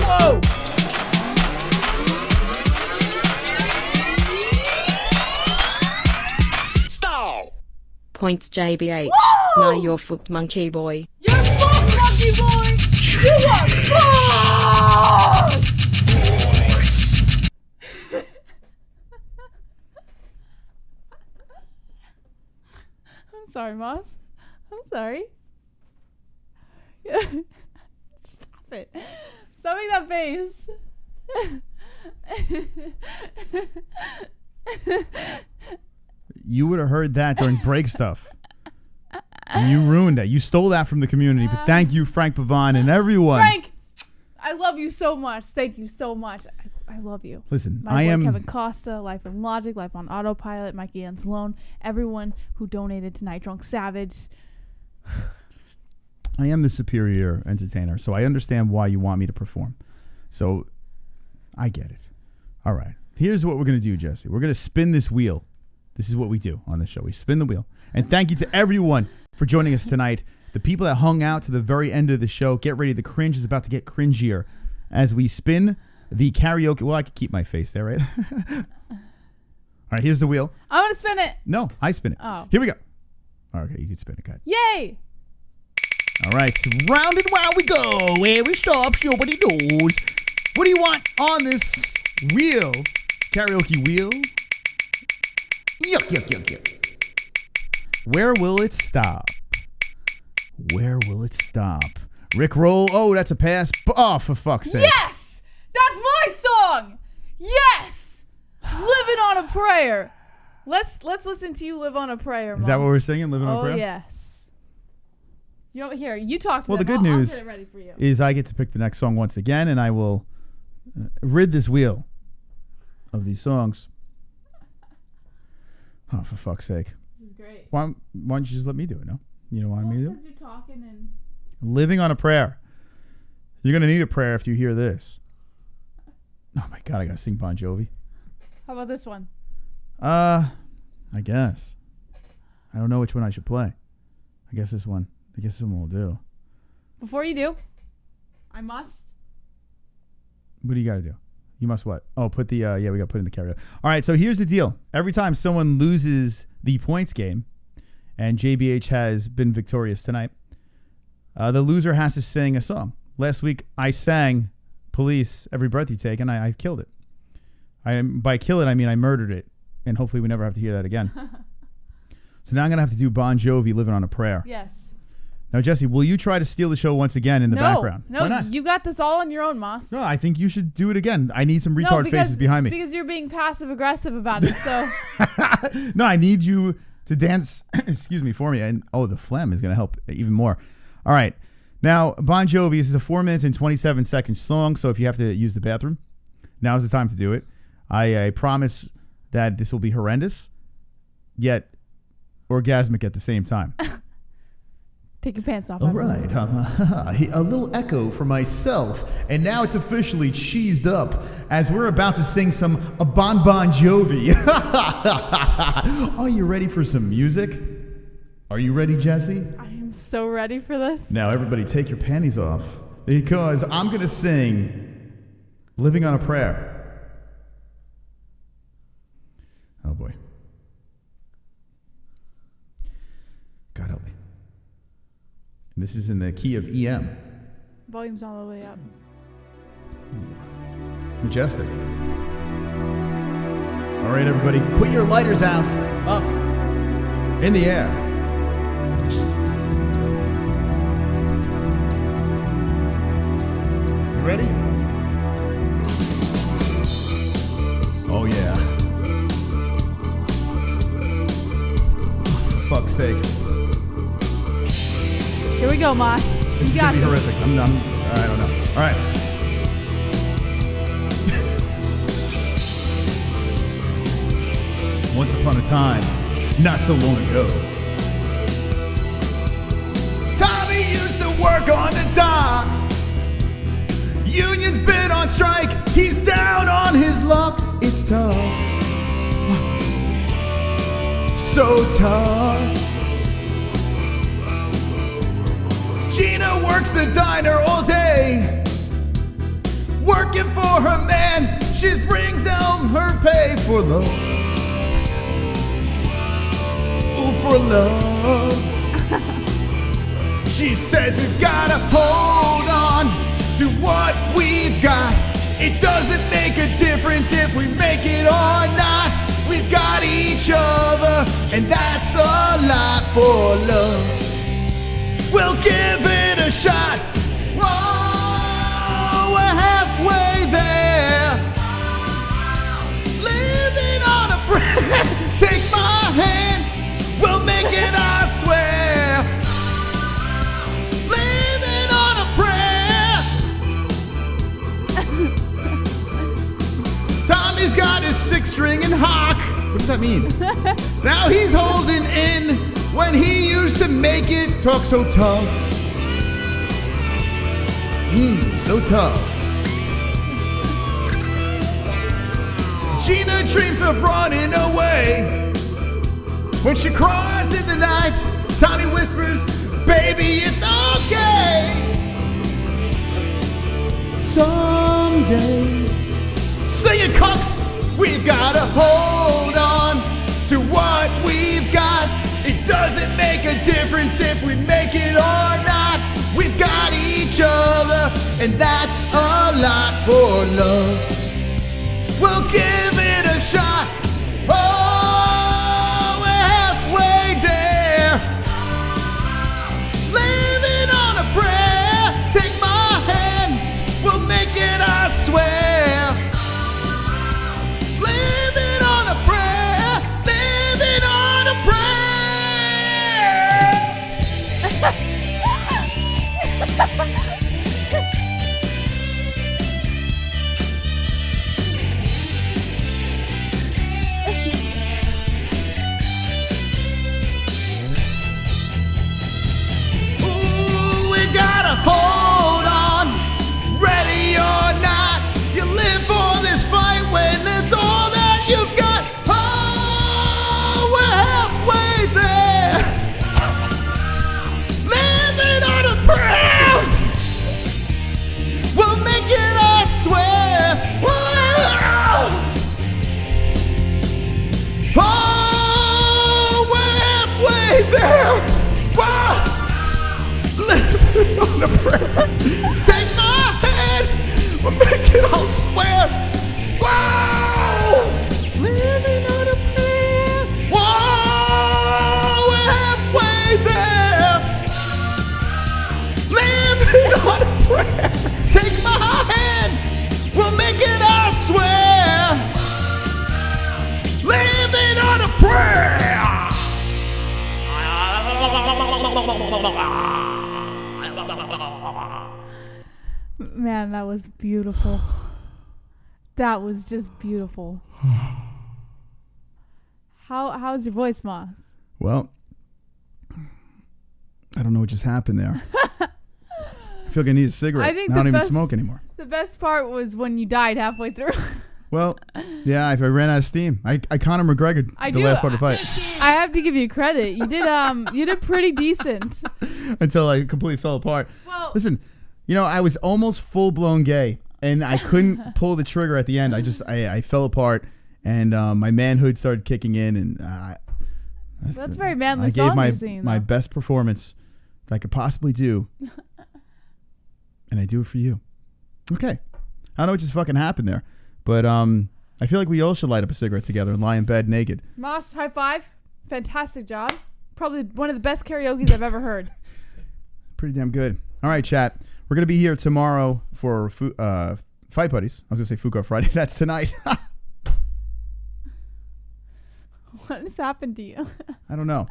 Speaker 1: Whoa!
Speaker 6: Points JBH. Now you're fucked, monkey boy.
Speaker 4: You're fucked, monkey boy! You are fucked! I'm sorry, Moss. I'm sorry. Stop it. Stop making that face.
Speaker 1: You would have heard that during break stuff. And you ruined it. You stole that from the community. But thank you, Frank Pavon and everyone.
Speaker 4: Frank, I love you so much. Thank you so much. I love you.
Speaker 1: Listen,
Speaker 4: My boy Kevin Costa, Life in Logic, Life on Autopilot, Mikey Anzalone, everyone who donated to Night Drunk Savage.
Speaker 1: I am the superior entertainer, so I understand why you want me to perform. So I get it. All right. Here's what we're going to do, Jesse. We're going to spin this wheel. This is what we do on the show. We spin the wheel. And thank you to everyone for joining us tonight. The people that hung out to the very end of the show, get ready. The cringe is about to get cringier as we spin the karaoke. Well, I could keep my face there, right? All right, here's the wheel.
Speaker 4: I'm going to spin it.
Speaker 1: No, I spin it.
Speaker 4: Oh.
Speaker 1: Here we go. Okay, you can spin it, guys.
Speaker 4: Yay!
Speaker 1: All right, so round and round we go. Every stop, nobody knows. What do you want on this wheel? Karaoke wheel? Yuck, yuck, yuck, yuck. Where will it stop? Where will it stop? Rick Roll. Oh, that's a pass. Oh, for fuck's sake.
Speaker 4: Yes! That's my song! Yes! Living on a Prayer. Let's listen to you live on a prayer,
Speaker 1: Is that what we're singing? Living on a prayer?
Speaker 4: Oh, yes. You know, here, you talk to
Speaker 1: Well,
Speaker 4: them.
Speaker 1: the good news
Speaker 4: I'll get it ready for you.
Speaker 1: is I get to pick the next song once again, and I will rid this wheel of these songs. Oh, for fuck's sake.
Speaker 4: This is great.
Speaker 1: Why don't you just let me do it, no? You don't want me to do it?
Speaker 4: Because you're talking and...
Speaker 1: Living on a prayer. You're going to need a prayer after you hear this. Oh, my God, I got to sing Bon Jovi.
Speaker 4: How about this one?
Speaker 1: I guess. I don't know which one I should play. I guess this one will do.
Speaker 4: Before you do, I must.
Speaker 1: What do you got to do? You must what? Oh, put the, we got to put in the karaoke. All right, so here's the deal. Every time someone loses the points game, and JBH has been victorious tonight, the loser has to sing a song. last week I sang Police Every Breath You Take, and I killed it. By kill it, I mean I murdered it, and hopefully we never have to hear that again. So now I'm going to have to do Bon Jovi, Living on a Prayer.
Speaker 4: Yes.
Speaker 1: Now, Jesse, will you try to steal the show once again in the background?
Speaker 4: No,
Speaker 1: Why not?
Speaker 4: You got this all on your own, Moss.
Speaker 1: No, I think you should do it again. I need some retard faces behind me.
Speaker 4: Because you're being passive-aggressive about it, so.
Speaker 1: No, I need you to dance, excuse me, for me. And the phlegm is going to help even more. All right. Now, Bon Jovi, this is a 4 minutes and 27 seconds song, so if you have to use the bathroom, now is the time to do it. I promise that this will be horrendous, yet orgasmic at the same time.
Speaker 4: Take your pants off.
Speaker 1: All right. A little echo for myself. And now it's officially cheesed up as we're about to sing some Bon Jovi. Are you ready for some music? Are you ready, Jesse?
Speaker 4: I am so ready for this.
Speaker 1: Now, everybody take your panties off because I'm going to sing Living on a Prayer. Oh, boy. God help me. This is in the key of EM.
Speaker 4: Volume's all the way up.
Speaker 1: Majestic. All right, everybody, put your lighters out, up, in the air. You ready? Oh, yeah. For fuck's sake.
Speaker 4: Here we go, Moss.
Speaker 1: This is going to be horrific. I don't know. All right. Once upon a time, not so long ago, Tommy used to work on the docks. Union's been on strike. He's down on his luck. It's tough. So tough. Gina works the diner all day, working for her man. She brings home her pay for love. Oh, for love. She says we've gotta hold on to what we've got. It doesn't make a difference if we make it or not. We've got each other, and that's a lot for love. We'll give it a shot. Whoa, we're halfway there. Living on a prayer. Take my hand, we'll make it, I swear. Living on a prayer. Tommy's got his 6-string and hock. What does that mean? Now he's holding in. When he used to make it, talk so tough. So tough. Gina dreams of running away. When she cries in the night, Tommy whispers, baby, it's okay. Someday. Sing it, cucks. We've gotta hold on to what we've got. It doesn't make a difference if we make it or not. We've got each other, and that's a lot for love. We'll give it a shot. Oh, we're halfway there. Living on a prayer. Take my hand, we'll make it, I swear. Living on a prayer. Living on a prayer. Ooh, we gotta hold on, ready or not. You live for this fight when it's all that you've got. Oh, we're halfway there. Living on a prayer. We'll make it, I swear. Whoa. Oh, we're halfway there. Whoa. Living on a prayer. Take
Speaker 4: Man, that was beautiful. That was just beautiful. How's your voice, Moss?
Speaker 1: Well, I don't know what just happened there. I feel like I need a cigarette. I don't even smoke anymore.
Speaker 4: The best part was when you died halfway through.
Speaker 1: Well, yeah, I ran out of steam. I Conor McGregor last part of the fight.
Speaker 4: I have to give you credit. You did pretty decent.
Speaker 1: Until I completely fell apart.
Speaker 4: Well,
Speaker 1: listen, I was almost full blown gay, and I couldn't pull the trigger at the end. I fell apart, and my manhood started kicking in, and
Speaker 4: that's very manly.
Speaker 1: I gave my best performance that I could possibly do, and I do it for you. Okay, I don't know what just fucking happened there. But I feel like we all should light up a cigarette together and lie in bed naked.
Speaker 4: Moss, high five. Fantastic job. Probably one of the best karaoke's I've ever heard.
Speaker 1: Pretty damn good. All right, chat. We're going to be here tomorrow for Fight Buddies. I was going to say Fuqua Friday. That's tonight.
Speaker 4: What has happened to you?
Speaker 1: I don't know.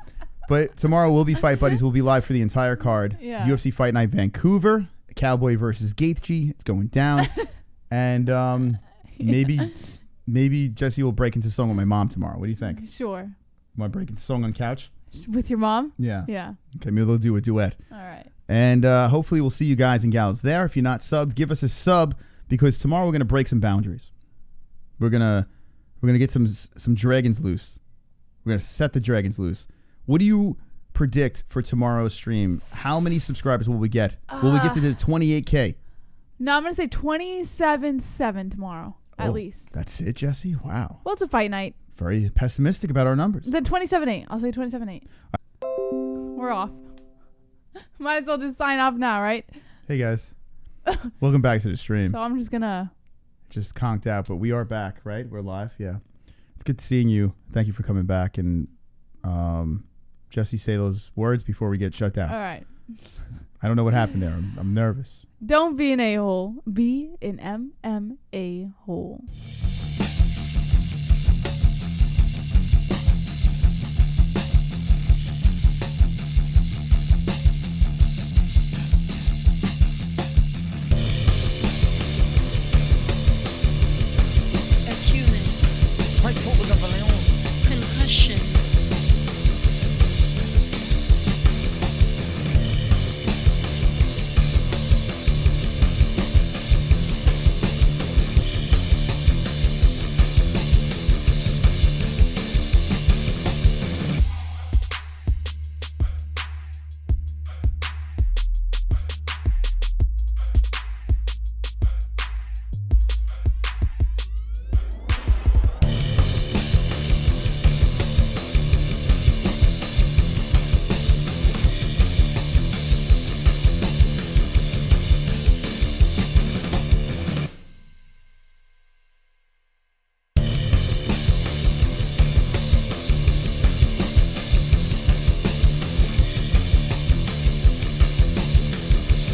Speaker 1: But tomorrow we'll be Fight Buddies. We'll be live for the entire card.
Speaker 4: Yeah.
Speaker 1: UFC Fight Night Vancouver. Cowboy versus Gaethje. It's going down. And... Maybe Jesse will break into song with my mom tomorrow. What do you think?
Speaker 4: Sure.
Speaker 1: You want to break into song on couch?
Speaker 4: With your mom?
Speaker 1: Yeah.
Speaker 4: Yeah.
Speaker 1: Okay, maybe they'll do a duet.
Speaker 4: All right.
Speaker 1: And hopefully we'll see you guys and gals there. If you're not subbed, give us a sub because tomorrow we're gonna break some boundaries. We're gonna get some dragons loose. We're gonna set the dragons loose. What do you predict for tomorrow's stream? How many subscribers will we get? Will we get to the 28K?
Speaker 4: No, I'm gonna say 27.7 tomorrow. At least.
Speaker 1: That's it, Jesse? Wow.
Speaker 4: Well, it's a fight night.
Speaker 1: Very pessimistic about our numbers.
Speaker 4: Then 27.8. I'll say 27.8. We're off. Might as well just sign off now, right?
Speaker 1: Hey, guys. Welcome back to the stream.
Speaker 4: So I'm just going to...
Speaker 1: Just conked out, but we are back, right? We're live, yeah. It's good seeing you. Thank you for coming back. And Jesse, say those words before we get shut down.
Speaker 4: All right.
Speaker 1: I don't know what happened there. I'm nervous.
Speaker 4: Don't be an a-hole. Be an MMA hole.